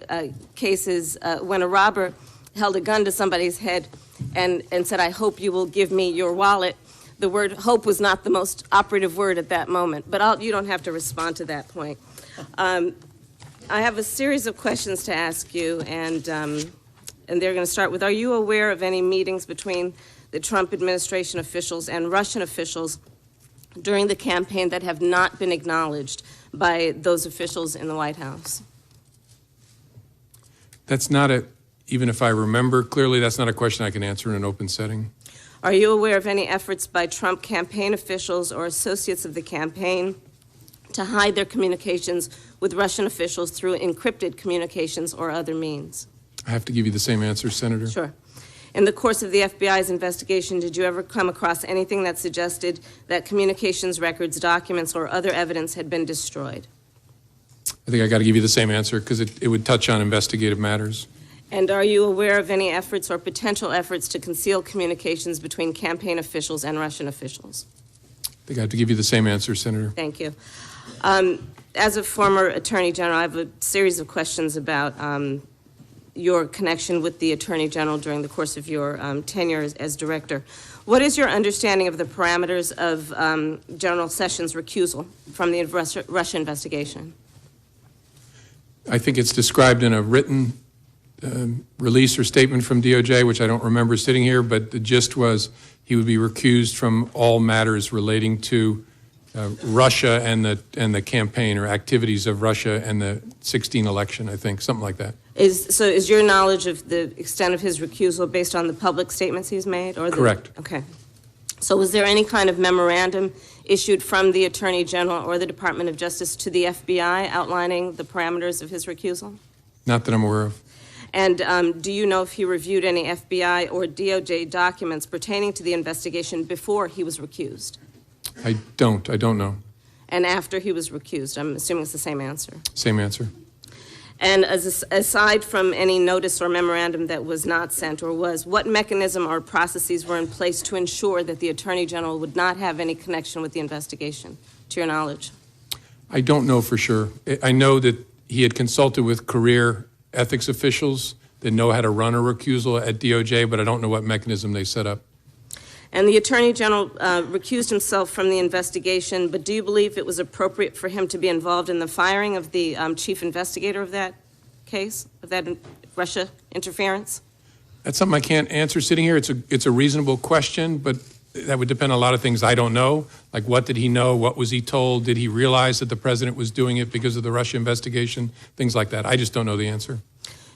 cases, when a robber held a gun to somebody's head and said, "I hope you will give me your wallet," the word hope was not the most operative word at that moment. But you don't have to respond to that point. I have a series of questions to ask you, and they're going to start with, are you aware of any meetings between the Trump administration officials and Russian officials during the campaign that have not been acknowledged by those officials in the White House? That's not even if I remember clearly, that's not a question I can answer in an open setting. Are you aware of any efforts by Trump campaign officials or associates of the campaign to hide their communications with Russian officials through encrypted communications or other means? I have to give you the same answer, Senator. Sure. In the course of the FBI's investigation, did you ever come across anything that suggested that communications records, documents, or other evidence had been destroyed? I think I got to give you the same answer because it would touch on investigative matters. And are you aware of any efforts or potential efforts to conceal communications between campaign officials and Russian officials? I think I have to give you the same answer, Senator. Thank you. As a former Attorney General, I have a series of questions about your connection with the Attorney General during the course of your tenure as Director. What is your understanding of the parameters of General Sessions' recusal from the Russia investigation? I think it's described in a written release or statement from DOJ, which I don't remember sitting here, but the gist was he would be recused from all matters relating to Russia and the campaign or activities of Russia and the 2016 election, I think, something like that. Is your knowledge of the extent of his recusal based on the public statements he's made? Correct. Okay. So was there any kind of memorandum issued from the Attorney General or the Department of Justice to the FBI outlining the parameters of his recusal? Not that I'm aware of. And do you know if he reviewed any FBI or DOJ documents pertaining to the investigation before he was recused? I don't know. And after he was recused? I'm assuming it's the same answer. Same answer. And aside from any notice or memorandum that was not sent or what mechanism or processes were in place to ensure that the Attorney General would not have any connection with the investigation, to your knowledge? I don't know for sure. I know that he had consulted with career ethics officials that know how to run a recusal at DOJ, but I don't know what mechanism they set up. And the Attorney General recused himself from the investigation, but do you believe it was appropriate for him to be involved in the firing of the chief investigator of that case, of that Russia interference? That's something I can't answer sitting here. It's a reasonable question, but that would depend on a lot of things I don't know. Like, what did he know? What was he told? Did he realize that the president was doing it because of the Russia investigation? Things like that. I just don't know the answer.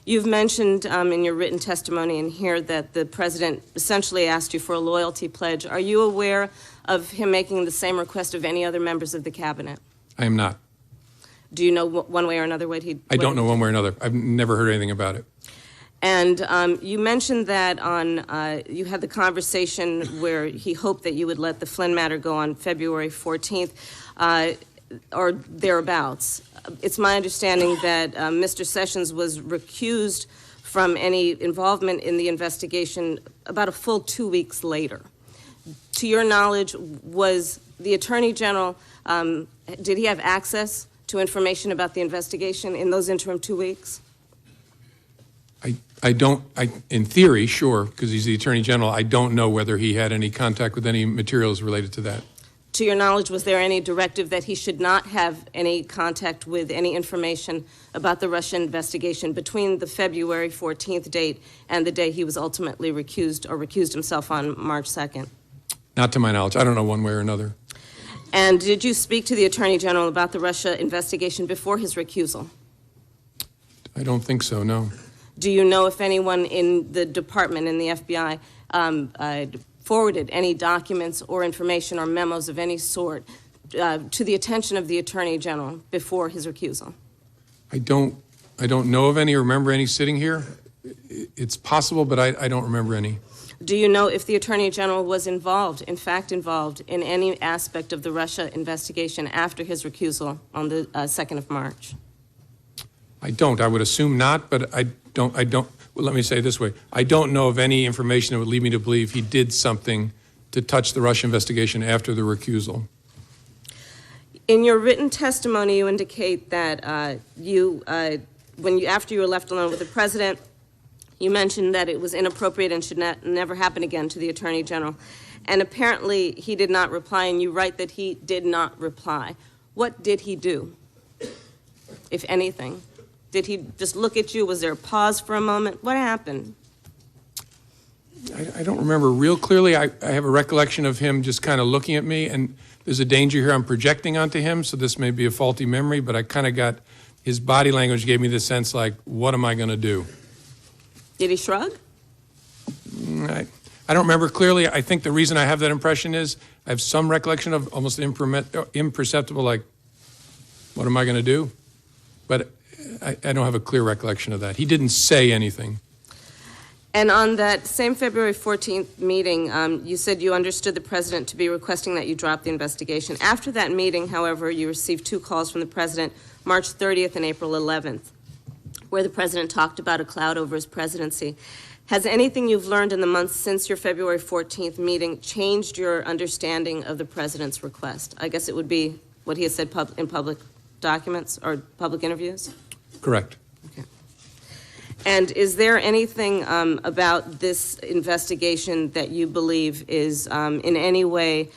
You've mentioned in your written testimony in here that the president essentially asked you for a loyalty pledge. Are you aware of him making the same request of any other members of the cabinet? I am not. Do you know one way or another what he... I don't know one way or another. I've never heard anything about it. And you mentioned that you had the conversation where he hoped that you would let the Flynn matter go on February 14th or thereabouts. It's my understanding that Mr. Sessions was recused from any involvement in the investigation about a full 2 weeks later. To your knowledge, was the Attorney General, did he have access to information about the investigation in those interim 2 weeks? In theory, sure, because he's the Attorney General. I don't know whether he had any contact with any materials related to that. To your knowledge, was there any directive that he should not have any contact with any information about the Russian investigation between the February 14th date and the day he was ultimately recused or recused himself on March 2nd? Not to my knowledge. I don't know one way or another. And did you speak to the Attorney General about the Russia investigation before his recusal? I don't think so, no. Do you know if anyone in the department, in the FBI, forwarded any documents or information or memos of any sort to the attention of the Attorney General before his recusal? I don't know of any or remember any sitting here. It's possible, but I don't remember any. Do you know if the Attorney General was involved, in fact involved, in any aspect of the Russia investigation after his recusal on the 2nd of March? I don't. I would assume not, but I don't. Well, let me say it this way. I don't know of any information that would lead me to believe he did something to touch the Russia investigation after the recusal. In your written testimony, you indicate that after you were left alone with the president, you mentioned that it was inappropriate and should never happen again to the Attorney General. And apparently, he did not reply, and you write that he did not reply. What did he do, if anything? Did he just look at you? Was there a pause for a moment? What happened? I don't remember real clearly. I have a recollection of him just kind of looking at me, and there's a danger here I'm projecting onto him, so this may be a faulty memory, but I kind of got, his body language gave me the sense like, what am I going to do? Did he shrug? I don't remember clearly. I think the reason I have that impression is I have some recollection of almost imperceptible, like, what am I going to do? But I don't have a clear recollection of that. He didn't say anything. And on that same February 14th meeting, you said you understood the president to be requesting that you drop the investigation. After that meeting, however, you received 2 calls from the president, March 30th and April 11th, where the president talked about a cloud over his presidency. Has anything you've learned in the months since your February 14th meeting changed your understanding of the president's request? I guess it would be what he has said in public documents or public interviews? Correct. Okay. And is there anything about this investigation that you believe is in any way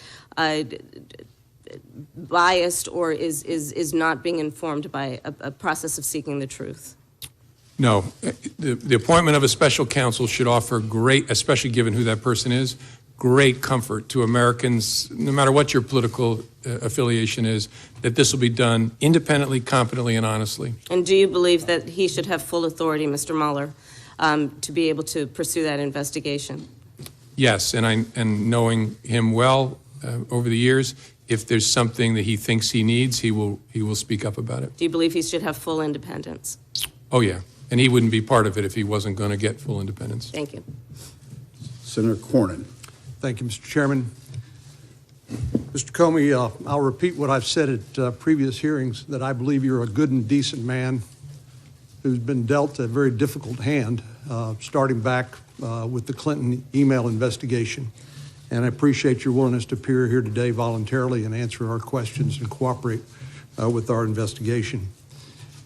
biased or is not being informed by a process of seeking the truth? No. The appointment of a special counsel should offer great, especially given who that person is, great comfort to Americans, no matter what your political affiliation is, that this will be done independently, competently, and honestly. And do you believe that he should have full authority, Mr. Mueller, to be able to pursue that investigation? Yes, and knowing him well over the years, if there's something that he thinks he needs, he will speak up about it. Do you believe he should have full independence? Oh, yeah. And he wouldn't be part of it if he wasn't going to get full independence. Thank you. Senator Cornyn. Thank you, Mr. Chairman. Mr. Comey, I'll repeat what I've said at previous hearings, that I believe you're a good and decent man who's been dealt a very difficult hand, starting back with the Clinton email investigation. And I appreciate your willingness to appear here today voluntarily and answer our questions and cooperate with our investigation.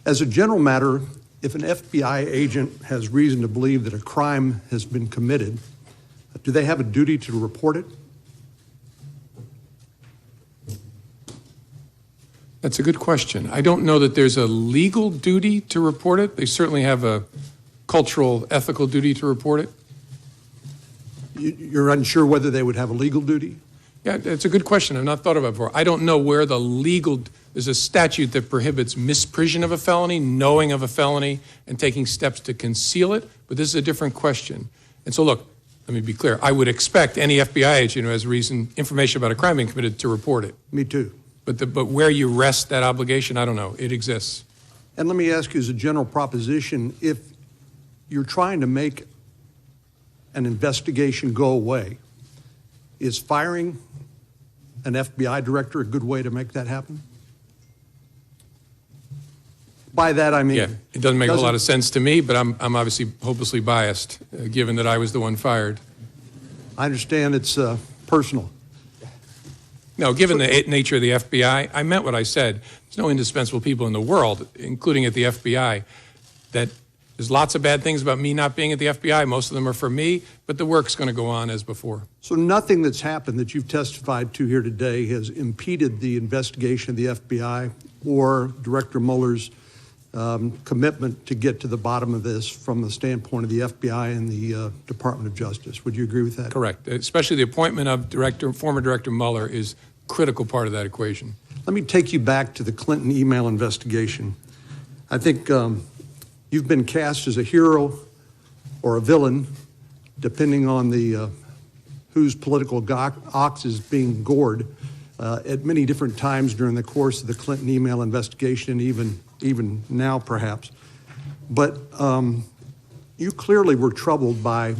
As a general matter, if an FBI agent has reason to believe that a crime has been committed, do they have a duty to report it? That's a good question. I don't know that there's a legal duty to report it. They certainly have a cultural, ethical duty to report it. You're unsure whether they would have a legal duty? Yeah, it's a good question. I've not thought about it before. I don't know where the legal, there's a statute that prohibits misprision of a felony, knowing of a felony, and taking steps to conceal it, but this is a different question. And so look, let me be clear. I would expect any FBI agent who has information about a crime being committed to report it. Me too. But where you rest that obligation, I don't know. It exists. And let me ask you as a general proposition, if you're trying to make an investigation go away, is firing an FBI director a good way to make that happen? By that, I mean... Yeah, it doesn't make a lot of sense to me, but I'm obviously hopelessly biased, given that I was the one fired. I understand it's personal. No, given the nature of the FBI, I meant what I said. There's no indispensable people in the world, including at the FBI, that there's lots of bad things about me not being at the FBI. Most of them are for me, but the work's going to go on as before. So nothing that's happened that you've testified to here today has impeded the investigation of the FBI or Director Mueller's commitment to get to the bottom of this from the standpoint of the FBI and the Department of Justice. Would you agree with that? Correct. Especially the appointment of former Director Mueller is a critical part of that equation. Let me take you back to the Clinton email investigation. I think you've been cast as a hero or a villain, depending on the whose political ox is being gored at many different times during the course of the Clinton email investigation, even now perhaps. But you clearly were troubled by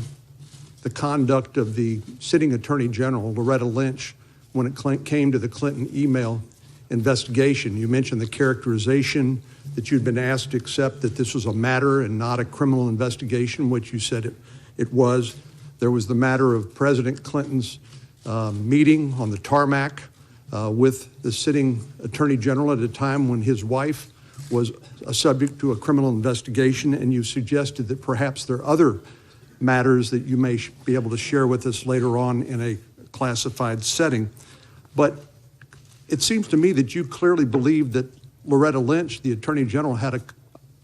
the conduct of the sitting Attorney General, Loretta Lynch, when it came to the Clinton email investigation. You mentioned the characterization that you'd been asked to accept that this was a matter and not a criminal investigation, which you said it was. There was the matter of President Clinton's meeting on the tarmac with the sitting Attorney General at a time when his wife was subject to a criminal investigation, and you suggested that perhaps there are other matters that you may be able to share with us later on in a classified setting. But it seems to me that you clearly believe that Loretta Lynch, the Attorney General, had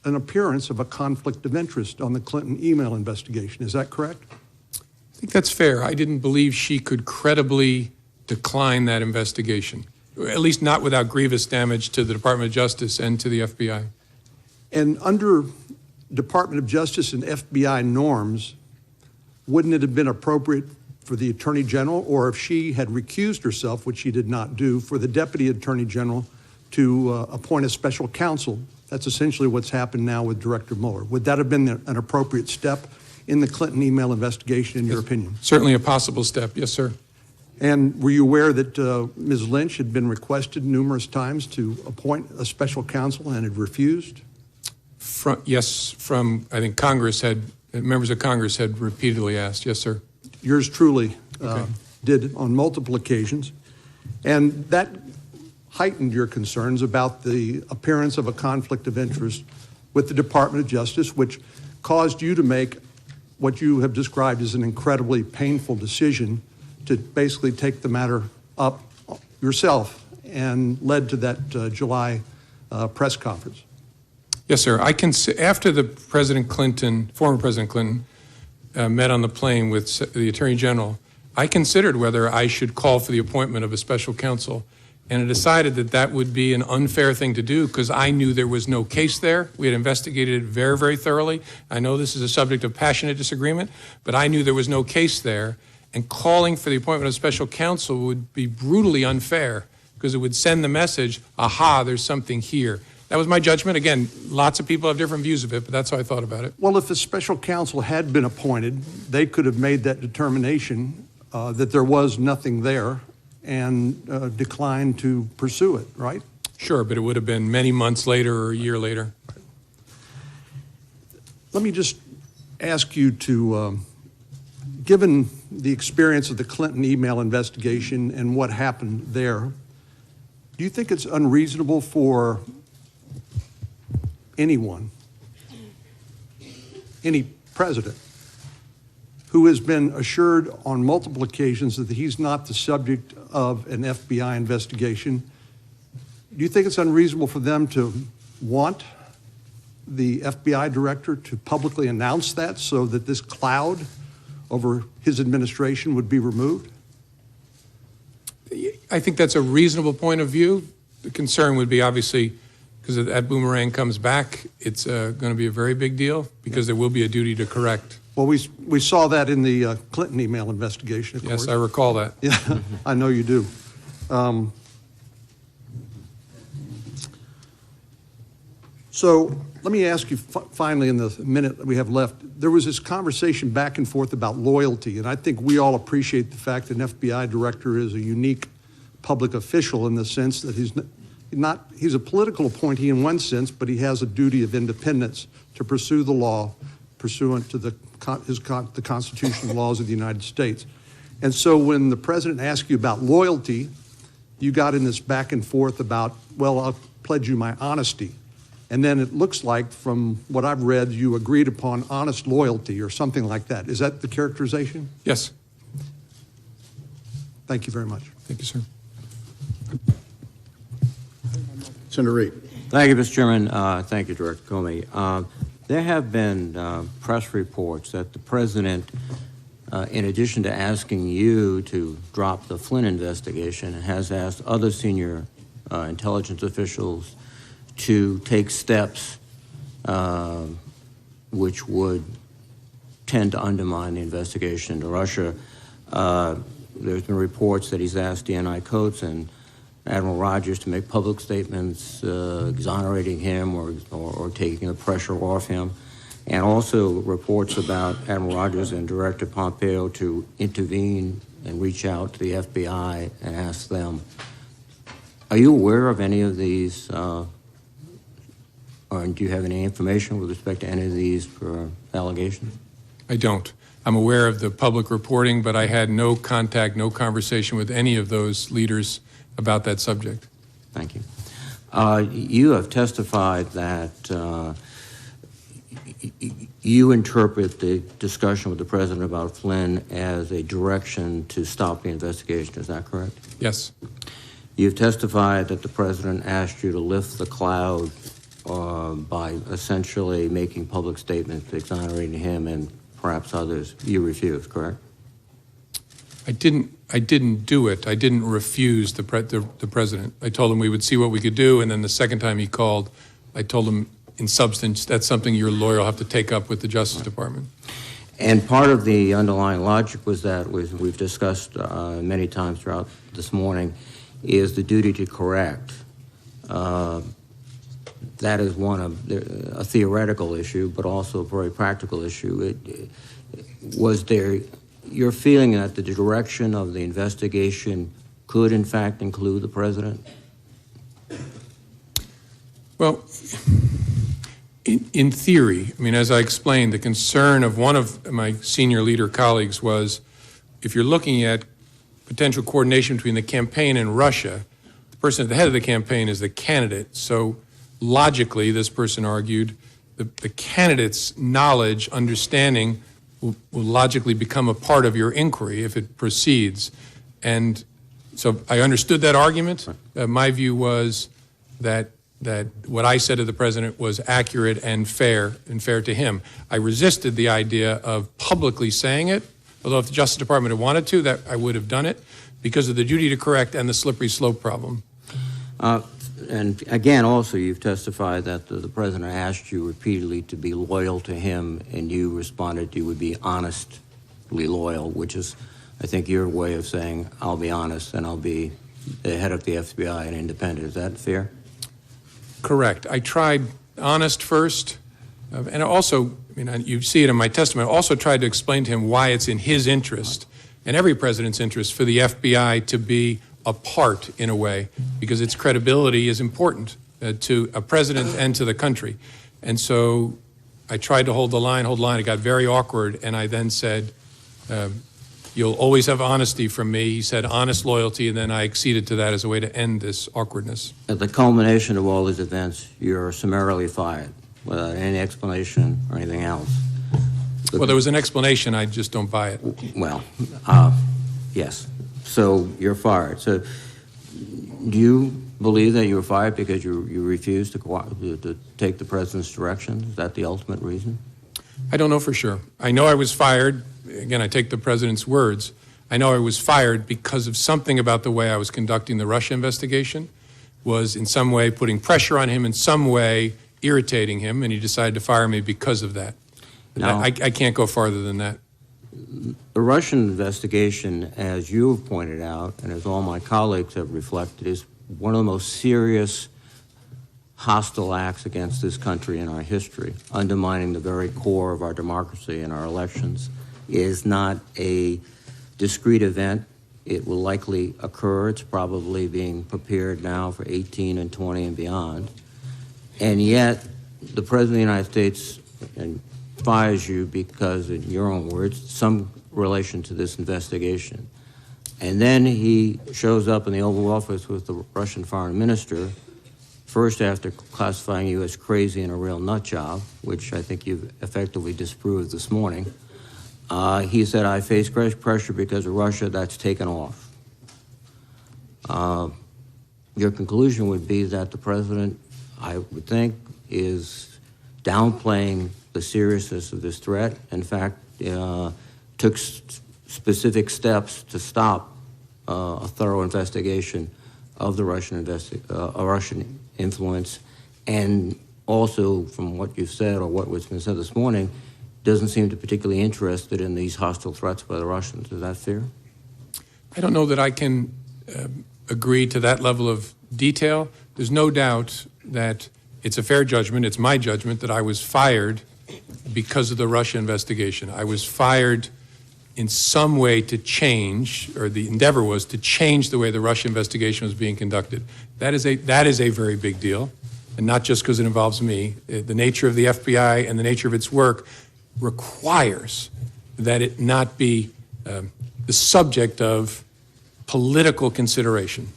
an appearance of a conflict of interest on the Clinton email investigation. Is that correct? I think that's fair. I didn't believe she could credibly decline that investigation, at least not without grievous damage to the Department of Justice and to the FBI. And under Department of Justice and FBI norms, wouldn't it have been appropriate for the Attorney General, or if she had recused herself, which she did not do, for the Deputy Attorney General to appoint a special counsel? That's essentially what's happened now with Director Mueller. Would that have been an appropriate step in the Clinton email investigation, in your opinion? Certainly a possible step, yes, sir. And were you aware that Ms. Lynch had been requested numerous times to appoint a special counsel and had refused? Yes, I think members of Congress had repeatedly asked, yes, sir. Yours truly did on multiple occasions. And that heightened your concerns about the appearance of a conflict of interest with the Department of Justice, which caused you to make what you have described as an incredibly painful decision to basically take the matter up yourself, and led to that July press conference. Yes, sir. After the former President Clinton, met on the plane with the Attorney General, I considered whether I should call for the appointment of a special counsel, and I decided that that would be an unfair thing to do because I knew there was no case there. We had investigated it very, very thoroughly. I know this is a subject of passionate disagreement, but I knew there was no case there, and calling for the appointment of a special counsel would be brutally unfair because it would send the message, aha, there's something here. That was my judgment. Again, lots of people have different views of it, but that's how I thought about it. Well, if a special counsel had been appointed, they could have made that determination that there was nothing there and declined to pursue it, right? Sure, but it would have been many months later or a year later. Let me just ask you to, given the experience of the Clinton email investigation and what happened there, do you think it's unreasonable for anyone, any president, who has been assured on multiple occasions that he's not the subject of an FBI investigation, do you think it's unreasonable for them to want the FBI director to publicly announce that so that this cloud over his administration would be removed? I think that's a reasonable point of view. The concern would be obviously, because if that boomerang comes back, it's going to be a very big deal because there will be a duty to correct. Well, we saw that in the Clinton email investigation, of course. Yes, I recall that. Yeah, I know you do. So let me ask you finally, in the minute that we have left, there was this conversation back and forth about loyalty, and I think we all appreciate the fact that an FBI director is a unique public official in the sense that he's a political appointee in one sense, but he has a duty of independence to pursue the law pursuant to the constitutional laws of the United States. And so when the president asked you about loyalty, you got in this back and forth about, well, I'll pledge you my honesty. And then it looks like, from what I've read, you agreed upon honest loyalty or something like that. Is that the characterization? Yes. Thank you very much. Thank you, sir. Senator Reid. Thank you, Mr. Chairman. Thank you, Director Comey. There have been press reports that the president, in addition to asking you to drop the Flynn investigation, has asked other senior intelligence officials to take steps which would tend to undermine the investigation into Russia. There's been reports that he's asked DNI Coates and Admiral Rogers to make public statements exonerating him or taking the pressure off him, and also reports about Admiral Rogers and Director Pompeo to intervene and reach out to the FBI and ask them. Are you aware of any of these Or do you have any information with respect to any of these allegations? I don't. I'm aware of the public reporting, but I had no contact, no conversation with any of those leaders about that subject. Thank you. You have testified that you interpret the discussion with the President about Flynn as a direction to stop the investigation. Is that correct? Yes. You've testified that the President asked you to lift the cloud by essentially making public statements exonerating him and perhaps others. You refused, correct? I didn't do it. I didn't refuse the President. I told him we would see what we could do, and then the second time he called, I told him in substance, that's something your lawyer will have to take up with the Justice Department. And part of the underlying logic was that, we've discussed many times throughout this morning, is the duty to correct. That is one of a theoretical issue, but also a very practical issue. Was there your feeling that the direction of the investigation could, in fact, include the President? Well, in theory, I mean, as I explained, the concern of one of my senior leader colleagues was if you're looking at potential coordination between the campaign and Russia, the person at the head of the campaign is the candidate. So logically, this person argued, the candidate's knowledge, understanding will logically become a part of your inquiry if it proceeds. And so I understood that argument. My view was that what I said to the President was accurate and fair to him. I resisted the idea of publicly saying it, although if the Justice Department had wanted to, that I would have done it, because of the duty to correct and the slippery slope problem. And again, also, you've testified that the President asked you repeatedly to be loyal to him, and you responded you would be honestly loyal, which is, I think, your way of saying, I'll be honest and I'll be the head of the FBI and independent. Is that fair? Correct. I tried honest first, and also, I mean, you see it in my testimony, I also tried to explain to him why it's in his interest, and every president's interest, for the FBI to be apart in a way, because its credibility is important to a president and to the country. And so I tried to hold the line. It got very awkward, and I then said, you'll always have honesty from me. He said honest loyalty, and then I acceded to that as a way to end this awkwardness. At the culmination of all these events, you're summarily fired without any explanation or anything else. Well, there was an explanation. I just don't buy it. Well, yes. So you're fired. So do you believe that you were fired because you refused to take the President's direction? Is that the ultimate reason? I don't know for sure. I know I was fired. Again, I take the President's words. I know I was fired because of something about the way I was conducting the Russia investigation was in some way putting pressure on him, in some way irritating him, and he decided to fire me because of that. Now, I can't go farther than that. The Russian investigation, as you have pointed out, and as all my colleagues have reflected, is one of the most serious hostile acts against this country in our history, undermining the very core of our democracy and our elections. It is not a discrete event. It will likely occur. It's probably being prepared now for 18 and 20 and beyond. And yet, the President of the United States fires you because, in your own words, some relation to this investigation. And then he shows up in the Oval Office with the Russian foreign minister, first after classifying you as crazy and a real nut job, which I think you've effectively disproved this morning. He said, I face pressure because of Russia. That's taken off. Your conclusion would be that the President, I would think, is downplaying the seriousness of this threat. In fact, took specific steps to stop a thorough investigation of the Russian influence, and also, from what you've said or what was been said this morning, doesn't seem to particularly interested in these hostile threats by the Russians. Is that fair? I don't know that I can agree to that level of detail. There's no doubt that it's a fair judgment. It's my judgment that I was fired because of the Russia investigation. I was fired in some way to change, or the endeavor was to change the way the Russia investigation was being conducted. That is a very big deal. and not just because it involves me. The nature of the FBI and the nature of its work requires that it not be the subject of political consideration.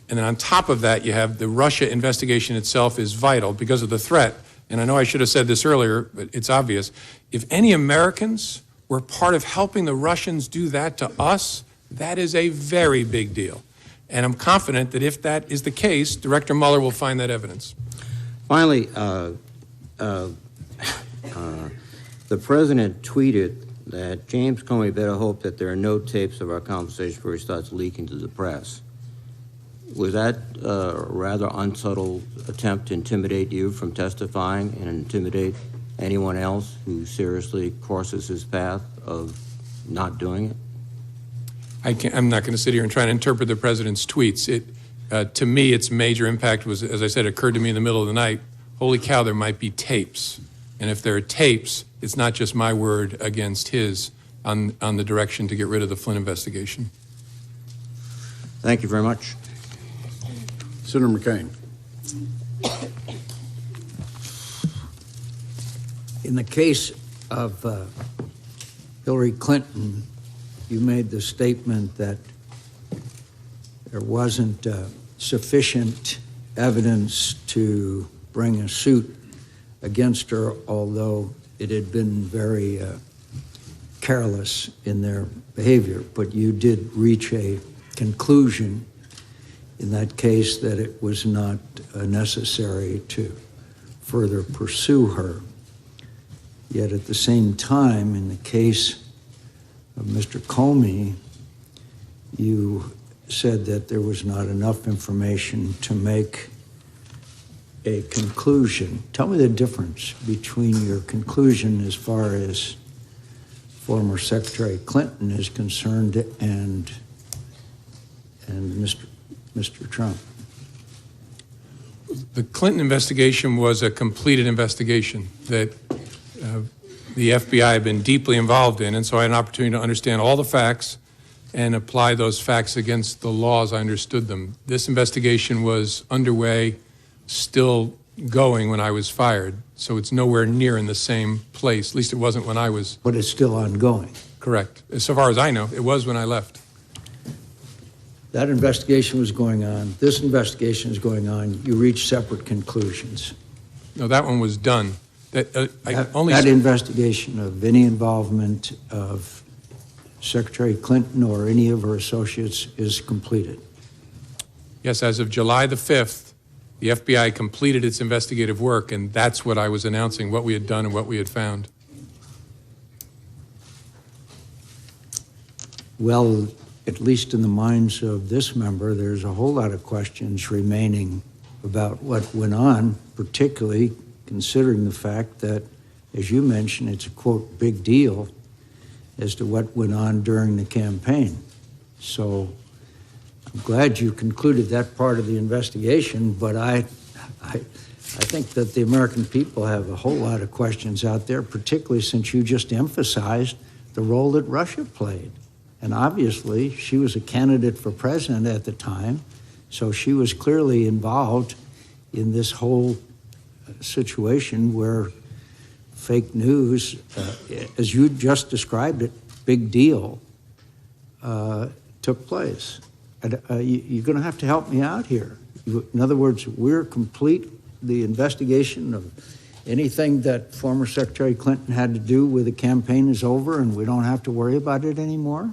And then on top of that, you have the Russia investigation itself is vital because of the threat. And I know I should have said this earlier, but it's obvious. If any Americans were part of helping the Russians do that to us, that is a very big deal. And I'm confident that if that is the case, Director Mueller will find that evidence. Finally, the president tweeted that James Comey better hope that there are no tapes of our conversation before he starts leaking to the press. Was that a rather unsubtle attempt to intimidate you from testifying and intimidate anyone else who seriously crosses his path of not doing it? I'm not going to sit here and try to interpret the president's tweets. To me, its major impact was, as I said, occurred to me in the middle of the night. Holy cow, there might be tapes. And if there are tapes, it's not just my word against his on the direction to get rid of the Flynn investigation. Thank you very much. Senator McCain. In the case of Hillary Clinton, you made the statement that there wasn't sufficient evidence to bring a suit against her, although it had been very careless in their behavior. But you did reach a conclusion in that case that it was not necessary to further pursue her. Yet at the same time, in the case of Mr. Comey, you said that there was not enough information to make a conclusion. Tell me the difference between your conclusion as far as former Secretary Clinton is concerned and Mr. Trump. The Clinton investigation was a completed investigation that the FBI had been deeply involved in, and so I had an opportunity to understand all the facts and apply those facts against the laws I understood them. This investigation was underway, still going when I was fired, so it's nowhere near in the same place. At least it wasn't when I was. But it's still ongoing. Correct. So far as I know, it was when I left. That investigation was going on. This investigation is going on. You reached separate conclusions. No, that one was done. That investigation of any involvement of Secretary Clinton or any of her associates is completed. Yes, as of July the 5th, the FBI completed its investigative work, and that's what I was announcing, what we had done and what we had found. Well, at least in the minds of this member, there's a whole lot of questions remaining about what went on, particularly considering the fact that, as you mentioned, it's a, quote, big deal as to what went on during the campaign. So I'm glad you concluded that part of the investigation, but I think that the American people have a whole lot of questions out there, particularly since you just emphasized the role that Russia played. And obviously, she was a candidate for president at the time, so she was clearly involved in this whole situation where fake news, as you just described it, big deal, took place. You're going to have to help me out here. In other words, we're complete the investigation of anything that former Secretary Clinton had to do with the campaign is over and we don't have to worry about it anymore?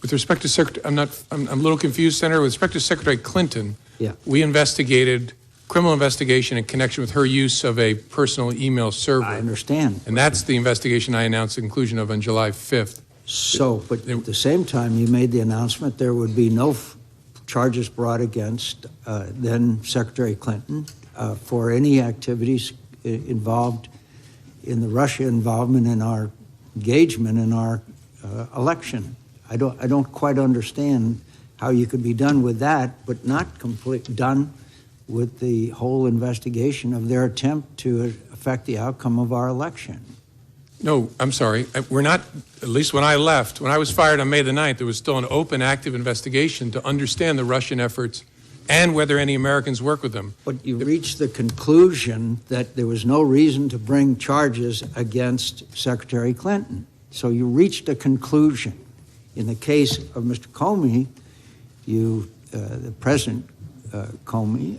With respect to Secretary, I'm a little confused, Senator. With respect to Secretary Clinton, yeah, we investigated criminal investigation in connection with her use of a personal email server. I understand. And that's the investigation I announced the conclusion of on July 5th. So, but at the same time, you made the announcement there would be no charges brought against then Secretary Clinton for any activities involved in the Russia involvement in our engagement in our election. I don't quite understand how you could be done with that, but not done with the whole investigation of their attempt to affect the outcome of our election. No, I'm sorry. We're not, at least when I left, when I was fired on May the 9th, there was still an open, active investigation to understand the Russian efforts and whether any Americans work with them. But you reached the conclusion that there was no reason to bring charges against Secretary Clinton. So you reached a conclusion. In the case of Mr. Comey, the President Comey,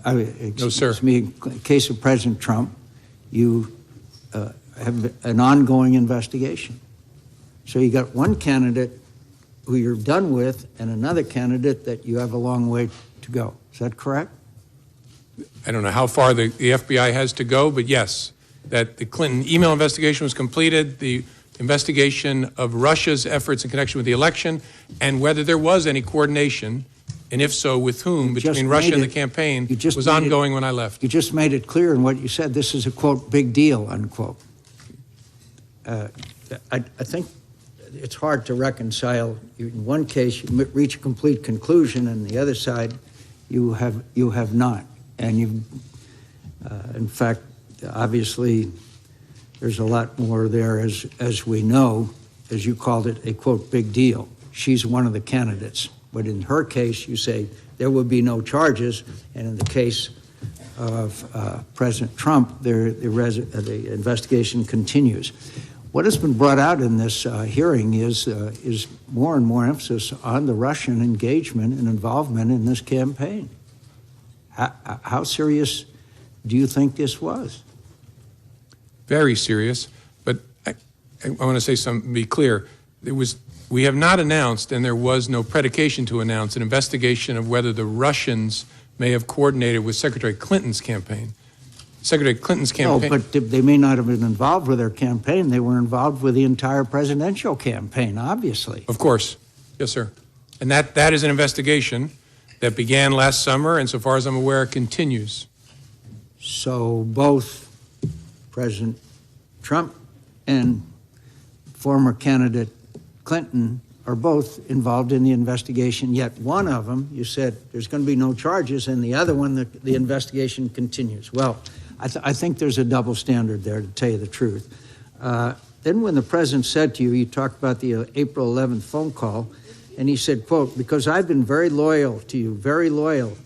excuse me, in the case of President Trump, you have an ongoing investigation. So you got one candidate who you're done with and another candidate that you have a long way to go. Is that correct? I don't know how far the FBI has to go, but yes, that the Clinton email investigation was completed, the investigation of Russia's efforts in connection with the election, and whether there was any coordination, and if so, with whom, between Russia and the campaign, was ongoing when I left. You just made it clear in what you said. This is a, quote, big deal, unquote. I think it's hard to reconcile. In one case, you reach a complete conclusion, and the other side, you have not. And you, in fact, obviously, there's a lot more there, as we know, as you called it, a, quote, big deal. She's one of the candidates. But in her case, you say there would be no charges, and in the case of President Trump, the investigation continues. What has been brought out in this hearing is more and more emphasis on the Russian engagement and involvement in this campaign. How serious do you think this was? Very serious, but I want to say something, be clear. We have not announced, and there was no predication to announce, an investigation of whether the Russians may have coordinated with Secretary Clinton's campaign. Secretary Clinton's campaign. No, but they may not have been involved with their campaign. They were involved with the entire presidential campaign, obviously. Of course. Yes, sir. And that is an investigation that began last summer, and so far as I'm aware, continues. So both President Trump and former candidate Clinton are both involved in the investigation, yet one of them, you said there's going to be no charges, and the other one, the investigation continues. Well, I think there's a double standard there, to tell you the truth. Then when the president said to you, you talked about the April 11th phone call, and he said, quote, because I've been very loyal to you, very loyal.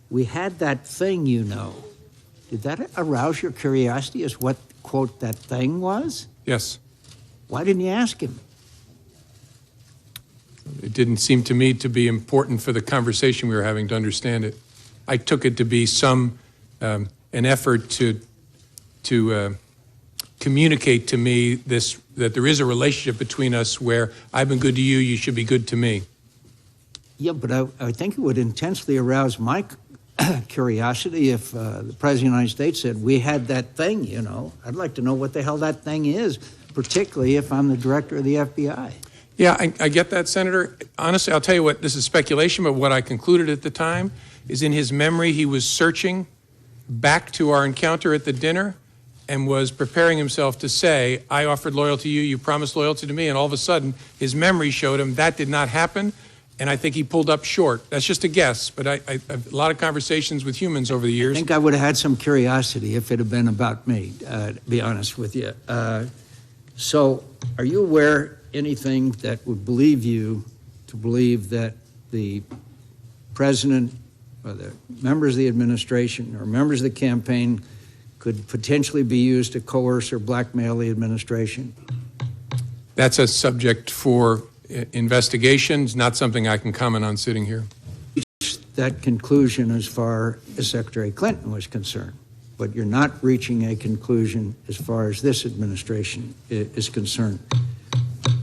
We had that thing, you know. Did that arouse your curiosity as what, quote, that thing was? Yes. Why didn't you ask him? It didn't seem to me to be important for the conversation we were having to understand it. I took it to be an effort to communicate to me that there is a relationship between us where I've been good to you, you should be good to me. Yeah, but I think it would intensely arouse my curiosity if the President of the United States said, we had that thing, you know. I'd like to know what the hell that thing is, particularly if I'm the director of the FBI. Yeah, I get that, Senator. Honestly, I'll tell you what, this is speculation, but what I concluded at the time is in his memory, he was searching back to our encounter at the dinner and was preparing himself to say, I offered loyalty to you, you promised loyalty to me, and all of a sudden, his memory showed him that did not happen, and I think he pulled up short. That's just a guess, but I've a lot of conversations with humans over the years. I think I would have had some curiosity if it had been about me, to be honest with you. So, are you aware anything that would believe you to believe that the president or the members of the administration or members of the campaign could potentially be used to coerce or blackmail the administration? That's a subject for investigations, not something I can comment on sitting here. That conclusion as far as Secretary Clinton was concerned, but you're not reaching a conclusion as far as this administration is concerned.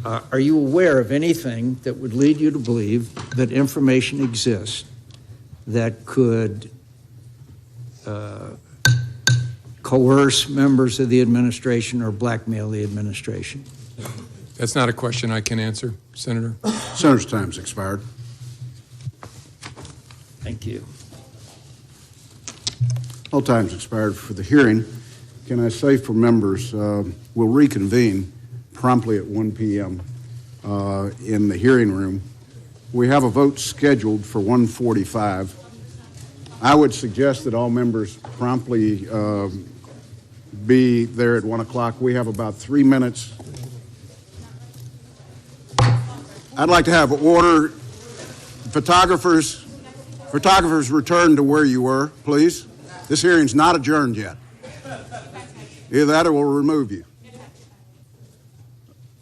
Are you aware of anything that would lead you to believe that information exists that could coerce members of the administration or blackmail the administration? That's not a question I can answer, Senator. Senator's time's expired. Thank you. All time's expired for the hearing. Can I say for members, we'll reconvene promptly at 1 p.m. In the hearing room. We have a vote scheduled for 1:45. I would suggest that all members promptly be there at 1 o'clock. We have about 3 minutes. I'd like to have order. Photographers, Photographers, return to where you were, please. This hearing's not adjourned yet. Either that or we'll remove you.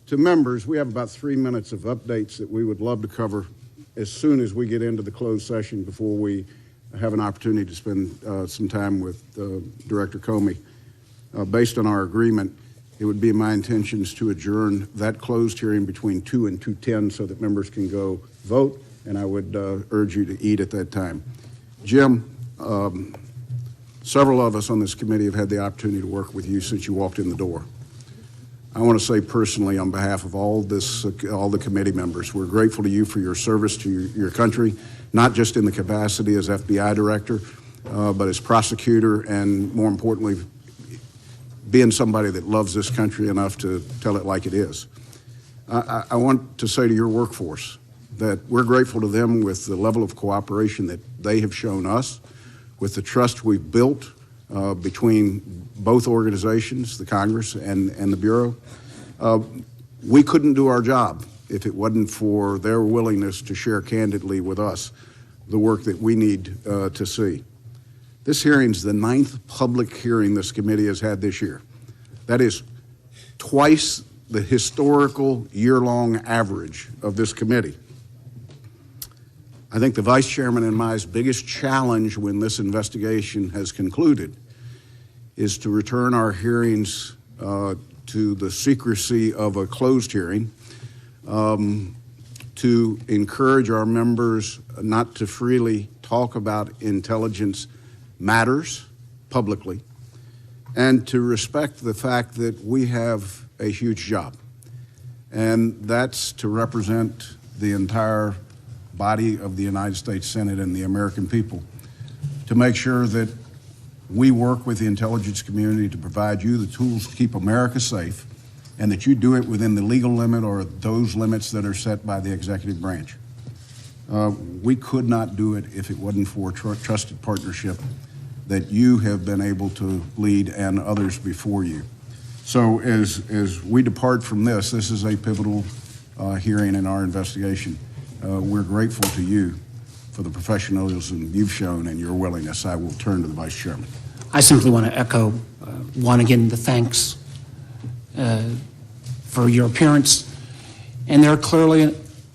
To members, we have about 3 minutes of updates that we would love to cover as soon as we get into the closed session before we have an opportunity to spend some time with Director Comey. Based on our agreement, it would be my intentions to adjourn that closed hearing between 2 and 2:10 so that members can go vote, and I would urge you to eat at that time. Jim, several of us on this committee have had the opportunity to work with you since you walked in the door. I want to say personally on behalf of all the committee members, we're grateful to you for your service to your country, not just in the capacity as FBI director, but as prosecutor, and more importantly, being somebody that loves this country enough to tell it like it is. I want to say to your workforce that we're grateful to them with the level of cooperation that they have shown us, with the trust we've built between both organizations, the Congress and the Bureau. We couldn't do our job if it wasn't for their willingness to share candidly with us the work that we need to see. This hearing's the 9th public hearing this committee has had this year. That is twice the historical year-long average of this committee. I think the Vice Chairman and my biggest challenge when this investigation has concluded is to return our hearings to the secrecy of a closed hearing, to encourage our members not to freely talk about intelligence matters publicly, and to respect the fact that we have a huge job, and that's to represent the entire body of the United States Senate and the American people, to make sure that we work with the intelligence community to provide you the tools to keep America safe, and that you do it within the legal limit or those limits that are set by the executive branch. We could not do it if it wasn't for trusted partnership that you have been able to lead and others before you. So as we depart from this is a pivotal hearing in our investigation. We're grateful to you for the professionalism you've shown and your willingness. I will turn to the Vice Chairman. I simply want to echo, again, the thanks for your appearance. And there clearly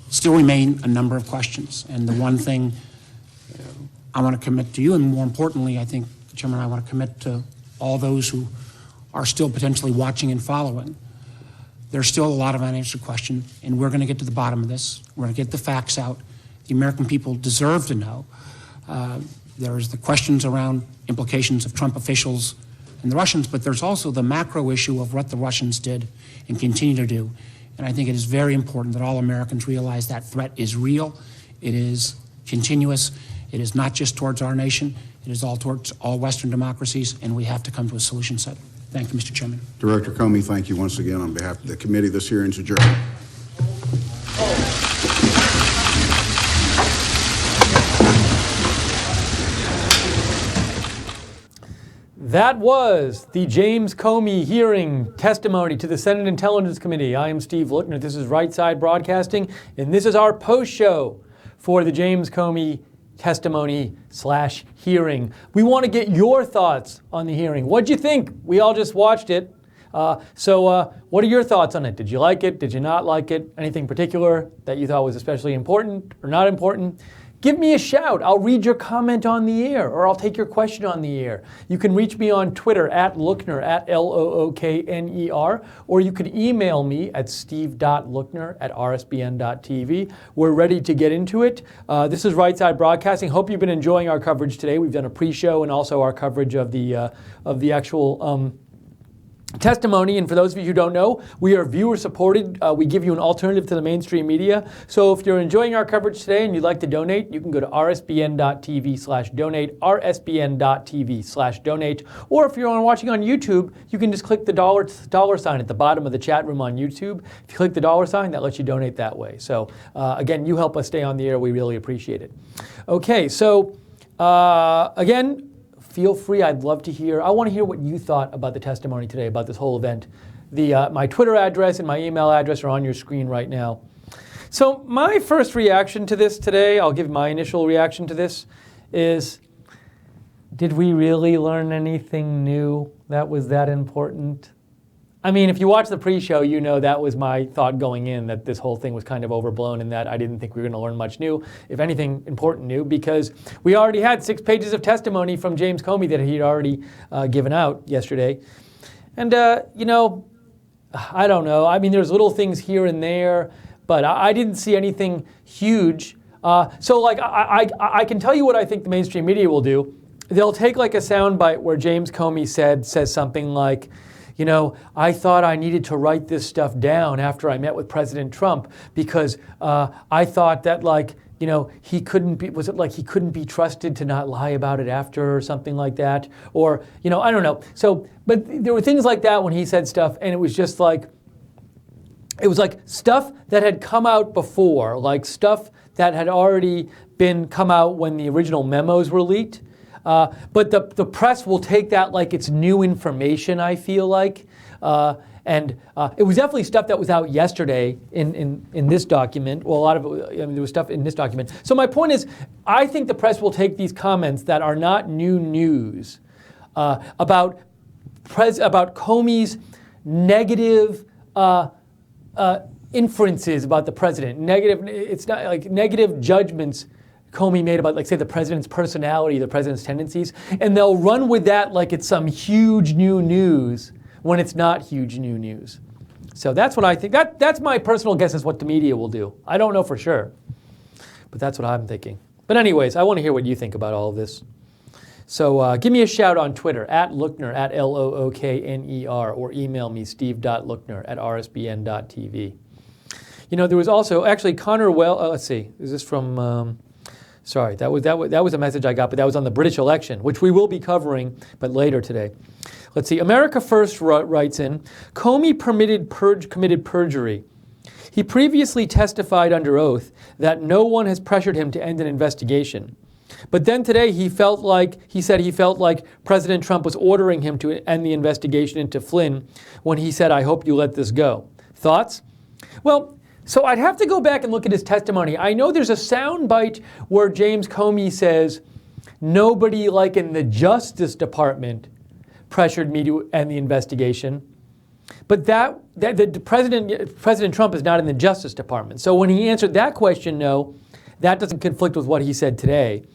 still remain a number of questions. And the one thing I want to commit to you, and more importantly, I think, Chairman, I want to commit to all those who are still potentially watching and following. There's still a lot of unanswered questions, and we're going to get to the bottom of this. We're going to get the facts out. The American people deserve to know. There's the questions around implications of Trump officials and the Russians, but there's also the macro issue of what the Russians did and continue to do. And I think it is very important that all Americans realize that threat is real. It is continuous. It is not just towards our nation. It is all towards all Western democracies, and we have to come to a solution set. Thank you, Mr. Chairman. Director Comey, thank you once again on behalf of the committee. This hearing is adjourned. That was the James Comey hearing testimony to the Senate Intelligence Committee. I am Steve Lookner. This is Right Side Broadcasting, and this is our post show for the James Comey testimony/hearing. We want to get your thoughts on the hearing. What'd you think? We all just watched it. So what are your thoughts on it? Did you like it? Did you not like it? Anything particular that you thought was especially important or not important? Give me a shout. I'll read your comment on the air, or I'll take your question on the air. You can reach me on Twitter at Lookner, at Lookner, or you could email me at steve.lookner@rsbn.tv. We're ready to get into it. This is Right Side Broadcasting. Hope you've been enjoying our coverage today. We've done a pre-show and also our coverage of the actual testimony. And for those of you who don't know, we are viewer supported. We give you an alternative to the mainstream media. So if you're enjoying our coverage today and you'd like to donate, you can go to rsbn.tv/donate, rsbn.tv/donate. Or if you're watching on YouTube, you can just click the dollar sign at the bottom of the chat room on YouTube. If you click the dollar sign, that lets you donate that way. So again, you help us stay on the air. We really appreciate it. Okay, so again, feel free. I'd love to hear. I want to hear what you thought about the testimony today, about this whole event. My Twitter address and my email address are on your screen right now. So my first reaction to this today, I'll give my initial reaction to this, is, did we really learn anything new that was that important? I mean, if you watch the pre-show, you know that was my thought going in, that this whole thing was kind of overblown and that I didn't think we were going to learn much new, if anything important new, because we already had 6 pages of testimony from James Comey that he'd already given out yesterday. And, you know, I don't know. I mean, there's little things here and there, but I didn't see anything huge. So, like, I can tell you what I think the mainstream media will do. They'll take, like, a soundbite where James Comey says something like, you know, I thought I needed to write this stuff down after I met with President Trump because I thought that, like, you know, he couldn't be trusted to not lie about it after or something like that? Or, you know, I don't know. So, but there were things like that when he said stuff, and it was just like, it was like stuff that had come out before, like stuff that had already come out when the original memos were leaked. But the press will take that like it's new information, I feel like. And it was definitely stuff that was out yesterday in this document. Well, a lot of it, I mean, there was stuff in this document. So my point is, I think the press will take these comments that are not new news about Comey's negative inferences about the president. It's not like negative judgments Comey made about, like, say, the president's personality, the president's tendencies, and they'll run with that like it's some huge new news when it's not huge new news. So that's what I think. That's my personal guess is what the media will do. I don't know for sure, but that's what I'm thinking. But anyways, I want to hear what you think about all of this. So give me a shout on Twitter, @Lookner, @LOOKNER, or email me, steve.lookner@rsbn.tv. You know, there was also, actually, Connor let's see, is this from... Sorry, that was a message I got, but that was on the British election, which we will be covering, but later today. Let's see. America First writes in, Comey committed perjury. He previously testified under oath that no one has pressured him to end an investigation. But then today he said he felt like President Trump was ordering him to end the investigation into Flynn when he said, I hope you let this go. Thoughts? Well, so I'd have to go back and look at his testimony. I know there's a soundbite where James Comey says, nobody like in the Justice Department pressured me to end the investigation. But President Trump is not in the Justice Department. So when he answered that question, no, that doesn't conflict with what he said today.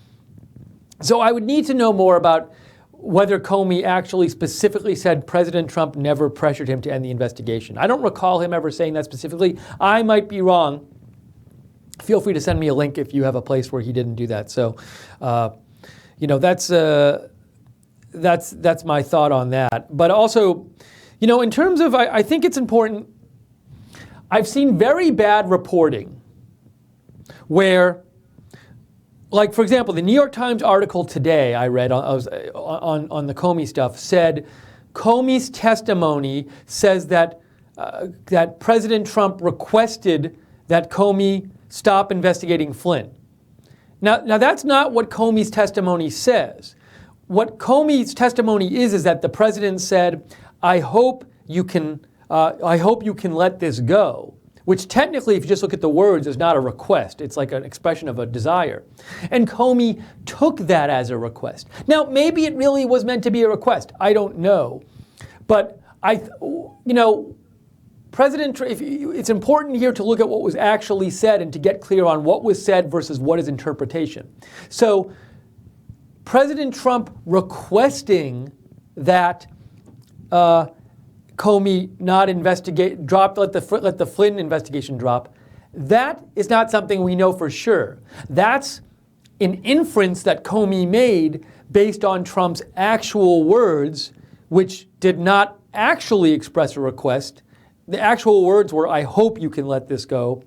So I would need to know more about whether Comey actually specifically said President Trump never pressured him to end the investigation. I don't recall him ever saying that specifically. I might be wrong. Feel free to send me a link if you have a place where he didn't do that. So, you know, that's my thought on that. But also, you know, in terms of, I think it's important. I've seen very bad reporting where, like, for example, the New York Times article today I read on the Comey stuff said Comey's testimony says that President Trump requested that Comey stop investigating Flynn. Now that's not what Comey's testimony says. What Comey's testimony is that the president said, I hope you can let this go. Which technically, if you just look at the words, is not a request. It's like an expression of a desire. And Comey took that as a request. Now, maybe it really was meant to be a request. I don't know. But, it's important here to look at what was actually said and to get clear on what was said versus what is interpretation. So, President Trump requesting that Comey not investigate, let the Flynn investigation drop, that is not something we know for sure. That's an inference that Comey made based on Trump's actual words, which did not actually express a request. The actual words were, I hope you can let this go.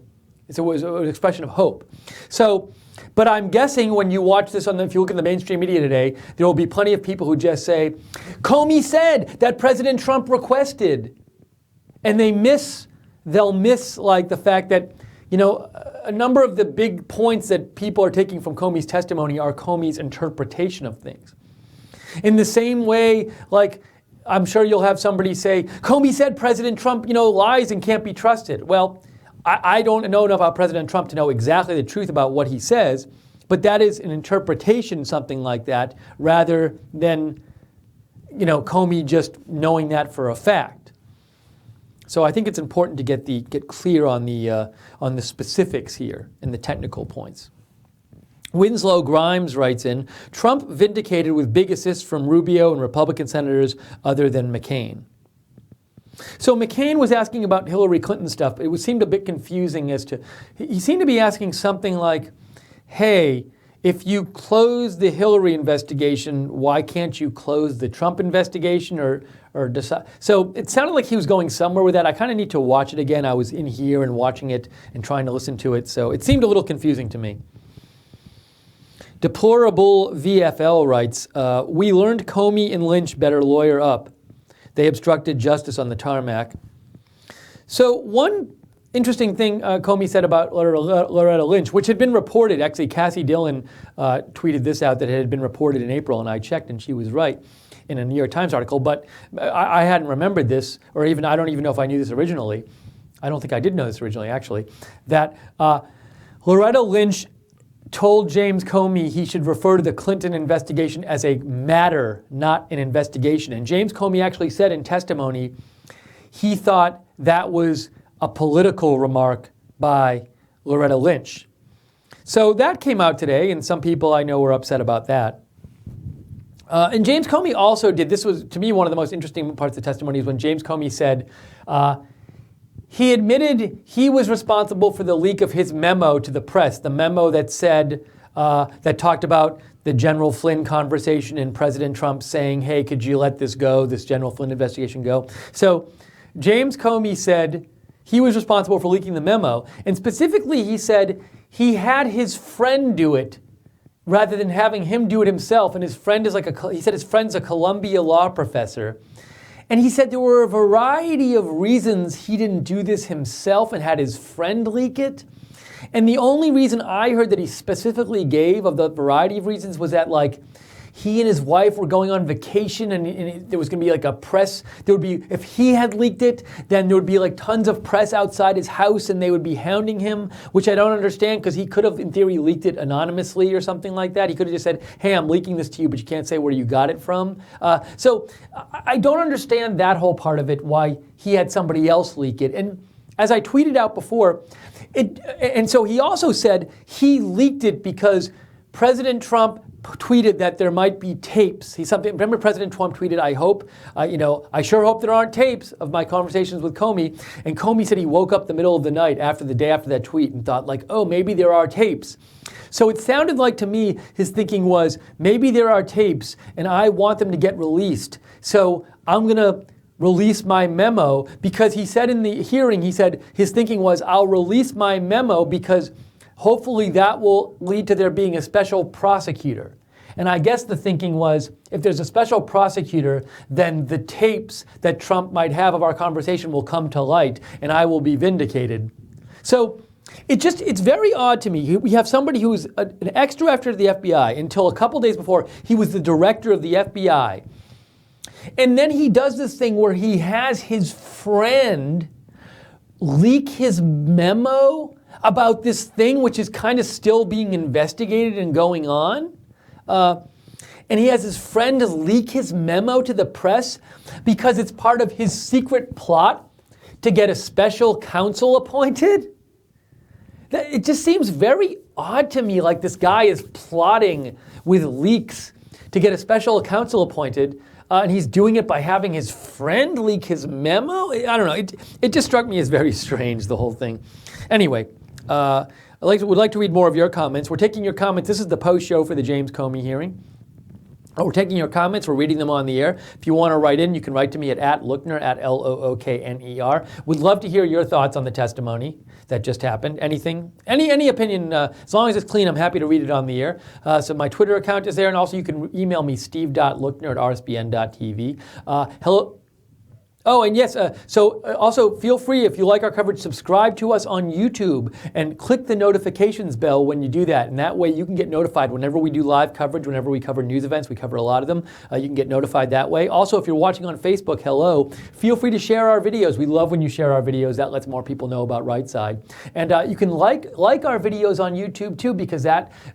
So it was an expression of hope. So, but I'm guessing when you watch this if you look in the mainstream media today, there will be plenty of people who just say, Comey said that President Trump requested. And they'll miss like the fact that, you know, a number of the big points that people are taking from Comey's testimony are Comey's interpretation of things. In the same way, like, I'm sure you'll have somebody say, Comey said President Trump, lies and can't be trusted. Well, I don't know enough about President Trump to know exactly the truth about what he says, But that is an interpretation, something like that, rather than, Comey just knowing that for a fact. So I think it's important to get clear on the specifics here and the technical points. Winslow Grimes writes in, Trump vindicated with big assists from Rubio and Republican senators other than McCain. So McCain was asking about Hillary Clinton stuff, but it seemed a bit confusing as to, he seemed to be asking something like, hey, if you close the Hillary investigation, why can't you close the Trump investigation or decide? So it sounded like he was going somewhere with that. I kind of need to watch it again. I was in here and watching it and trying to listen to it, so it seemed a little confusing to me. Deplorable VFL writes, we learned Comey and Lynch better lawyer up. They obstructed justice on the tarmac. So one interesting thing Comey said about Loretta Lynch, which had been reported, actually Cassie Dillon tweeted this out that it had been reported in April, and I checked and she was right in a New York Times article, but I hadn't remembered this, or even I don't even know if I knew this originally. I don't think I did know this originally, actually, that Loretta Lynch told James Comey he should refer to the Clinton investigation as a matter, not an investigation. And James Comey actually said in testimony he thought that was a political remark by Loretta Lynch. So that came out today, and some people I know were upset about that. And James Comey also did, this was to me one of the most interesting parts of the testimony, is when James Comey said, he admitted he was responsible for the leak of his memo to the press, the memo that said, that talked about the General Flynn conversation and President Trump saying, hey, could you let this go, this General Flynn investigation go? So James Comey said he was responsible for leaking the memo, and specifically he said he had his friend do it rather than having him do it himself, and his friend is he said his friend's a Columbia law professor. And he said there were a variety of reasons he didn't do this himself and had his friend leak it. And the only reason I heard that he specifically gave of the variety of reasons was that, like, he and his wife were going on vacation and there was going to be like a press. There would be, if he had leaked it, then there would be like tons of press outside his house and they would be hounding him, which I don't understand because he could have, in theory, leaked it anonymously or something like that. He could have just said, hey, I'm leaking this to you, but you can't say where you got it from. So I don't understand that whole part of it, why he had somebody else leak it. And as I tweeted out before, and so he also said he leaked it because President Trump tweeted that there might be tapes. Remember President Trump tweeted, I hope, I sure hope there aren't tapes of my conversations with Comey. And Comey said he woke up the middle of the night the day after that tweet and thought like, oh, maybe there are tapes. So it sounded like to me his thinking was, maybe there are tapes and I want them to get released. So I'm going to release my memo, because he said in the hearing, he said his thinking was, I'll release my memo because hopefully that will lead to there being a special prosecutor. And I guess the thinking was, if there's a special prosecutor, then the tapes that Trump might have of our conversation will come to light and I will be vindicated. So it's very odd to me. We have somebody who's an ex-director of the FBI. Until a couple days before, he was the director of the FBI. And then he does this thing where he has his friend leak his memo about this thing which is kind of still being investigated and going on. And he has his friend leak his memo to the press because it's part of his secret plot to get a special counsel appointed. It just seems very odd to me, like this guy is plotting with leaks to get a special counsel appointed, and he's doing it by having his friend leak his memo. I don't know. It just struck me as very strange, the whole thing. Anyway, would like to read more of your comments. We're taking your comments. This is the post show for the James Comey hearing. We're taking your comments. We're reading them on the air. If you want to write in, you can write to me at @Lookner, @LOOKNER. Would love to hear your thoughts on the testimony that just happened. Anything, any opinion, as long as it's clean, I'm happy to read it on the air. So my Twitter account is there, and also you can email me, steve.lookner@rsbn.tv. Hello. Oh, and yes, also feel free, if you like our coverage, subscribe to us on YouTube and click the notifications bell when you do that. And that way you can get notified whenever we do live coverage, whenever we cover news events. We cover a lot of them. You can get notified that way. Also, if you're watching on Facebook, hello, feel free to share our videos. We love when you share our videos. That lets more people know about Right Side. And you can like our videos on YouTube too, because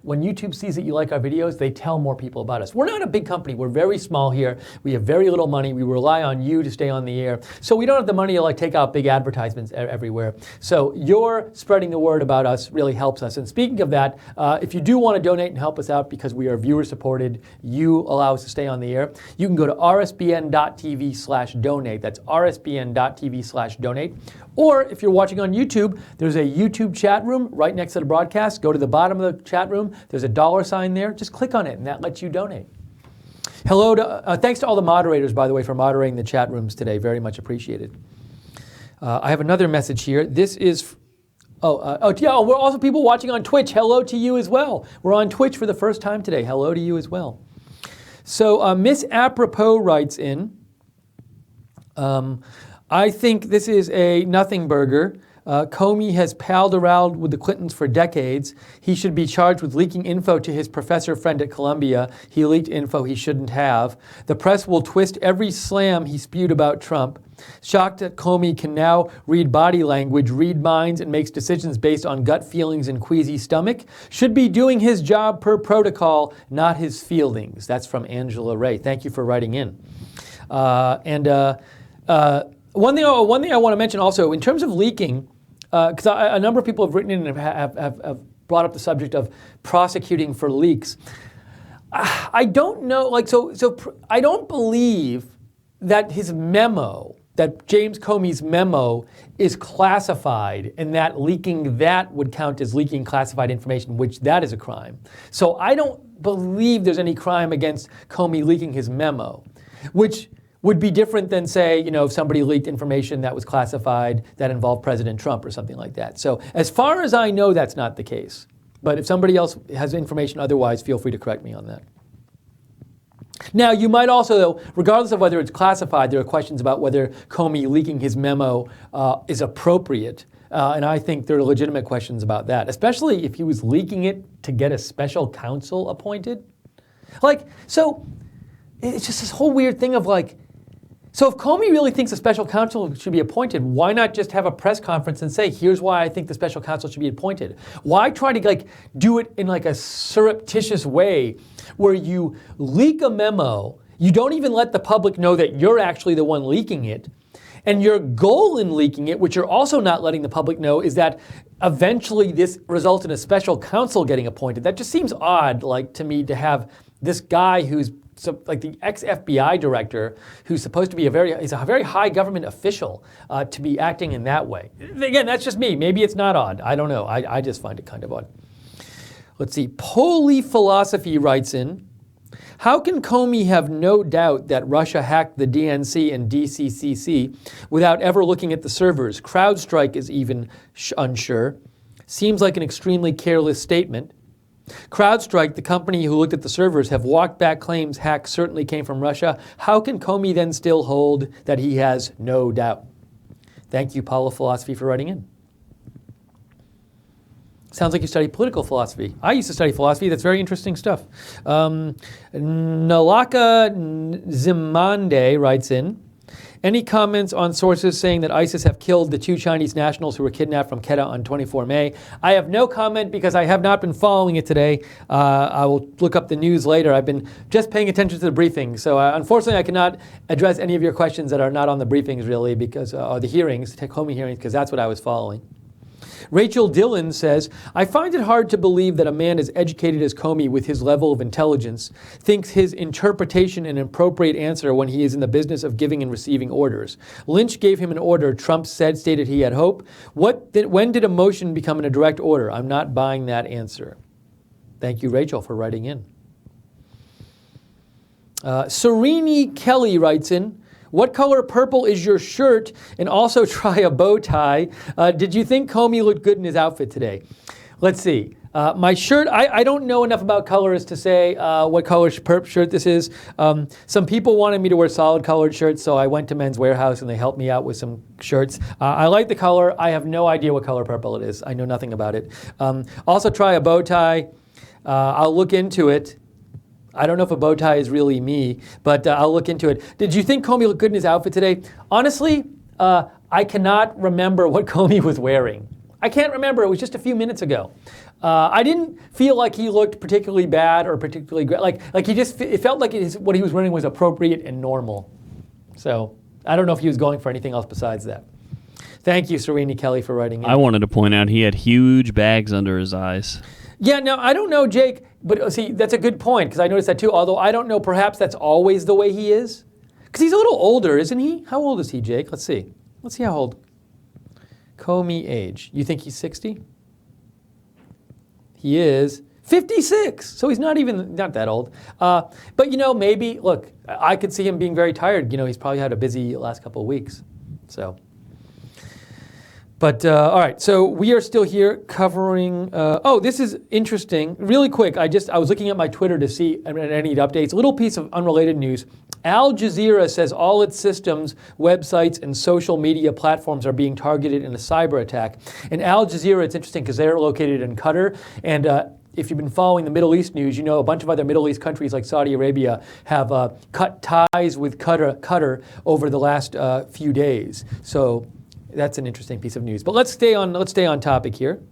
when YouTube sees that you like our videos, they tell more people about us. We're not a big company. We're very small here. We have very little money. We rely on you to stay on the air. So we don't have the money to take out big advertisements everywhere. So your spreading the word about us really helps us. And speaking of that, if you do want to donate and help us out because we are viewer supported, you allow us to stay on the air, you can go to rsbn.tv/donate. That's rsbn.tv/donate. Or if you're watching on YouTube, there's a YouTube chat room right next to the broadcast. Go to the bottom of the chat room. There's a $sign there. Just click on it and that lets you donate. Hello to, thanks to all the moderators, by the way, for moderating the chat rooms today. Very much appreciated. I have another message here. This is, we're also people watching on Twitch. Hello to you as well. We're on Twitch for the first time today. Hello to you as well. So Miss Apropos writes in, I think this is a nothing burger. Comey has palled around with the Clintons for decades. He should be charged with leaking info to his professor friend at Columbia. He leaked info he shouldn't have. The press will twist every slam he spewed about Trump. Shocked that Comey can now read body language, read minds, and makes decisions based on gut feelings and queasy stomach. Should be doing his job per protocol, not his feelings. That's from Angela Ray. Thank you for writing in. One thing I want to mention also, in terms of leaking, because a number of people have written in and have brought up the subject of prosecuting for leaks. I don't know, I don't believe that his memo, that James Comey's memo is classified and that leaking that would count as leaking classified information, which that is a crime. So I don't believe there's any crime against Comey leaking his memo, which would be different than, say, if somebody leaked information that was classified that involved President Trump or something like that. So as far as I know, that's not the case. But if somebody else has information otherwise, feel free to correct me on that. Now, you might also, though, regardless of whether it's classified, there are questions about whether Comey leaking his memo is appropriate. And I think there are legitimate questions about that, especially if he was leaking it to get a special counsel appointed. So it's just this whole weird thing of so if Comey really thinks a special counsel should be appointed, why not just have a press conference and say, here's why I think the special counsel should be appointed? Why try to do it in a surreptitious way where you leak a memo, you don't even let the public know that you're actually the one leaking it, and your goal in leaking it, which you're also not letting the public know, is that eventually this results in a special counsel getting appointed. That just seems odd, to me, to have this guy who's the ex-FBI director, who's supposed to be he's a very high government official, to be acting in that way. Again, that's just me. Maybe it's not odd. I don't know. I just find it kind of odd. Let's see. Polyphilosophy writes in, how can Comey have no doubt that Russia hacked the DNC and DCCC without ever looking at the servers? CrowdStrike is even unsure. Seems like an extremely careless statement. CrowdStrike, the company who looked at the servers, have walked back claims hacks certainly came from Russia. How can Comey then still hold that he has no doubt? Thank you, Polyphilosophy, for writing in. Sounds like you study political philosophy. I used to study philosophy. That's very interesting stuff. Nalaka Zimande writes in, any comments on sources saying that ISIS have killed the 2 Chinese nationals who were kidnapped from Quetta on 24 May? I have no comment because I have not been following it today. I will look up the news later. I've been just paying attention to the briefing. So unfortunately, I cannot address any of your questions that are not on the briefings really, because or the hearings, Comey hearings, because that's what I was following. Rachel Dillon says, I find it hard to believe that a man as educated as Comey with his level of intelligence thinks his interpretation an appropriate answer when he is in the business of giving and receiving orders. Lynch gave him an order. Trump stated he had hope. When did a motion become a direct order? I'm not buying that answer. Thank you, Rachel, for writing in. Serini Kelly writes in, what color purple is your shirt? And also try a bow tie. Did you think Comey looked good in his outfit today? Let's see. My shirt, I don't know enough about colors to say what color shirt this is. Some people wanted me to wear solid colored shirts, so I went to Men's Warehouse and they helped me out with some shirts. I like the color. I have no idea what color purple it is. I know nothing about it. Also try a bow tie. I'll look into it. I don't know if a bow tie is really me, but I'll look into it. Did you think Comey looked good in his outfit today? Honestly, I cannot remember what Comey was wearing. I can't remember. It was just a few minutes ago. I didn't feel like he looked particularly bad or particularly great. Like he just, it felt like what he was wearing was appropriate and normal. So I don't know if he was going for anything else besides that. Thank you, Serena Kelly, for writing in. I wanted to point out he had huge bags under his eyes. Yeah, now I don't know, Jake, but see, that's a good point because I noticed that too. Although I don't know, perhaps that's always the way he is. Because he's a little older, isn't he? How old is he, Jake? Let's see. Let's see how old. Comey age. You think he's 60? He is 56, so he's not that old. But maybe, look, I could see him being very tired. He's probably had a busy last couple of weeks. So, but all right, so we are still here covering, this is interesting. Really quick, I was looking at my Twitter to see any updates. A little piece of unrelated news. Al Jazeera says all its systems, websites, and social media platforms are being targeted in a cyber attack. And Al Jazeera, it's interesting because they're located in Qatar. And if you've been following the Middle East news, a bunch of other Middle East countries like Saudi Arabia have cut ties with Qatar over the last few days. So that's an interesting piece of news. But let's stay on topic here.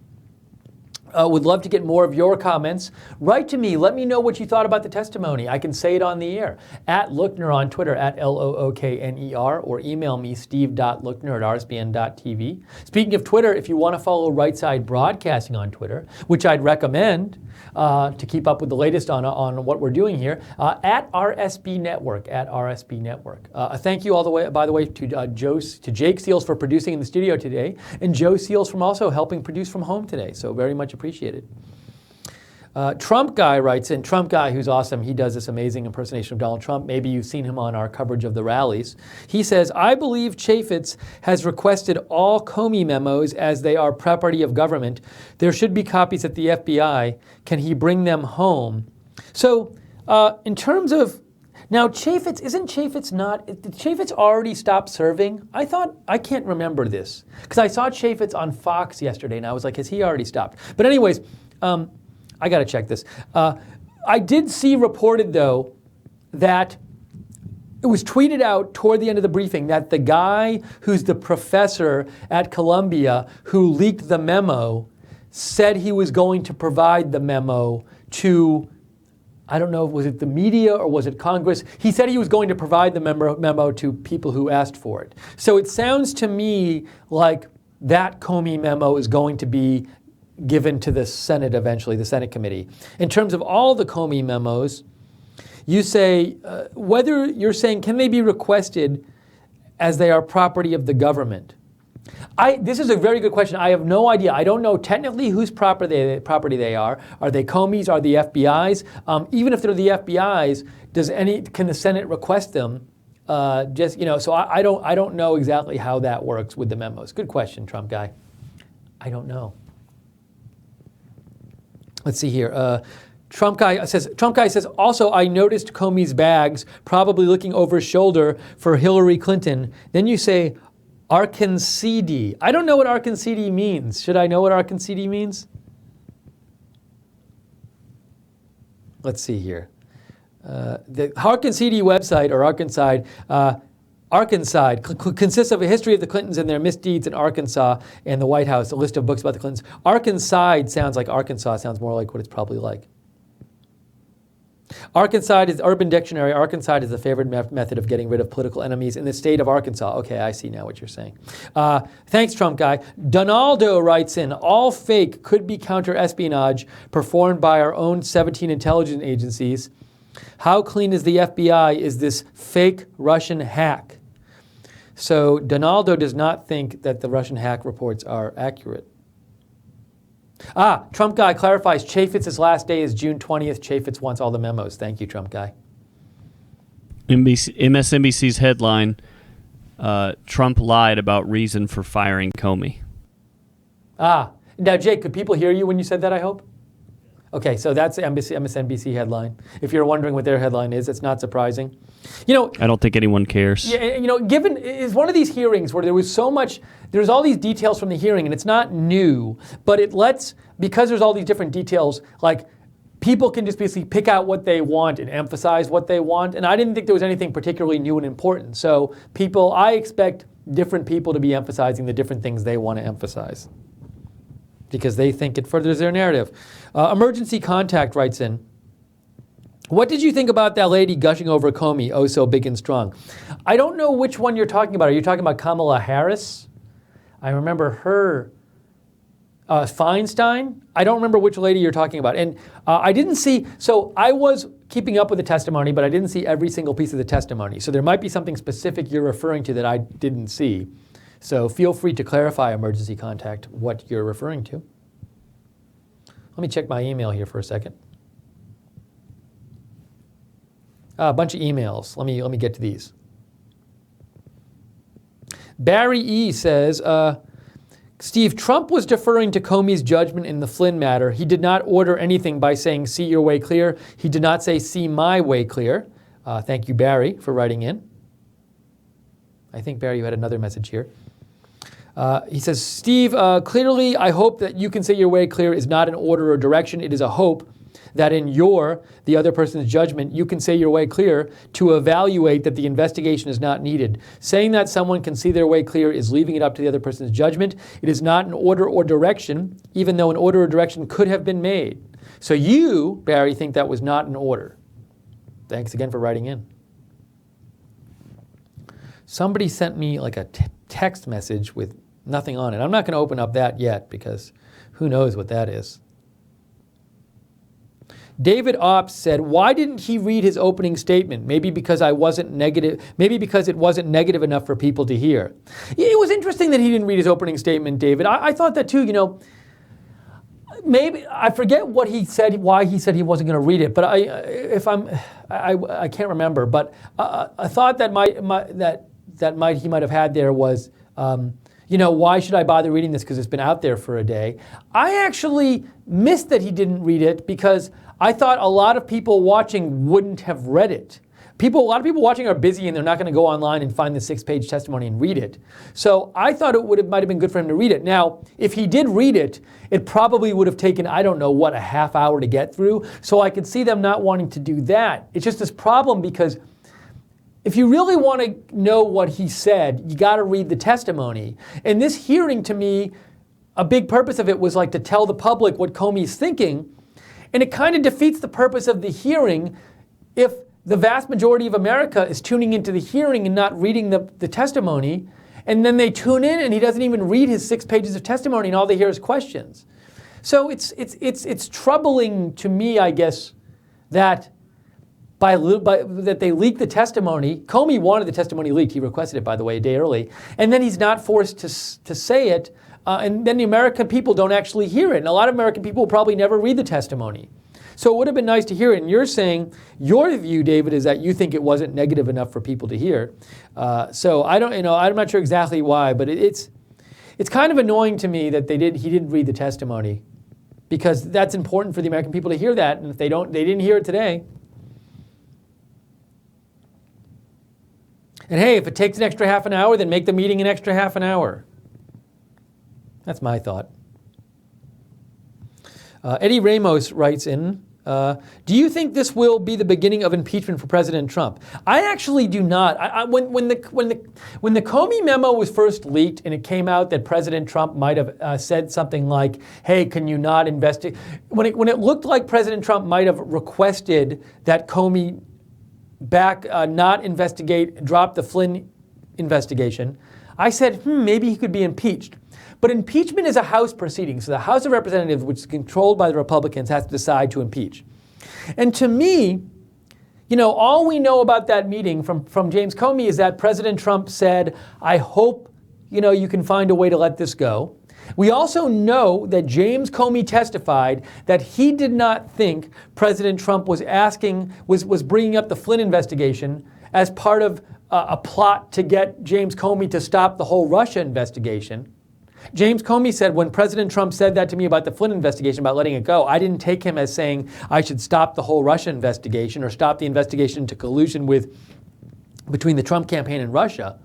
Would love to get more of your comments. Write to me. Let me know what you thought about the testimony. I can say it on the air. At Lookner on Twitter, at Lookner, or email me, steve.lookner@rsbn.tv. Speaking of Twitter, if you want to follow Right Side Broadcasting on Twitter, which I'd recommend to keep up with the latest on what we're doing here, at RSB Network, thank you all the way, by the way, to Jake Seals for producing in the studio today, and Joe Seals from also helping produce from home today. So very much appreciated. Trump Guy writes in, Trump Guy, who's awesome. He does this amazing impersonation of Donald Trump. Maybe you've seen him on our coverage of the rallies. He says, I believe Chaffetz has requested all Comey memos as they are property of government. There should be copies at the FBI. Can he bring them home? So in terms of, now did Chaffetz already stop serving? I can't remember this. Because I saw Chaffetz on Fox yesterday and I was like, has he already stopped? But anyways, I got to check this. I did see reported, though, that it was tweeted out toward the end of the briefing that the guy who's the professor at Columbia who leaked the memo said he was going to provide the memo to, I don't know, was it the media or was it Congress? He said he was going to provide the memo to people who asked for it. So it sounds to me like that Comey memo is going to be given to the Senate eventually, the Senate committee. In terms of all the Comey memos, you say, whether you're saying, can they be requested as they are property of the government? This is a very good question. I have no idea. I don't know technically whose property they are. Are they Comey's? Are the FBI's? Even if they're the FBI's, can the Senate request them? So I don't know exactly how that works with the memos. Good question, Trump Guy. I don't know. Let's see here. Trump guy says, also, I noticed Comey's bags, probably looking over his shoulder for Hillary Clinton. Then you say, Arkansas. I don't know what Arkansas means. Should I know what Arkansas means? Let's see here. The Arkansas website, or Arkansas consists of a history of the Clintons and their misdeeds in Arkansas and the White House, a list of books about the Clintons. Arkansas sounds like Arkansas, sounds more like what it's probably like. Arkansas is Urban Dictionary. Arkansas is the favored method of getting rid of political enemies in the state of Arkansas. Okay, I see now what you're saying. Thanks, Trump Guy. Donaldo writes in, all fake could be counter-espionage performed by our own 17 intelligence agencies. How clean is the FBI? Is this fake Russian hack? So Donaldo does not think that the Russian hack reports are accurate. Trump Guy clarifies Chaffetz's last day is June 20th. Chaffetz wants all the memos. Thank you, Trump Guy. MSNBC's headline, Trump lied about reason for firing Comey. Now, Jake, could people hear you when you said that, I hope? Okay, so that's the MSNBC headline. If you're wondering what their headline is, it's not surprising. You know, I don't think anyone cares. yeah, you know, given is one of these hearings where there was so much, there's all these details from the hearing, and it's not new, but it lets, because there's all these different details, like people can just basically pick out what they want and emphasize what they want. And I didn't think there was anything particularly new and important. So I expect different people to be emphasizing the different things they want to emphasize because they think it furthers their narrative. Emergency Contact writes in, what did you think about that lady gushing over Comey, oh so big and strong? I don't know which one you're talking about. Are you talking about Kamala Harris? I remember her. Feinstein? I don't remember which lady you're talking about. And I didn't see, so I was keeping up with the testimony, but I didn't see every single piece of the testimony. So there might be something specific you're referring to that I didn't see. So feel free to clarify, Emergency Contact, what you're referring to. Let me check my email here for a second. A bunch of emails. Let me get to these. Barry E. says, Steve, Trump was deferring to Comey's judgment in the Flynn matter. He did not order anything by saying, see your way clear. He did not say, see my way clear. Thank you, Barry, for writing in. I think, Barry, you had another message here. He says, Steve, clearly I hope that you can say your way clear is not an order or direction. It is a hope that in the other person's judgment, you can say your way clear to evaluate that the investigation is not needed. Saying that someone can see their way clear is leaving it up to the other person's judgment. It is not an order or direction, even though an order or direction could have been made. So you, Barry, think that was not an order. Thanks again for writing in. Somebody sent me like a text message with nothing on it. I'm not going to open up that yet because who knows what that is. David Ops said, why didn't he read his opening statement? Maybe because it wasn't negative enough for people to hear. It was interesting that he didn't read his opening statement, David. I thought that too, you know. Maybe, I forget what he said, why he said he wasn't going to read it, but I can't remember. But a thought that he might have had there was, you know, why should I bother reading this because it's been out there for a day? I actually missed that he didn't read it because I thought a lot of people watching wouldn't have read it. A lot of people watching are busy and they're not going to go online and find the 6-page testimony and read it. So I thought it might have been good for him to read it. Now, if he did read it, it probably would have taken, I don't know, a half hour to get through. So I could see them not wanting to do that. It's just this problem because if you really want to know what he said, you got to read the testimony. And this hearing, to me, a big purpose of it was like to tell the public what Comey's thinking. And it kind of defeats the purpose of the hearing if the vast majority of America is tuning into the hearing and not reading the testimony. And then they tune in and he doesn't even read his 6 pages of testimony and all they hear is questions. So it's troubling to me, I guess, that that they leaked the testimony. Comey wanted the testimony leaked. He requested it, by the way, a day early. And then he's not forced to say it. And then the American people don't actually hear it. And a lot of American people will probably never read the testimony. So it would have been nice to hear it. And you're saying, your view, David, is that you think it wasn't negative enough for people to hear. So I don't, I'm not sure exactly why, but it's kind of annoying to me that he didn't read the testimony because that's important for the American people to hear that. And if they didn't hear it today. And hey, if it takes an extra half an hour, then make the meeting an extra half an hour. That's my thought. Eddie Ramos writes in, do you think this will be the beginning of impeachment for President Trump? I actually do not. When the Comey memo was first leaked and it came out that President Trump might have said something like, hey, can you not investigate? When it looked like President Trump might have requested that Comey not investigate, drop the Flynn investigation, I said, maybe he could be impeached. But impeachment is a House proceeding, so the House of Representatives, which is controlled by the Republicans, has to decide to impeach. And to me, all we know about that meeting from James Comey is that President Trump said, I hope, you can find a way to let this go. We also know that James Comey testified that he did not think President Trump was bringing up the Flynn investigation as part of a plot to get James Comey to stop the whole Russia investigation. James Comey said when President Trump said that to me about the Flynn investigation, about letting it go, I didn't take him as saying I should stop the whole Russia investigation or stop the investigation into collusion between the Trump campaign and Russia.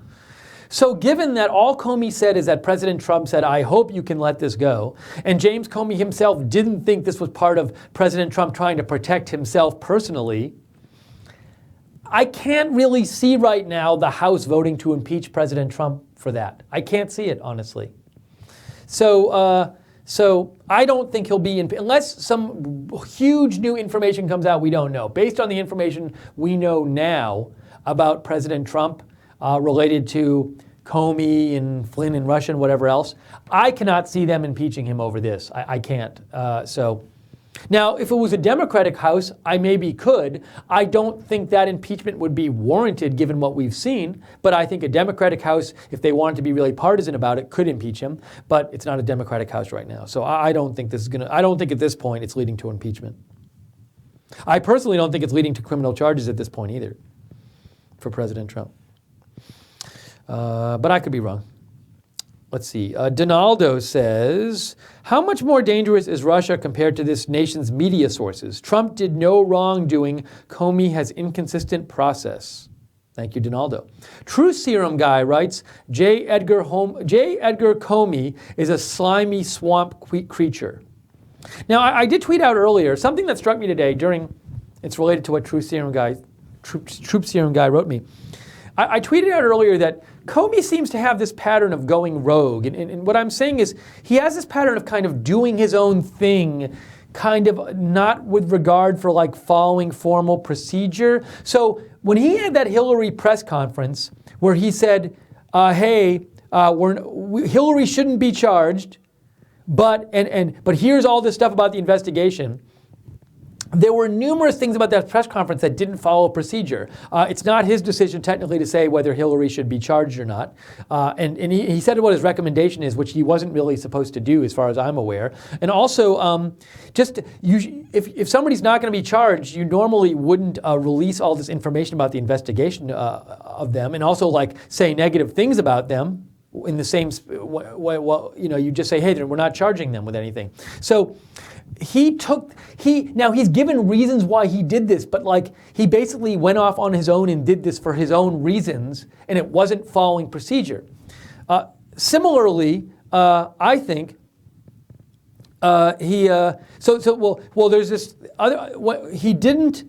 So given that all Comey said is that President Trump said, I hope you can let this go, and James Comey himself didn't think this was part of President Trump trying to protect himself personally, I can't really see right now the House voting to impeach President Trump for that. I can't see it, honestly. So I don't think he'll be, unless some huge new information comes out we don't know. Based on the information we know now about President Trump, related to Comey and Flynn and Russia and whatever else, I cannot see them impeaching him over this. I can't. Now, if it was a Democratic House, I maybe could. I don't think that impeachment would be warranted given what we've seen, but I think a Democratic House, if they wanted to be really partisan about it, could impeach him, but it's not a Democratic House right now. So I don't think I don't think at this point it's leading to impeachment. I personally don't think it's leading to criminal charges at this point either for President Trump. But I could be wrong. Let's see. Donaldo says, how much more dangerous is Russia compared to this nation's media sources? Trump did no wrongdoing. Comey has inconsistent process. Thank you, Donaldo. Truth Serum Guy writes, J. Edgar Comey is a slimy swamp creature. Now, I did tweet out earlier something that struck me today it's related to what Truth Serum Guy wrote me. I tweeted out earlier that Comey seems to have this pattern of going rogue. And what I'm saying is he has this pattern of kind of doing his own thing, kind of not with regard for like following formal procedure. So when he had that Hillary press conference where he said, hey, Hillary shouldn't be charged, but here's all this stuff about the investigation. There were numerous things about that press conference that didn't follow procedure. It's not his decision technically to say whether Hillary should be charged or not. And he said what his recommendation is, which he wasn't really supposed to do as far as I'm aware. And also, if somebody's not going to be charged, you normally wouldn't release all this information about the investigation of them and also like say negative things about them in the same way. Well, you just say, hey, we're not charging them with anything. So now he's given reasons why he did this, but like he basically went off on his own and did this for his own reasons, and it wasn't following procedure. Similarly, I think there's this other. He didn't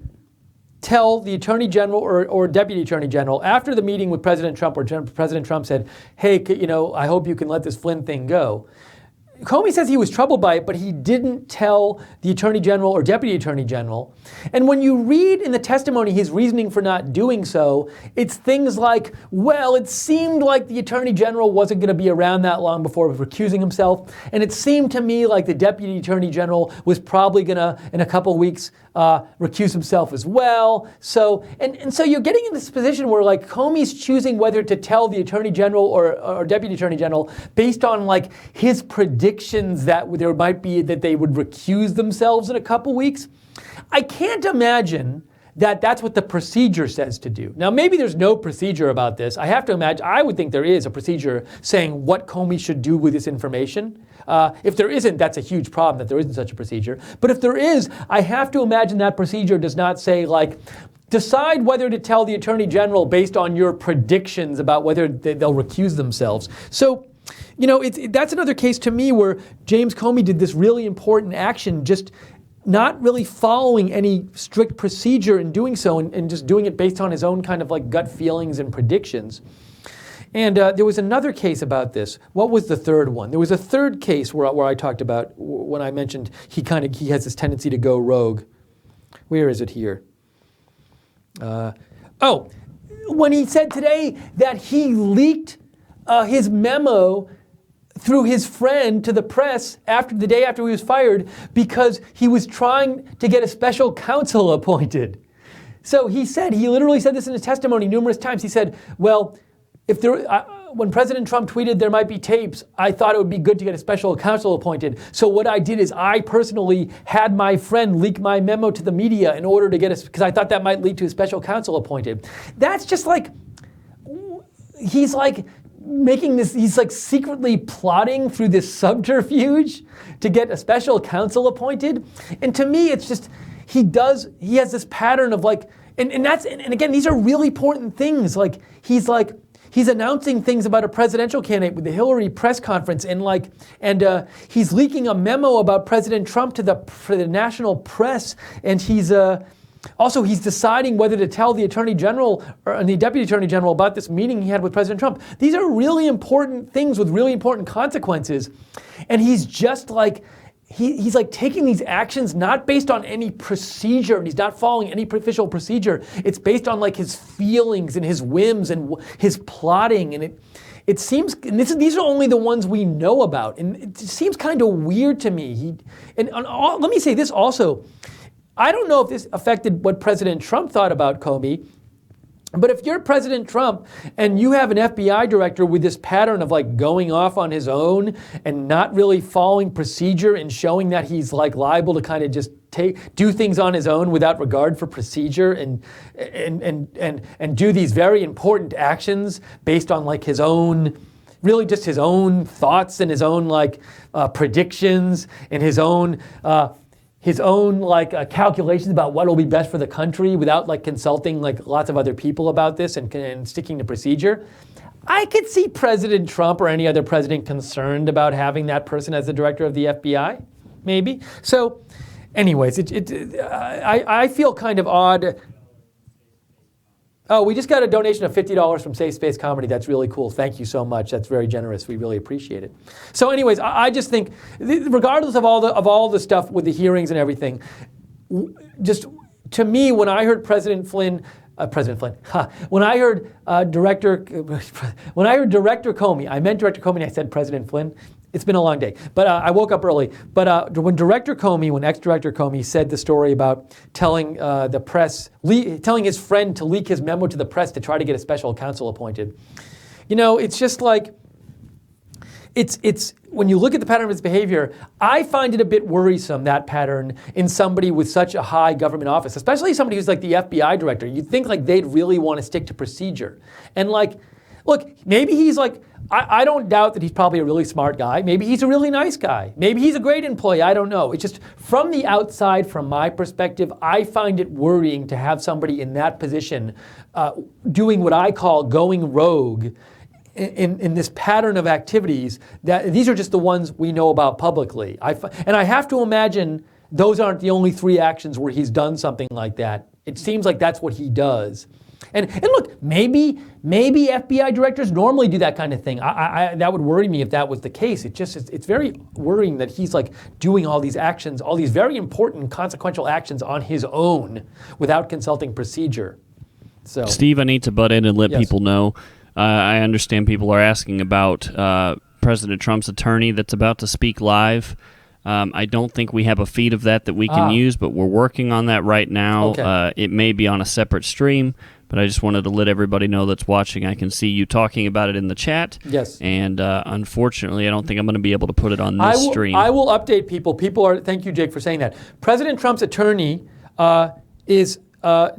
tell the Attorney General or Deputy Attorney General after the meeting with President Trump, where President Trump said, "Hey, I hope you can let this Flynn thing go." Comey says he was troubled by it, but he didn't tell the Attorney General or Deputy Attorney General. And when you read in the testimony his reasoning for not doing so, it's things like, well, it seemed like the Attorney General wasn't going to be around that long before recusing himself. And it seemed to me like the Deputy Attorney General was probably going to, in a couple of weeks, recuse himself as well. So you're getting in this position where like Comey's choosing whether to tell the Attorney General or Deputy Attorney General based on like his predictions that there might be that they would recuse themselves in a couple weeks. I can't imagine that that's what the procedure says to do. Now, maybe there's no procedure about this. I have to imagine, I would think there is a procedure saying what Comey should do with this information. If there isn't, that's a huge problem that there isn't such a procedure. But if there is, I have to imagine that procedure does not say like, decide whether to tell the Attorney General based on your predictions about whether they'll recuse themselves. So, that's another case to me where James Comey did this really important action, just not really following any strict procedure in doing so and just doing it based on his own kind of like gut feelings and predictions. And there was another case about this. What was the third one? There was a third case where I talked about when I mentioned he has this tendency to go rogue. Where is it here? When he said today that he leaked his memo through his friend to the press the day after he was fired because he was trying to get a special counsel appointed. So he literally said this in his testimony numerous times. He said, well, when President Trump tweeted there might be tapes, I thought it would be good to get a special counsel appointed. So what I did is I personally had my friend leak my memo to the media in order to get because I thought that might lead to a special counsel appointed. That's just like, he's like making this, he's like secretly plotting through this subterfuge to get a special counsel appointed. And to me, it's just, he has this pattern of like, and again, these are really important things. Like, he's announcing things about a presidential candidate with the Hillary press conference, and he's leaking a memo about President Trump to the national press, and he's deciding whether to tell the Attorney General or the Deputy Attorney General about this meeting he had with President Trump. These are really important things with really important consequences, and he's just like, he's like taking these actions not based on any procedure, and he's not following any official procedure. It's based on like his feelings and his whims and his plotting, and it seems, and these are only the ones we know about, and it seems kind of weird to me. Let me say this also. I don't know if this affected what President Trump thought about Comey, but if you're President Trump and you have an FBI director with this pattern of like going off on his own and not really following procedure and showing that he's like liable to kind of just do things on his own without regard for procedure and do these very important actions based on like his own, really just his own thoughts and his own like predictions and his own calculations about what will be best for the country without like consulting like lots of other people about this and sticking to procedure. I could see President Trump or any other president concerned about having that person as the director of the FBI, maybe. So anyways, I feel kind of odd. Oh, we just got a donation of $50 from Safe Space Comedy. That's really cool. Thank you so much. That's very generous. We really appreciate it. So anyways, I just think, regardless of all the stuff with the hearings and everything, just to me, when I heard when I heard Director Comey, I meant Director Comey and I said President Flynn. It's been a long day, but I woke up early. But when ex-Director Comey said the story about telling the press, telling his friend to leak his memo to the press to try to get a special counsel appointed, it's just like, it's when you look at the pattern of his behavior, I find it a bit worrisome, that pattern, in somebody with such a high government office, especially somebody who's like the FBI director. You'd think like they'd really want to stick to procedure. And like, look, maybe he's like, I don't doubt that he's probably a really smart guy. Maybe he's a really nice guy. Maybe he's a great employee. I don't know. It's just from the outside, from my perspective, I find it worrying to have somebody in that position doing what I call going rogue in this pattern of activities. That these are just the ones we know about publicly. And I have to imagine those aren't the only 3 actions where he's done something like that. It seems like that's what he does. And look, maybe FBI directors normally do that kind of thing. That would worry me if that was the case. It's very worrying that he's like doing all these actions, all these very important consequential actions on his own without consulting procedure. So, Steve, I need to butt in and let Yes. people know. I understand people are asking about President Trump's attorney that's about to speak live. I don't think we have a feed of that we can use, but we're working on that right now. Okay. It may be on a separate stream, but I just wanted to let everybody know that's watching. I can see you talking about it in the chat. Yes. And unfortunately, I don't think I'm going to be able to put it on this stream. I will update people. Thank you, Jake, for saying that. President Trump's attorney is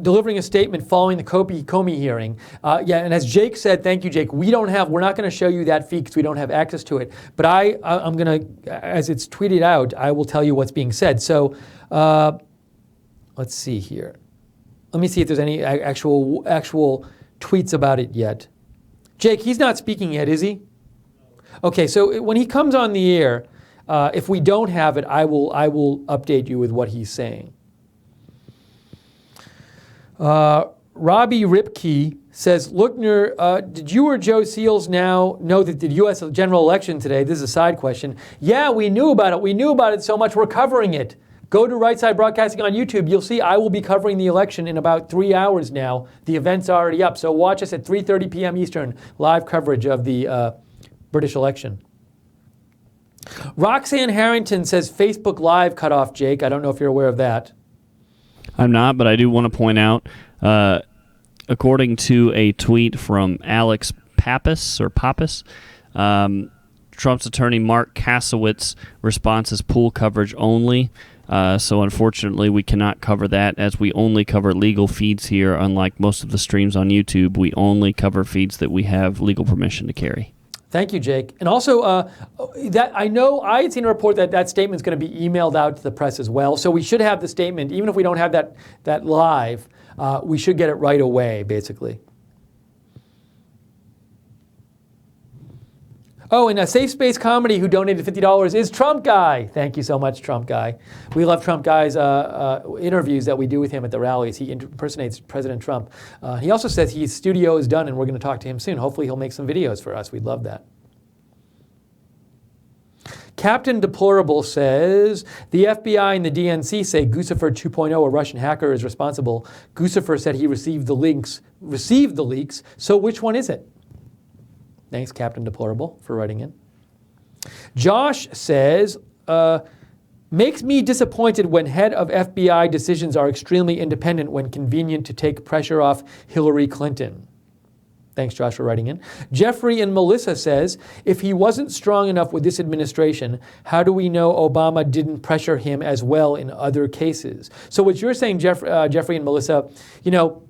delivering a statement following the Comey hearing. And as Jake said, thank you, Jake, we're not going to show you that feed because we don't have access to it. But I'm going to, as it's tweeted out, I will tell you what's being said. So let's see here. Let me see if there's any actual tweets about it yet. Jake, he's not speaking yet, is he? Okay, so when he comes on the air, if we don't have it, I will update you with what he's saying. Robbie Ripke says, Lookner, did you or Joe Seals now know that the U.S. general election today? This is a side question. Yeah, we knew about it. We knew about it so much we're covering it. Go to Right Side Broadcasting on YouTube. You'll see I will be covering the election in about 3 hours now. The event's already up. So watch us at 3:30 p.m. Eastern, live coverage of the British election. Roxanne Harrington says Facebook Live cut off, Jake. I don't know if you're aware of that. I'm not, but I do want to point out, according to a tweet from Alex Pappas, Trump's attorney Mark Kasowitz response is pool coverage only. So unfortunately, we cannot cover that, as we only cover legal feeds here. Unlike most of the streams on YouTube, we only cover feeds that we have legal permission to carry. Thank you, Jake. And also, that I know I had seen a report that that statement's going to be emailed out to the press as well. So we should have the statement, even if we don't have that live, we should get it right away, basically. Oh, and a Safe Space Comedy, who donated $50, is Trump Guy. Thank you so much, Trump Guy. We love Trump Guy's interviews that we do with him at the rallies. He impersonates President Trump. He also says his studio is done, and we're going to talk to him soon. Hopefully he'll make some videos for us. We'd love that. Captain Deplorable says, the FBI and the DNC say Guccifer 2.0, a Russian hacker, is responsible. Guccifer said he received the leaks, so which one is it? Thanks, Captain Deplorable, for writing in. Josh says, makes me disappointed when head of FBI decisions are extremely independent when convenient to take pressure off Hillary Clinton. Thanks, Josh, for writing in. Jeffrey and Melissa says, if he wasn't strong enough with this administration, how do we know Obama didn't pressure him as well in other cases? So what you're saying, Jeffrey and Melissa, you know,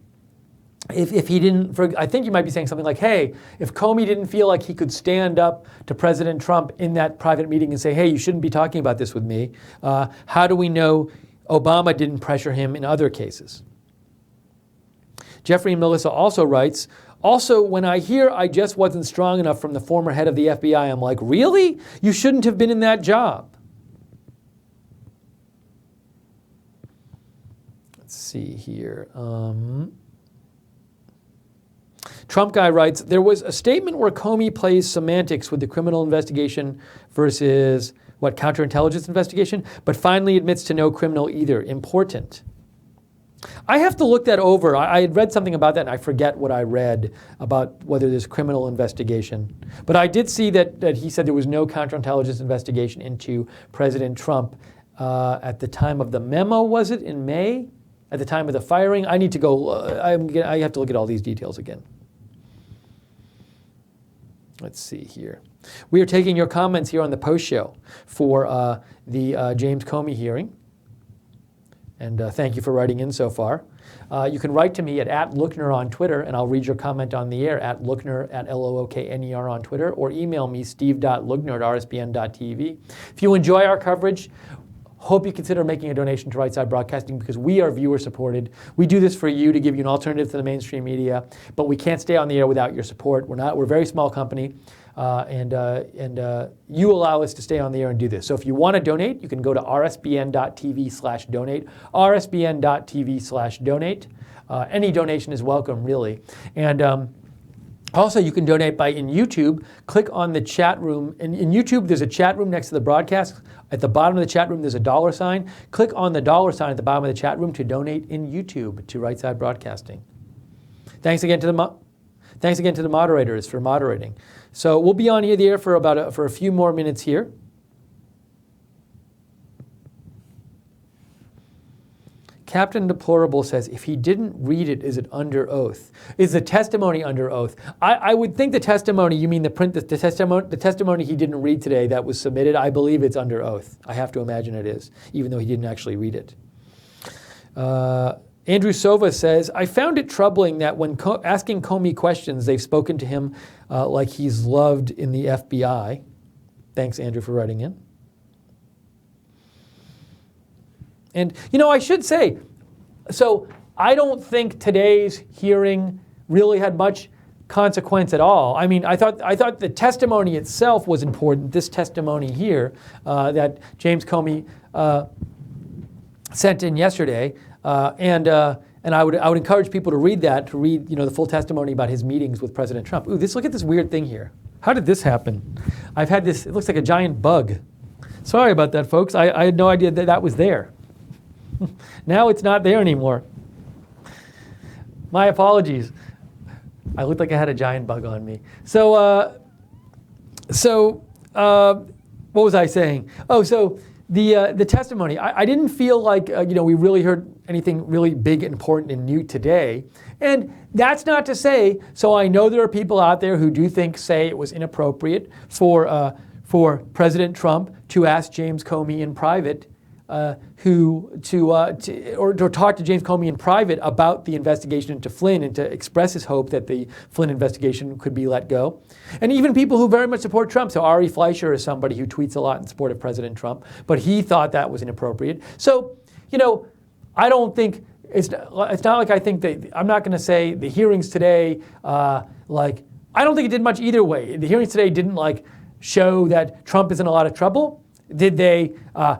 if he didn't, I think you might be saying something like, hey, if Comey didn't feel like he could stand up to President Trump in that private meeting and say, hey, you shouldn't be talking about this with me, how do we know Obama didn't pressure him in other cases? Jeffrey and Melissa also writes, also, when I hear I just wasn't strong enough from the former head of the FBI, I'm like, really? You shouldn't have been in that job. Let's see here. Trump Guy writes, there was a statement where Comey plays semantics with the criminal investigation versus, counterintelligence investigation, but finally admits to no criminal either. Important. I have to look that over. I had read something about that, and I forget what I read about whether there's criminal investigation. But I did see that he said there was no counterintelligence investigation into President Trump at the time of the memo, was it, in May? At the time of the firing? I need to go, I have to look at all these details again. Let's see here. We are taking your comments here on the post show for the James Comey hearing. And thank you for writing in so far. You can write to me at @Lookner on Twitter, and I'll read your comment on the air at Lookner, at Lookner on Twitter, or email me, steve.lookner@rsbn.tv. If you enjoy our coverage, hope you consider making a donation to Right Side Broadcasting, because we are viewer supported. We do this for you to give you an alternative to the mainstream media, but we can't stay on the air without your support. We're a very small company, and you allow us to stay on the air and do this. So if you want to donate, you can go to rsbn.tv/donate, rsbn.tv/donate. Any donation is welcome, really. And also, you can donate in YouTube. Click on the chat room. In YouTube, there's a chat room next to the broadcast. At the bottom of the chat room, there's a $sign. Click on the $sign at the bottom of the chat room to donate in YouTube to Right Side Broadcasting. Thanks again to the moderators for moderating. So we'll be on here the air for for a few more minutes here. Captain Deplorable says, if he didn't read it, is it under oath? Is the testimony under oath? I would think the testimony, you mean the testimony he didn't read today that was submitted, I believe it's under oath. I have to imagine it is, even though he didn't actually read it. Andrew Sova says, I found it troubling that when asking Comey questions, they've spoken to him like he's loved in the FBI. Thanks, Andrew, for writing in. And, I should say, so I don't think today's hearing really had much consequence at all. I mean, I thought the testimony itself was important, this testimony here that James Comey sent in yesterday. And I would encourage people to read that, the full testimony about his meetings with President Trump. Ooh, look at this weird thing here. How did this happen? I've had this, it looks like a giant bug. Sorry about that, folks. I had no idea that was there. Now it's not there anymore. My apologies. I looked like I had a giant bug on me. So what was I saying? Oh, so the testimony. I didn't feel like we really heard anything really big, important, and new today. And that's not to say. So I know there are people out there who do say it was inappropriate for President Trump to ask James Comey in private or talk to James Comey in private about the investigation into Flynn and to express his hope that the Flynn investigation could be let go. And even people who very much support Trump. So Ari Fleischer is somebody who tweets a lot in support of President Trump, but he thought that was inappropriate. So, I don't think, it's not like I think that, I'm not going to say the hearings today, I don't think it did much either way. The hearings today didn't show that Trump is in a lot of trouble. Did they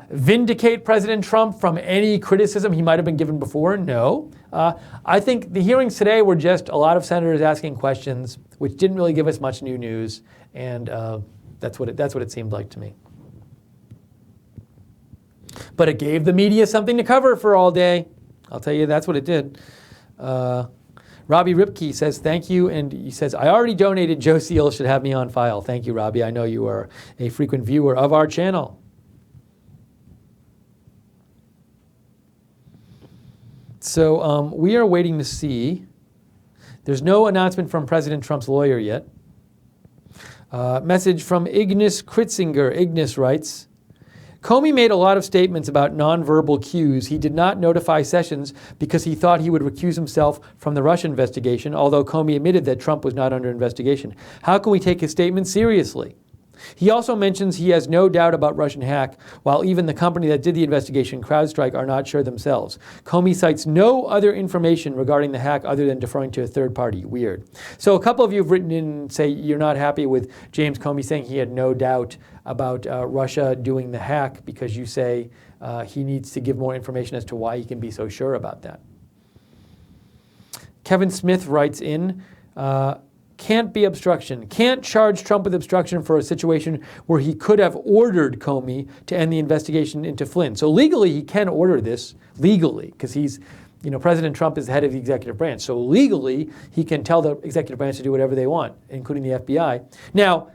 vindicate President Trump from any criticism he might have been given before? No. I think the hearings today were just a lot of senators asking questions, which didn't really give us much new news, and that's what it seemed like to me. But it gave the media something to cover for all day. I'll tell you, that's what it did. Robbie Ripke says, thank you, and he says, I already donated. Joe Seal should have me on file. Thank you, Robbie. I know you are a frequent viewer of our channel. So we are waiting to see. There's no announcement from President Trump's lawyer yet. Message from Ignis Kritzinger. Ignis writes, Comey made a lot of statements about nonverbal cues. He did not notify Sessions because he thought he would recuse himself from the Russia investigation, although Comey admitted that Trump was not under investigation. How can we take his statements seriously? He also mentions he has no doubt about Russian hack, while even the company that did the investigation, CrowdStrike, are not sure themselves. Comey cites no other information regarding the hack other than deferring to a third party. Weird. So a couple of you have written in and say you're not happy with James Comey saying he had no doubt about Russia doing the hack because you say he needs to give more information as to why he can be so sure about that. Kevin Smith writes in, can't be obstruction. Can't charge Trump with obstruction for a situation where he could have ordered Comey to end the investigation into Flynn. So legally, he can order this, legally, because he's, President Trump is the head of the executive branch. So legally, he can tell the executive branch to do whatever they want, including the FBI. Now,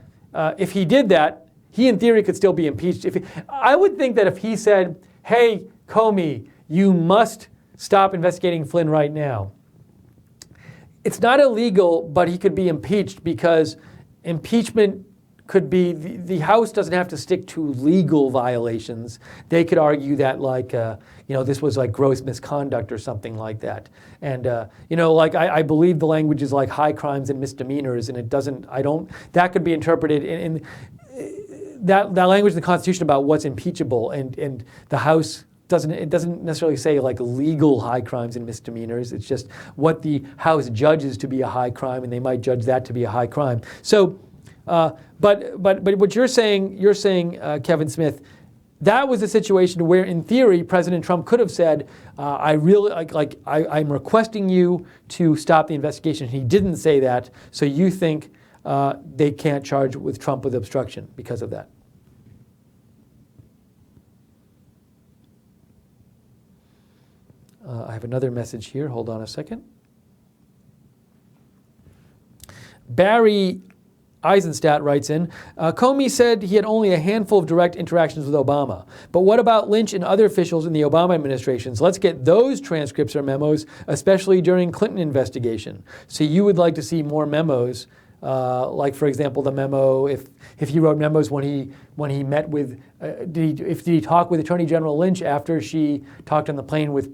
if he did that, he in theory could still be impeached. I would think that if he said, hey, Comey, you must stop investigating Flynn right now, it's not illegal, but he could be impeached because impeachment could be, the House doesn't have to stick to legal violations. They could argue that this was gross misconduct or something like that. And, I believe the language is like high crimes and misdemeanors, and that could be interpreted in that language in the Constitution about what's impeachable, and the House doesn't necessarily say legal high crimes and misdemeanors. It's just what the House judges to be a high crime, and they might judge that to be a high crime. So, but what you're saying, Kevin Smith, that was a situation where, in theory, President Trump could have said, I'm requesting you to stop the investigation. He didn't say that, so you think they can't charge with Trump with obstruction because of that. I have another message here. Hold on a second. Barry Eisenstadt writes in, Comey said he had only a handful of direct interactions with Obama. But what about Lynch and other officials in the Obama administrations? Let's get those transcripts or memos, especially during Clinton investigation. So you would like to see more memos, for example, the memo, if he wrote memos when he met with, did he talk with Attorney General Lynch after she talked on the plane with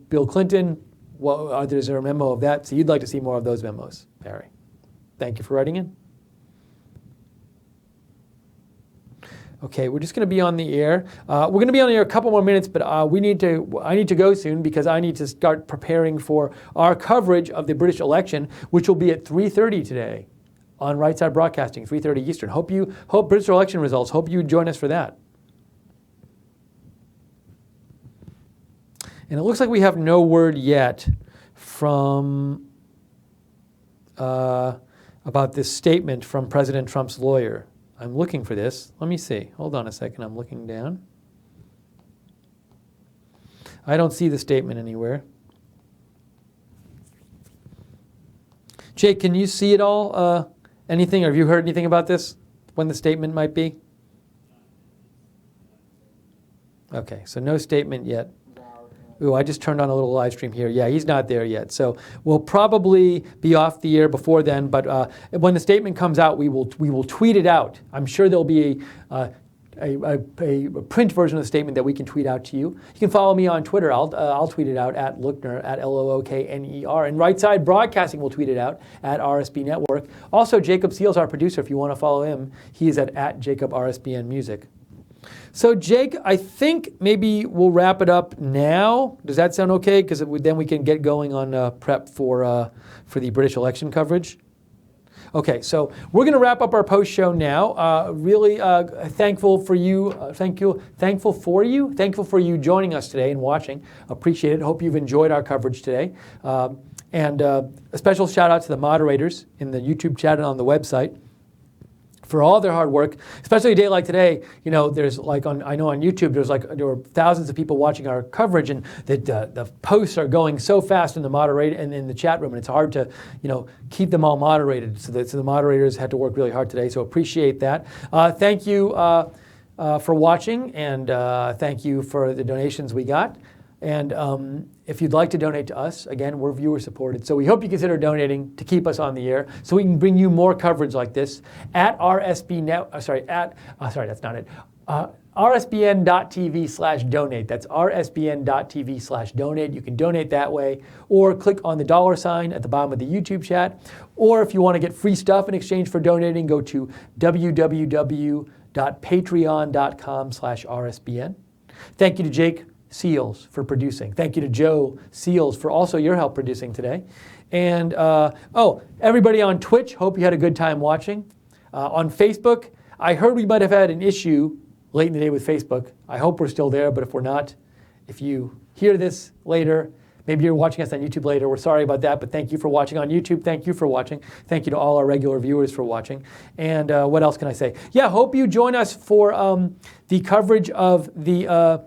Bill Clinton? Well, is there a memo of that? So you'd like to see more of those memos, Barry. Thank you for writing in. Okay, we're just going to be on the air. We're going to be on the air a couple more minutes, but I need to go soon because I need to start preparing for our coverage of the British election, which will be at 3:30 today on Right Side Broadcasting, 3:30 Eastern. Hope British election results. Hope you join us for that. And it looks like we have no word yet from about this statement from President Trump's lawyer. I'm looking for this. Let me see. Hold on a second. I'm looking down. I don't see the statement anywhere. Jake, can you see it all? Anything? Or have you heard anything about this? When the statement might be? Okay, so no statement yet. Ooh, I just turned on a little live stream here. Yeah, he's not there yet. So we'll probably be off the air before then, but when the statement comes out, we will tweet it out. I'm sure there'll be print version of the statement that we can tweet out to you. You can follow me on Twitter. I'll tweet it out at Lookner, at Lookner. And Right Side Broadcasting will tweet it out at RSB Network. Also, Jacob Seals, our producer, if you want to follow him, he is at Jacob RSBN Music. So, Jake, I think maybe we'll wrap it up now. Does that sound okay? Because then we can get going on prep for the British election coverage. Okay, so we're going to wrap up our post show now. Really thankful for you. Thankful for you joining us today and watching. Appreciate it. Hope you've enjoyed our coverage today. And a special shout out to the moderators in the YouTube chat and on the website for all their hard work, especially a day like today. You know, there's I know on YouTube there were thousands of people watching our coverage, and the posts are going so fast in the chat room, and it's hard to keep them all moderated. So the moderators had to work really hard today. So appreciate that. Thank you for watching, and thank you for the donations we got. And if you'd like to donate to us, again, we're viewer supported. So we hope you consider donating to keep us on the air so we can bring you more coverage like this at rsbn.tv/donate. That's rsbn.tv/donate. You can donate that way, or click on the $ at the bottom of the YouTube chat. Or if you want to get free stuff in exchange for donating, go to www.patreon.com/rsbn. Thank you to Jake Seals for producing. Thank you to Joe Seals for also your help producing today. And everybody on Twitch, hope you had a good time watching. On Facebook, I heard we might have had an issue late in the day with Facebook. I hope we're still there, but if we're not, if you hear this later, maybe you're watching us on YouTube later, we're sorry about that, but thank you for watching on YouTube. Thank you for watching. Thank you to all our regular viewers for watching. And what else can I say? Yeah, hope you join us for the coverage of the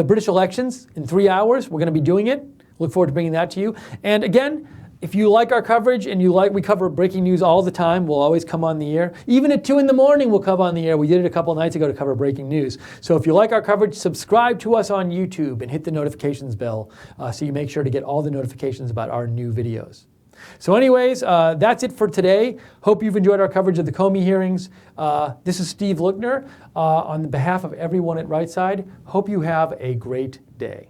British elections in 3 hours. We're going to be doing it. Look forward to bringing that to you. And again, if you like our coverage and we cover breaking news all the time, we'll always come on the air. Even at 2 in the morning, we'll come on the air. We did it a couple of nights ago to cover breaking news. So if you like our coverage, subscribe to us on YouTube and hit the notifications bell so you make sure to get all the notifications about our new videos. So anyways, that's it for today. Hope you've enjoyed our coverage of the Comey hearings. This is Steve Lookner. On behalf of everyone at Right Side, hope you have a great day.